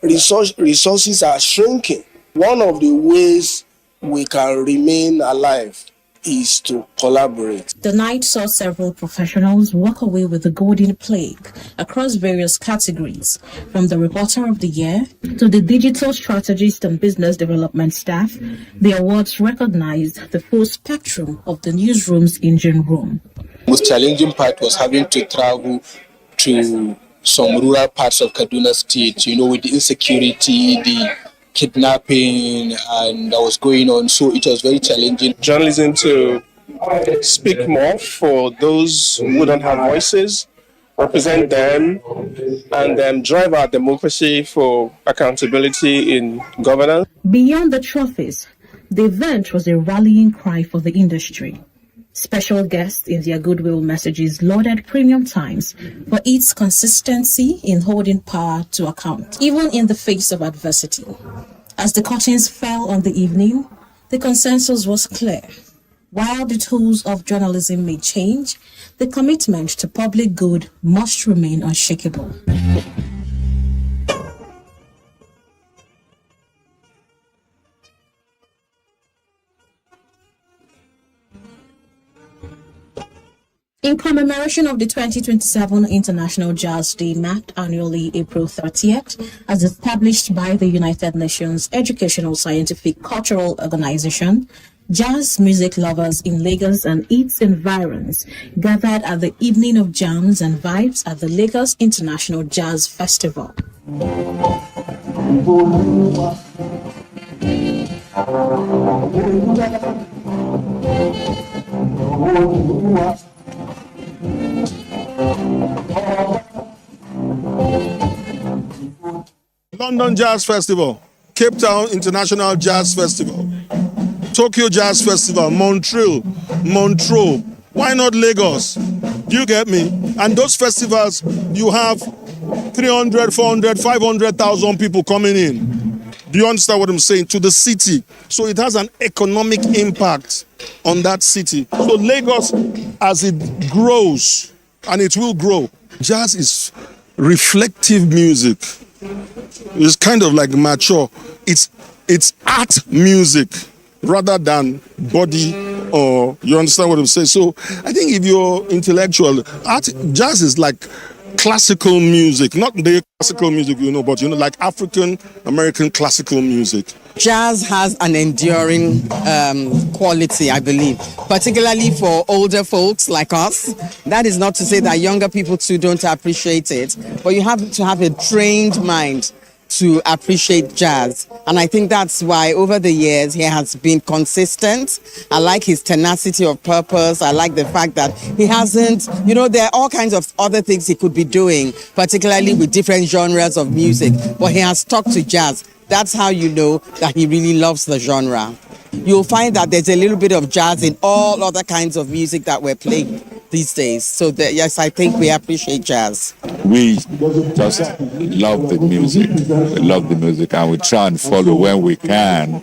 resources are shrinking. One of the ways we can remain alive is to collaborate. The night saw several professionals walk away with the Golden Plaque across various categories, from the Reporter of the Year to the Digital Strategist and Business Development staff. The awards recognized the full spectrum of the newsroom's engine room. The most challenging part was having to travel to some rural parts of Kaduna State, with the insecurity, the kidnapping, and that was going on. So it was very challenging. Journalism to speak more for those who don't have voices, represent them, and then drive our democracy for accountability in governance. Beyond the trophies, the event was a rallying cry for the industry. Special guests in their goodwill messages lauded Premium Times for its consistency in holding power to account, even in the face of adversity. As the curtains fell on the evening, the consensus was clear. While the tools of journalism may change, the commitment to public good must remain unshakable. In commemoration of the 2027 International Jazz Day, marked annually April 30th, as established by the United Nations Educational, Scientific, Cultural Organization, jazz music lovers in Lagos and its environs gathered at the Evening of Jams and Vibes at the Lagos International Jazz Festival. London Jazz Festival, Cape Town International Jazz Festival, Tokyo Jazz Festival, Montreal, Montreux. Why not Lagos? Do you get me? And those festivals, you have 300, 400, 500,000 people coming in. Do you understand what I'm saying? To the city. So it has an economic impact on that city. So Lagos, as it grows, and it will grow, jazz is reflective music. It's kind of like mature. It's it's art music rather than body, or you understand what I'm saying? So I think if you're intellectual, jazz is like classical music, not the classical music, but like African American classical music. Jazz has an enduring quality, I believe, particularly for older folks like us. That is not to say that younger people too don't appreciate it, but you have to have a trained mind to appreciate jazz. And I think that's why over the years he has been consistent. I like his tenacity of purpose. I like the fact that he hasn't, there are all kinds of other things he could be doing, particularly with different genres of music, but he has stuck to jazz. That's how you know that he really loves the genre. You'll find that there's a little bit of jazz in all other kinds of music that we're playing these days. So yes, I think we appreciate jazz. We just love the music, and we try and follow when we can,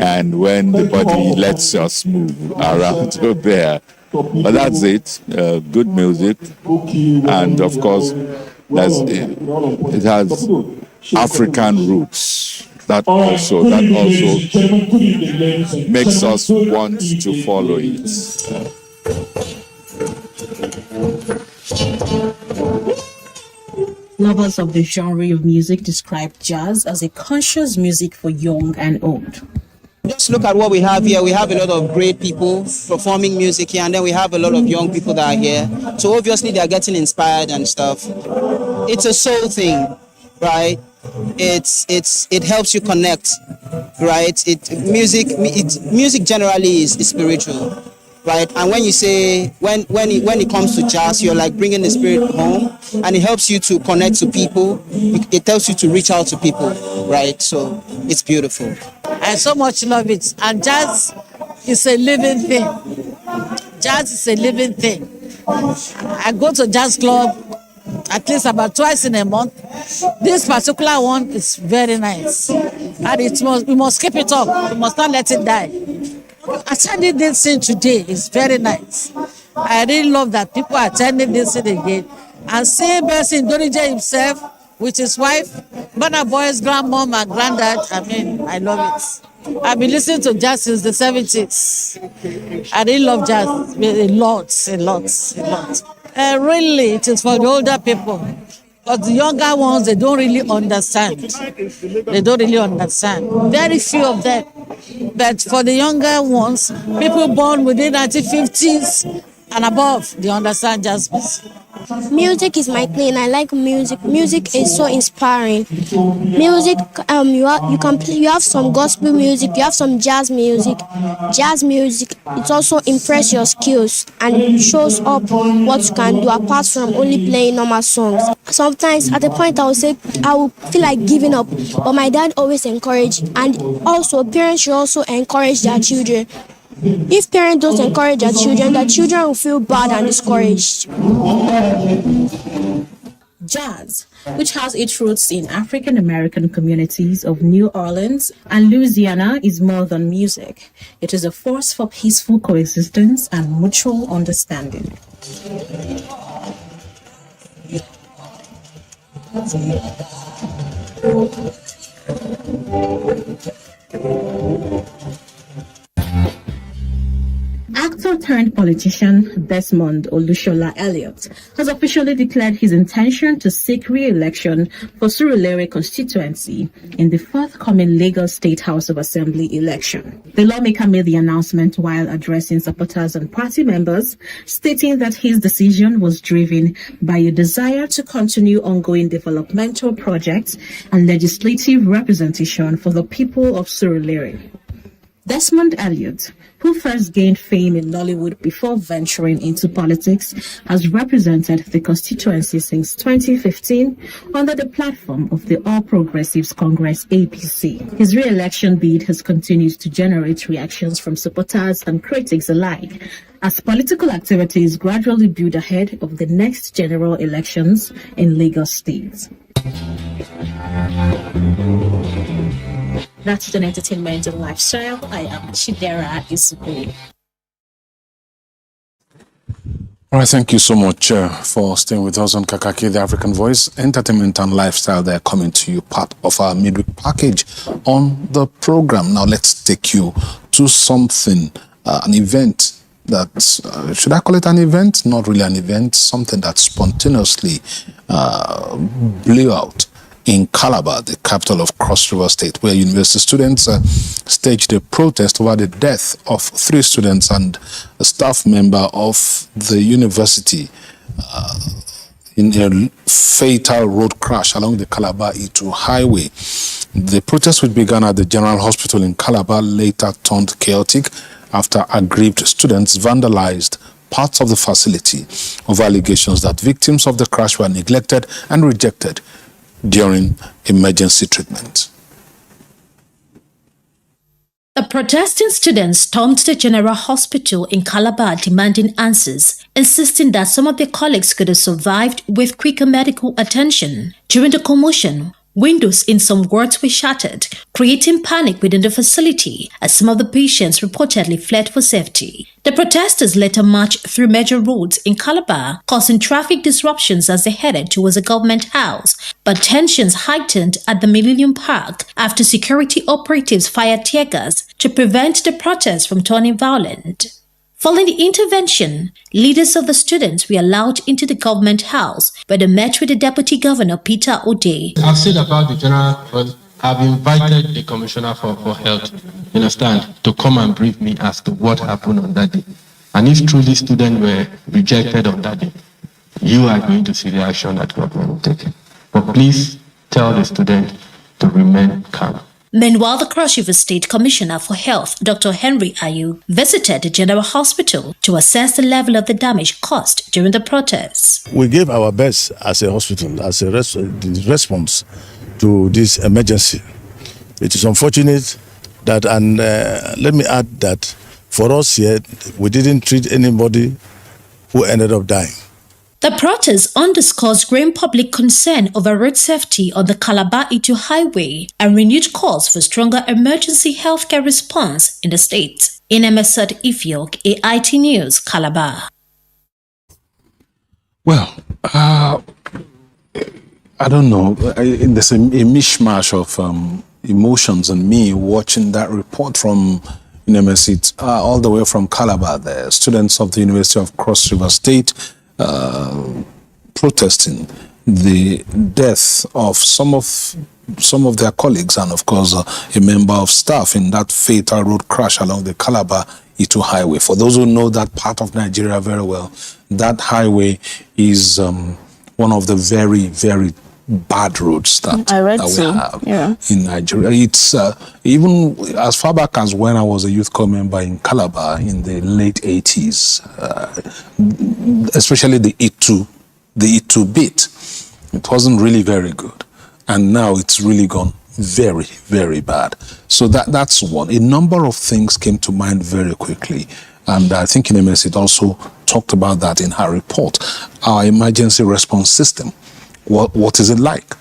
and when the body lets us move around there. But that's it. Good music, and of course, it has African roots. That also makes us want to follow it. Lovers of the genre of music describe jazz as a conscious music for young and old. Just look at what we have here. We have a lot of great people performing music here, and then we have a lot of young people that are here. So obviously they are getting inspired and stuff. It's a soul thing, right? It helps you connect, right? Music generally is spiritual, right? And when you say when it comes to jazz, you're like bringing the spirit home, and it helps you to connect to people. It helps you to reach out to people, right? So it's beautiful. I so much love it, and jazz is a living thing. Jazz is a living thing. I go to jazz club at least about twice in a month. This particular one is very nice, and we must keep it up. We must not let it die. Attending this thing today is very nice. I really love that people are attending this thing again, and seeing Bessie Donije himself with his wife, Burna Boy's grandmom and granddad. I love it. I've been listening to jazz since the 70s. I really love jazz a lot. Really, it is for the older people. But the younger ones, they don't really understand. Very few of them. But for the younger ones, people born within 1950s and above, they understand jazz music. Music is my thing. I like music. Music is so inspiring. Music, you have some gospel music, you have some jazz music. Jazz music, it also impresses your skills and shows up what you can do apart from only playing normal songs. Sometimes at a point I will feel like giving up, but my dad always encouraged, and also parents should also encourage their children. If parents don't encourage their children will feel bad and discouraged. Jazz, which has its roots in African American communities of New Orleans and Louisiana, is more than music. It is a force for peaceful coexistence and mutual understanding. Actor-turned-politician Desmond Olushola Elliott has officially declared his intention to seek re-election for Surulere constituency in the forthcoming Lagos State House of Assembly election. The lawmaker made the announcement while addressing supporters and party members, stating that his decision was driven by a desire to continue ongoing developmental projects and legislative representation for the people of Surulere. Desmond Elliott, who first gained fame in Nollywood before venturing into politics, has represented the constituency since 2015 under the platform of the All Progressives Congress APC. His re-election bid has continued to generate reactions from supporters and critics alike, as political activities gradually build ahead of the next general elections in Lagos State. That's an entertainment and lifestyle. I am Chidera Isubu. All right, thank you so much for staying with us on Kakaaki, the African Voice, entertainment and lifestyle. They're coming to you, part of our midweek package on the program. Now let's take you to something, an event that, should I call it an event? Not really an event, something that spontaneously blew out in Calabar, the capital of Cross River State, where university students staged a protest over the death of 3 students and a staff member of the university in a fatal road crash along the Calabar-Itu highway. The protest, which began at the General Hospital in Calabar, later turned chaotic after aggrieved students vandalized parts of the facility over allegations that victims of the crash were neglected and rejected during emergency treatment. The protesting students stormed the General Hospital in Calabar demanding answers, insisting that some of their colleagues could have survived with quicker medical attention. During the commotion, windows in some wards were shattered, creating panic within the facility as some of the patients reportedly fled for safety. The protesters later marched through major roads in Calabar, causing traffic disruptions as they headed towards the government house, but tensions heightened at the Millennium Park after security operatives fired tear gas to prevent the protests from turning violent. Following the intervention, leaders of the students were allowed into the government house, where they met with the Deputy Governor Peter O'Day. I've said about the general, but I've invited the Commissioner for Health, you understand, to come and brief me as to what happened on that day. And if truly students were rejected on that day, you are going to see the action that government will take. But please tell the student to remain calm. Meanwhile, the Cross River State Commissioner for Health, Dr. Henry Ayu, visited the General Hospital to assess the level of the damage caused during the protests. We gave our best as a hospital, as a response to this emergency. It is unfortunate that, and let me add that for us here, we didn't treat anybody who ended up dying. The protest underscores growing public concern over road safety on the Calabar-Itu highway and renewed calls for stronger emergency healthcare response in the state. In Emersat Ifiok, AIT News, Calabar. Well, I don't know. There's a mishmash of emotions in me watching that report from Emersat, all the way from Calabar. The students of the University of Cross River State protesting the death of some of their colleagues and of course a member of staff in that fatal road crash along the Calabar-Itu highway. For those who know that part of Nigeria very well, that highway is one of the very, very bad roads that we have in Nigeria. It's even as far back as when I was a youth corps member in Calabar in the late 80s, especially the Itu bit, it wasn't really very good. And now it's really gone very, very bad. So that's one. A number of things came to mind very quickly. And I think Emersat also talked about that in her report. Our emergency response system. What is it like?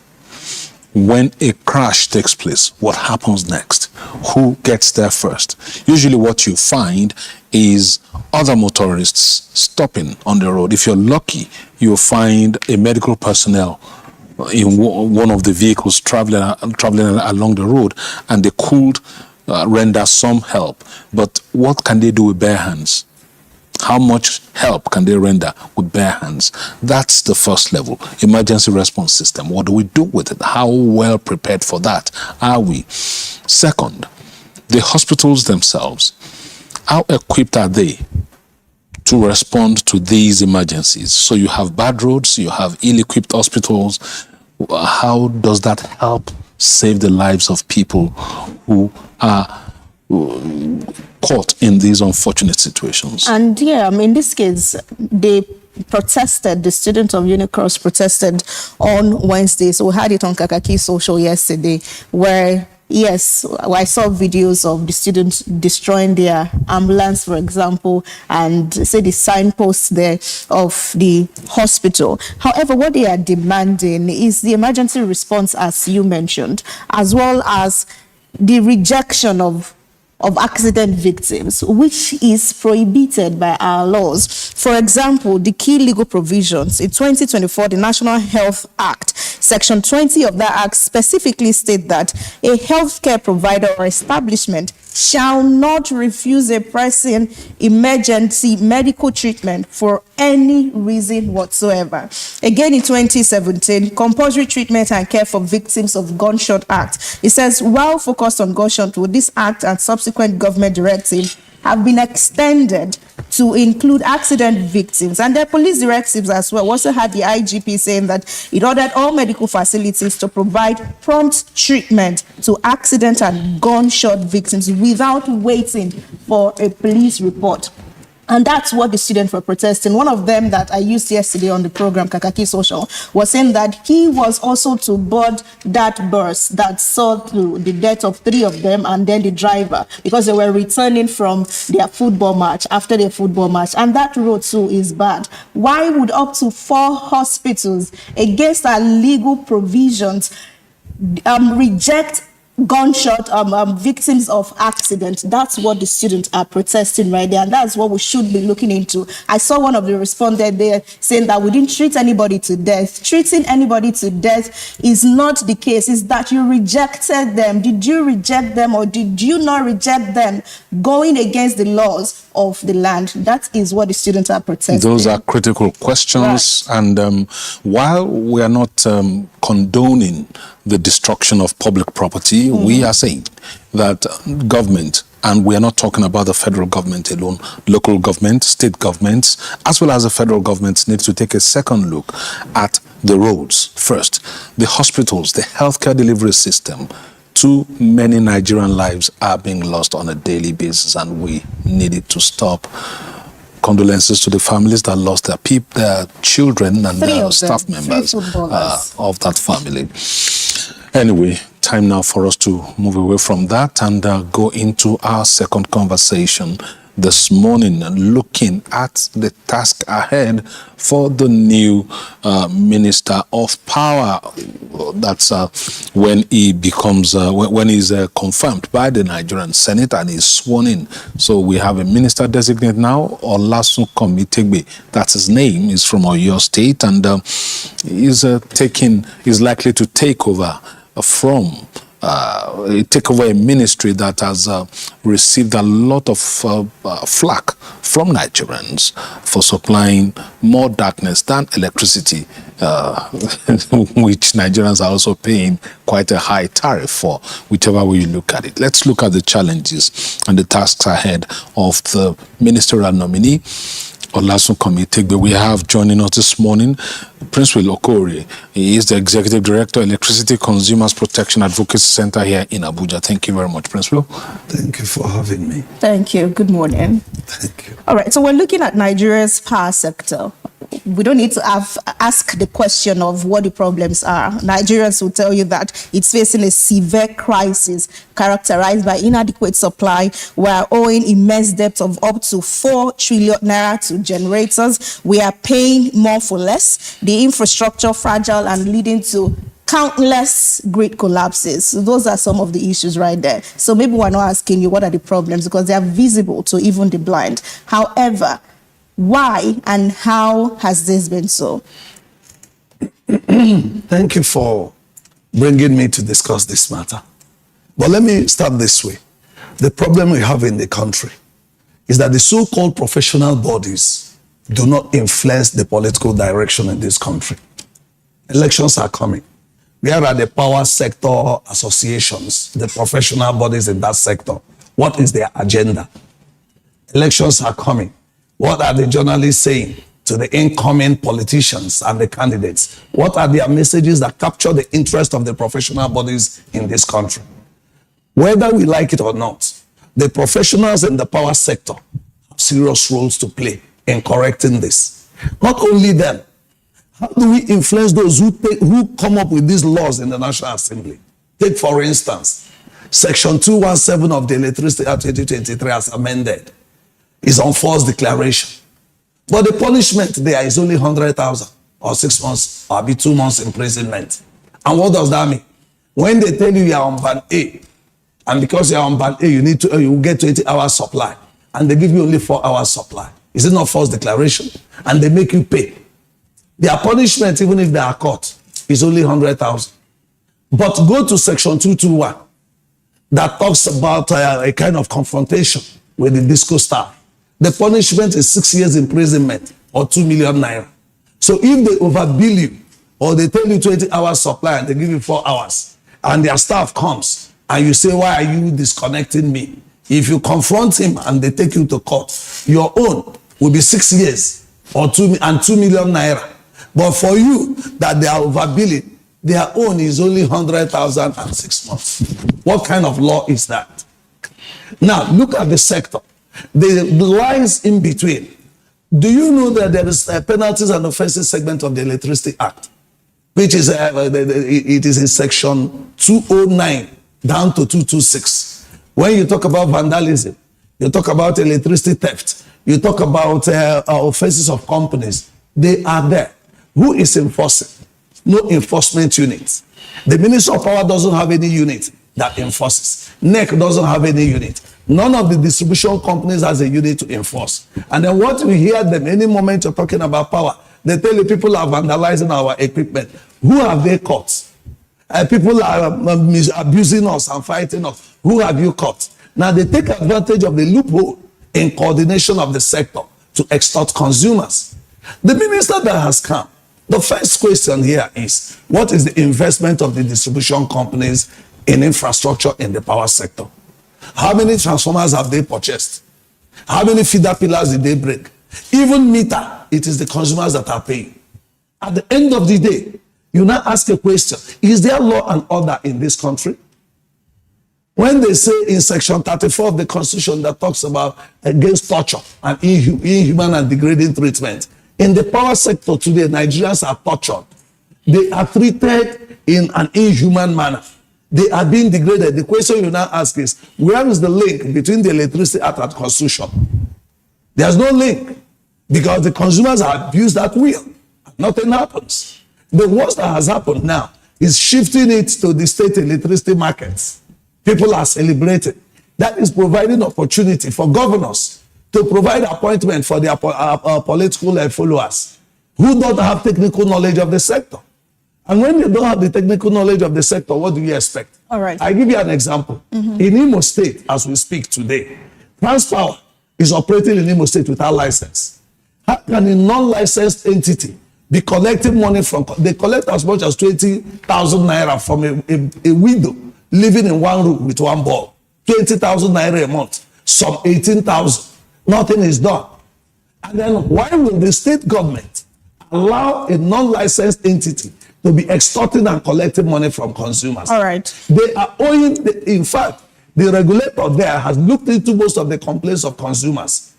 When a crash takes place, what happens next? Who gets there first? Usually what you find is other motorists stopping on the road. If you're lucky, you'll find a medical personnel in one of the vehicles traveling along the road, and they could render some help. But what can they do with bare hands? How much help can they render with bare hands? That's the first level, emergency response system. What do we do with it? How well prepared for that are we? Second, the hospitals themselves. How equipped are they to respond to these emergencies? So you have bad roads, you have ill-equipped hospitals. How does that help save the lives of people who are caught in these unfortunate situations? And in this case, they protested, the students of Unicross protested on Wednesday. So we had it on Kakaaki Social yesterday, where yes, I saw videos of the students destroying their ambulance, for example, and say the signposts there of the hospital. However, what they are demanding is the emergency response, as you mentioned, as well as the rejection of of accident victims, which is prohibited by our laws. For example, the key legal provisions in 2024, the National Health Act, Section 20 of that act specifically state that a healthcare provider or establishment shall not refuse a person emergency medical treatment for any reason whatsoever. Again, in 2017, compulsory treatment and care for victims of gunshot act. It says, while focused on gunshot wound, this act and subsequent government directive have been extended to include accident victims, and their police directives as well. Also had the IGP saying that it ordered all medical facilities to provide prompt treatment to accident and gunshot victims without waiting for a police report. And that's what the students were protesting. One of them that I used yesterday on the program, Kakaaki Social, was saying that he was also to board that bus that saw through the death of 3 of them and then the driver, because they were returning from their football match, after their football match. And that road too is bad. Why would up to 4 hospitals, against our legal provisions, reject gunshot victims of accident? That's what the students are protesting right there, and that's what we should be looking into. I saw one of the respondents there saying that we didn't treat anybody to death. Treating anybody to death is not the case. It's that you rejected them. Did you reject them or did you not reject them, going against the laws of the land? That is what the students are protesting. Those are critical questions, right. And while we are not condoning the destruction of public property, we are saying that government, and we are not talking about the federal government alone, local government, state governments, as well as the federal governments, need to take a second look at the roads first, the hospitals, the healthcare delivery system. Too many Nigerian lives are being lost on a daily basis, and we need it to stop. Condolences to the families that lost their children and their staff members of that family. Anyway, time now for us to move away from that and go into our second conversation this morning, looking at the task ahead for the new Minister of Power. That's when he becomes, when he's confirmed by the Nigerian Senate and is sworn in. So we have a minister designate now, Olasun Komitegbe. That's his name. He's from Oyo State, and he's likely to take over take over a ministry that has received a lot of flack from Nigerians for supplying more darkness than electricity, which Nigerians are also paying quite a high tariff for, whichever way you look at it. Let's look at the challenges and the tasks ahead of the ministerial nominee, Olasun Komitegbe. We have joining us this morning Prince Will Okori. He is the Executive Director, Electricity Consumers Protection Advocacy Center here in Abuja. Thank you very much, Prince Will. Thank you for having me. Thank you. Good morning. Thank you. All right, so we're looking at Nigeria's power sector. We don't need to ask the question of what the problems are. Nigerians will tell you that it's facing a severe crisis characterized by inadequate supply. We are owing immense debt of up to 4 trillion naira to generators. We are paying more for less. The infrastructure fragile and leading to countless grid collapses. So those are some of the issues right there. So maybe we're not asking you what are the problems, because they are visible to even the blind. However, why and how has this been so? Thank you for bringing me to discuss this matter. But let me start this way. The problem we have in the country is that the so-called professional bodies do not influence the political direction in this country. Elections are coming. We are at the power sector associations, the professional bodies in that sector. What is their agenda? Elections are coming. What are the journalists saying to the incoming politicians and the candidates? What are their messages that capture the interest of the professional bodies in this country? Whether we like it or not, the professionals in the power sector have serious roles to play in correcting this. Not only them, how do we influence those who come up with these laws in the National Assembly? Take, for instance, Section 217 of the Electricity Act 2023 as amended is on false declaration. But the punishment there is only 100,000 or 6 months or 2 months imprisonment. And what does that mean? When they tell you are on band A and because you're on band A, you get 20 hours supply, and they give you only 4 hours supply. Is it not false declaration? And they make you pay. Their punishment, even if they are caught, is only 100,000. But go to section 221 that talks about a kind of confrontation with the disco star. The punishment is 6 years imprisonment or 2 million naira. So if they overbill you, or they tell you 20 hours supply and they give you 4 hours, and their staff comes and you say, why are you disconnecting me? If you confront him and they take you to court, your own will be 6 years or 2 million naira. But for you that they are overbilling, their own is only 100,000 and 6 months. What kind of law is that? Now, look at the sector. The lines in between. Do you know that there is a penalties and offenses segment of the Electricity Act, which is it is in section 209 down to 226. When you talk about vandalism, you talk about electricity theft, you talk about offenses of companies, they are there. Who is enforcing? No enforcement unit. The Ministry of Power doesn't have any unit that enforces. NEC doesn't have any unit. None of the distribution companies has a unit to enforce. And then what we hear them, any moment you're talking about power, they tell you people are vandalizing our equipment. Who have they caught? People are abusing us and fighting us. Who have you caught? Now they take advantage of the loophole in coordination of the sector to extort consumers. The minister that has come, the first question here is, what is the investment of the distribution companies in infrastructure in the power sector? How many transformers have they purchased? How many feeder pillars did they break? Even meter, it is the consumers that are paying. At the end of the day, you now ask a question, is there law and order in this country? When they say in section 34 of the Constitution that talks about against torture and inhuman and degrading treatment, in the power sector today, Nigerians are tortured. They are treated in an inhuman manner. They are being degraded. The question you now ask is, where is the link between the Electricity Act and Constitution? There's no link, because the consumers are abused at will. Nothing happens. The worst that has happened now is shifting it to the state electricity markets. People are celebrating. That is providing opportunity for governors to provide appointment for their political followers who don't have technical knowledge of the sector. And when they don't have the technical knowledge of the sector, what do you expect? All right. I give you an example. In Imo State, as we speak today, Transpower is operating in Imo State without license. How can a non-licensed entity be collecting money from, they collect as much as 20,000 naira from a widow living in one room with one ball. 20,000 naira a month, some 18,000. Nothing is done. And then why will the state government allow a non-licensed entity to be extorting and collecting money from consumers? All right. They are owing, in fact, the regulator there has looked into most of the complaints of consumers.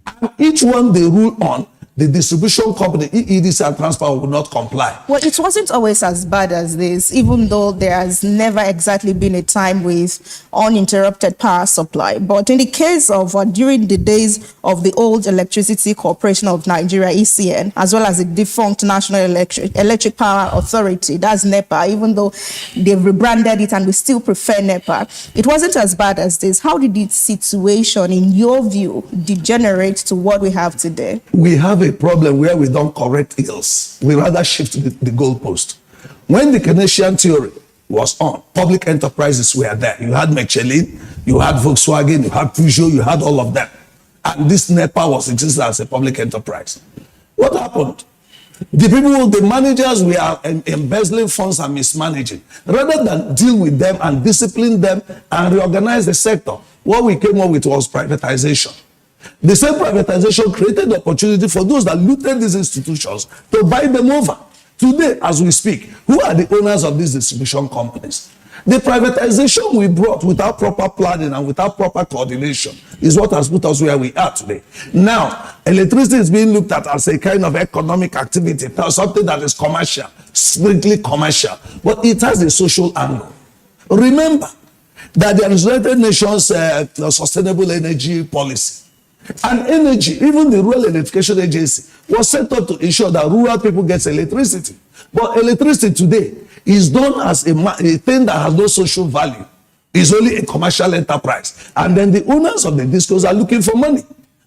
And each one they rule on, the distribution company, EEDC and Transpower, will not comply. Well, it wasn't always as bad as this, even though there has never exactly been a time with uninterrupted power supply. But in the case of during the days of the old Electricity Corporation of Nigeria, ECN, as well as the defunct National Electric Power Authority, that's NEPA, even though they've rebranded it and we still prefer NEPA, it wasn't as bad as this. How did the situation, in your view, degenerate to what we have today? We have a problem where we don't correct ills. We rather shift the goalpost. When the Keynesian theory was on, public enterprises were there. You had Michelin, you had Volkswagen, you had Peugeot, you had all of them. And this NEPA was existed as a public enterprise. What happened? The people, the managers were embezzling funds and mismanaging. Rather than deal with them and discipline them and reorganize the sector, what we came up with was privatization. The same privatization created the opportunity for those that looted these institutions to buy them over. Today, as we speak, who are the owners of these distribution companies? The privatization we brought without proper planning and without proper coordination is what has put us where we are today. Now, electricity is being looked at as a kind of economic activity, something that is commercial, strictly commercial, but it has a social angle. Remember that the United Nations Sustainable Energy Policy and energy, even the Rural Electrification Agency, was set up to ensure that rural people get electricity. But electricity today is done as a thing that has no social value. It's only a commercial enterprise. And then the owners of the discos are looking for money.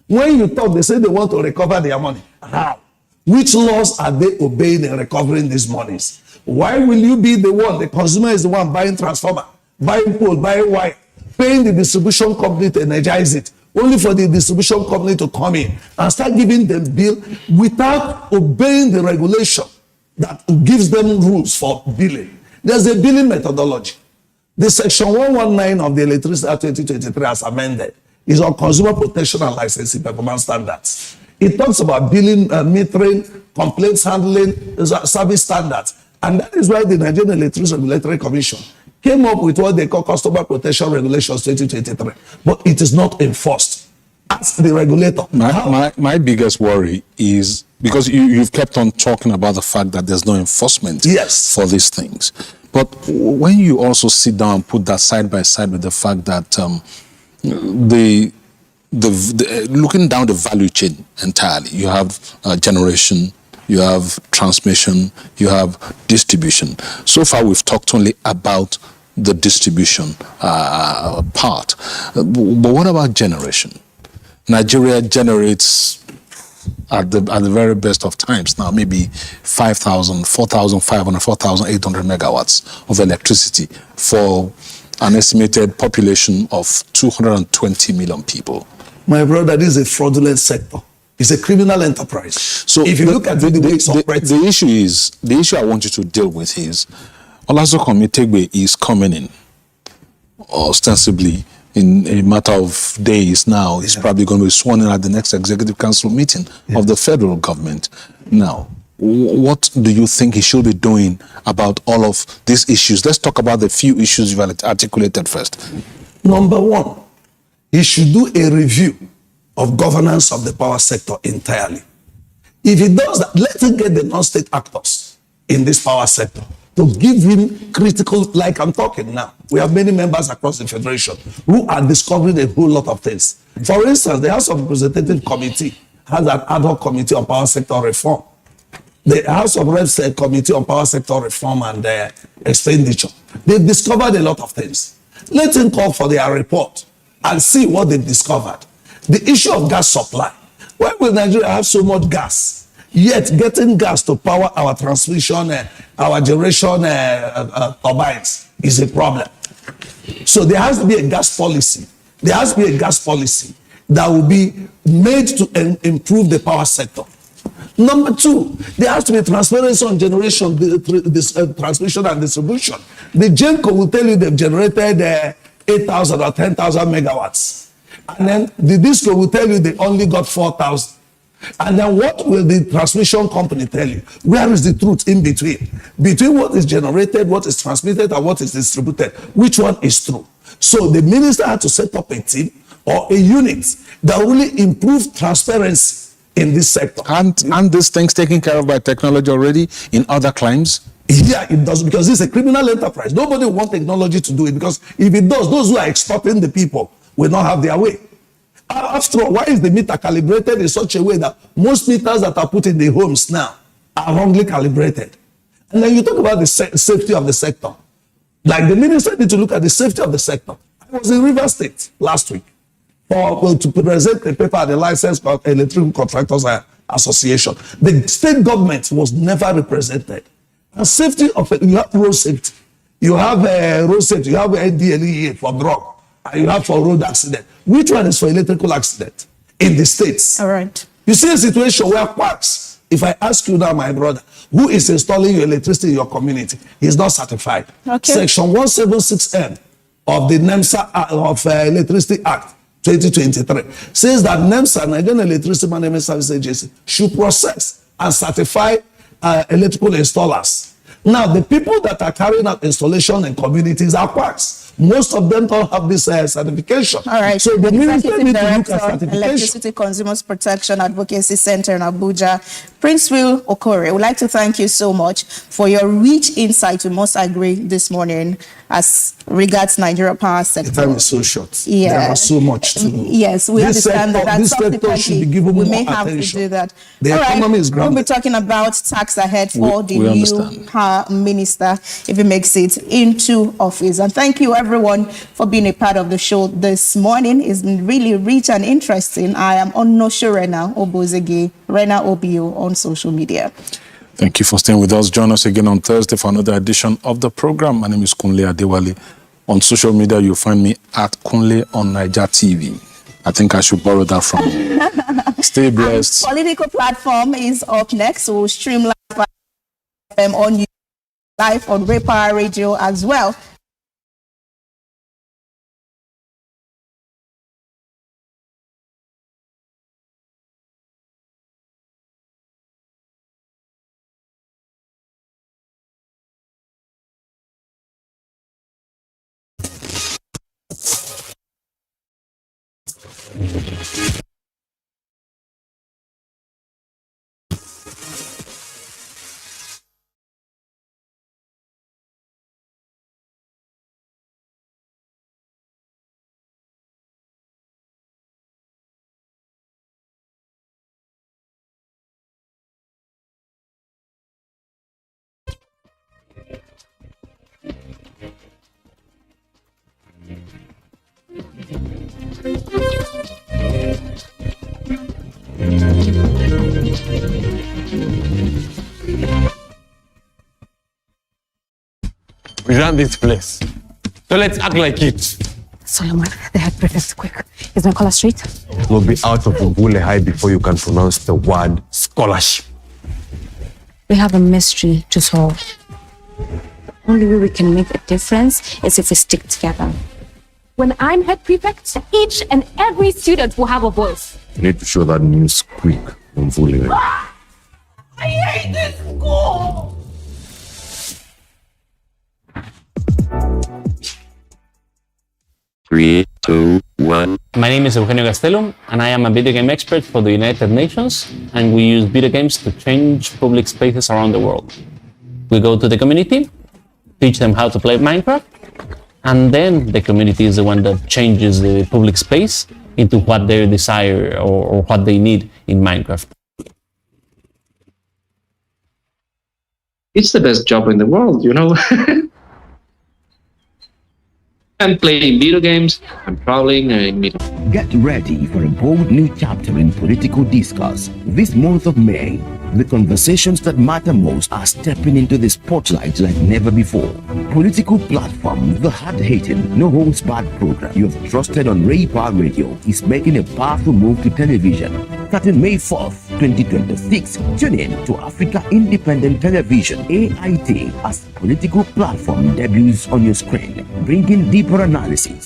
When you talk, they say they want to recover their money. How? Which laws are they obeying in recovering these monies? Why will you be the one? The consumer is the one buying transformer, buying pole, buying wire, paying the distribution company to energize it, only for the distribution company to come in and start giving them bill without obeying the regulation that gives them rules for billing. There's a billing methodology. The section 119 of the Electricity Act 2023 as amended is on consumer protection and licensing performance standards. It talks about billing, metering, complaints handling, service standards. And that is why the Nigerian Electricity Regulatory Commission came up with what they call Customer Protection Regulations 2023. But it is not enforced. Ask the regulator. My biggest worry is, because you've kept on talking about the fact that there's no enforcement for these things. But when you also sit down and put that side by side with the fact that looking down the value chain entirely, you have generation, you have transmission, you have distribution. So far, we've talked only about the distribution part. But what about generation? Nigeria generates at the very best of times now maybe 5,000, 4,500, 4,800 megawatts of electricity for an estimated population of 220 million people. My brother, this is a fraudulent sector. It's a criminal enterprise. So if you look at the way it's operating, the issue I want you to deal with is Olazokan Tegbe is coming in ostensibly in a matter of days now. He's probably going to be sworn in at the next Executive Council meeting of the federal government. Now, what do you think he should be doing about all of these issues? Let's talk about the few issues you've articulated first. Number one, he should do a review of governance of the power sector entirely. If he does that, let him get the non-state actors in this power sector to give him critical, like I'm talking now. We have many members across the Federation who are discovering a whole lot of things. For instance, the House of Representatives Committee has an ad hoc committee on power sector reform. The House of Reps Committee on Power Sector Reform and Expenditure. They've discovered a lot of things. Let him call for their report and see what they've discovered. The issue of gas supply. Why will Nigeria have so much gas? Yet getting gas to power our transmission, our generation turbines is a problem. So there has to be a gas policy. There has to be a gas policy that will be made to improve the power sector. Number two, there has to be transparency on generation, transmission and distribution. The GENCO will tell you they've generated 8,000 or 10,000 megawatts. And then the DISCO will tell you they only got 4,000. And then what will the transmission company tell you? Where is the truth in between? Between what is generated, what is transmitted, and what is distributed. Which one is true? So the minister had to set up a team or a unit that will really improve transparency in this sector. And these things taken care of by technology already in other climes? Yeah, it does, because this is a criminal enterprise. Nobody wants technology to do it, because if it does, those who are extorting the people will not have their way. After all, why is the meter calibrated in such a way that most meters that are put in the homes now are wrongly calibrated? And then you talk about the safety of the sector. Like the minister need to look at the safety of the sector. I was in Rivers State last week to present a paper at the Licensed Electrical Contractors Association. The state government was never represented. And safety of it, you have road safety, you have road safety, you have NDLEA for drug, and you have for road accident. Which one is for electrical accident in the states? All right. You see a situation where parks, if I ask you now, my brother, who is installing your electricity in your community, he's not certified. Okay. Section 176M of the NEMSA of Electricity Act 2023 says that NEMSA, Nigerian Electricity Management Service Agency, should process and certify electrical installers. Now, the people that are carrying out installation in communities are quacks. Most of them don't have this certification. All right. So the minister needs to look at Director, certification. Electricity Consumers Protection Advocacy Center in Abuja, Prince Will Okore. We'd like to thank you so much for your rich insight. We must agree this morning as regards Nigeria power sector. The time is so short. Yeah. There are so much to do. Yes, we understand that. This sector should be given we more may have attention. to do that. The All right, economy is grounded. we'll be talking about tax ahead for the new power former minister if he makes it into office. And thank you everyone for being a part of the show this morning. It's been really rich and interesting. I am Onosho Rena Obozege, Rena Obio on social media. Thank you for staying with us. Join us again on Thursday for another edition of the program. My name is Kunle Adewale. On social media, you'll find me at Kunle on Niger TV. I think I should borrow that from you. Stay blessed. Political platform is up next. We'll stream live on YouTube, live on Repa Radio as well. We run this place, so let's act like it. Solomon, the head prefect, quick. Is my collar straight? We'll be out of Mbule High before you can pronounce the word scholarship. We have a mystery to solve. Only way we can make a difference is if we stick together. When I'm head prefect, each and every student will have a voice. You need to show that news quick on Mbule. I hate this school! 3, 2, 1. My name is Eugenio Gastelum, and I am a video game expert for the United Nations, and we use video games to change public spaces around the world. We go to the community, teach them how to play Minecraft, and then the community is the one that changes the public space into what they desire or what they need in Minecraft. It's the best job in the world, you know. I'm playing video games, I'm traveling, I'm meeting. Get ready for a bold new chapter in political discourse. This month of May, the conversations that matter most are stepping into the spotlight like never before. Political platform, the hard-hitting, no-holds-barred program you have trusted on Repa Radio is making a powerful move to television. Starting May 4th, 2026, tune in to Africa Independent Television, AIT, as political platform debuts on your screen, bringing deeper analysis,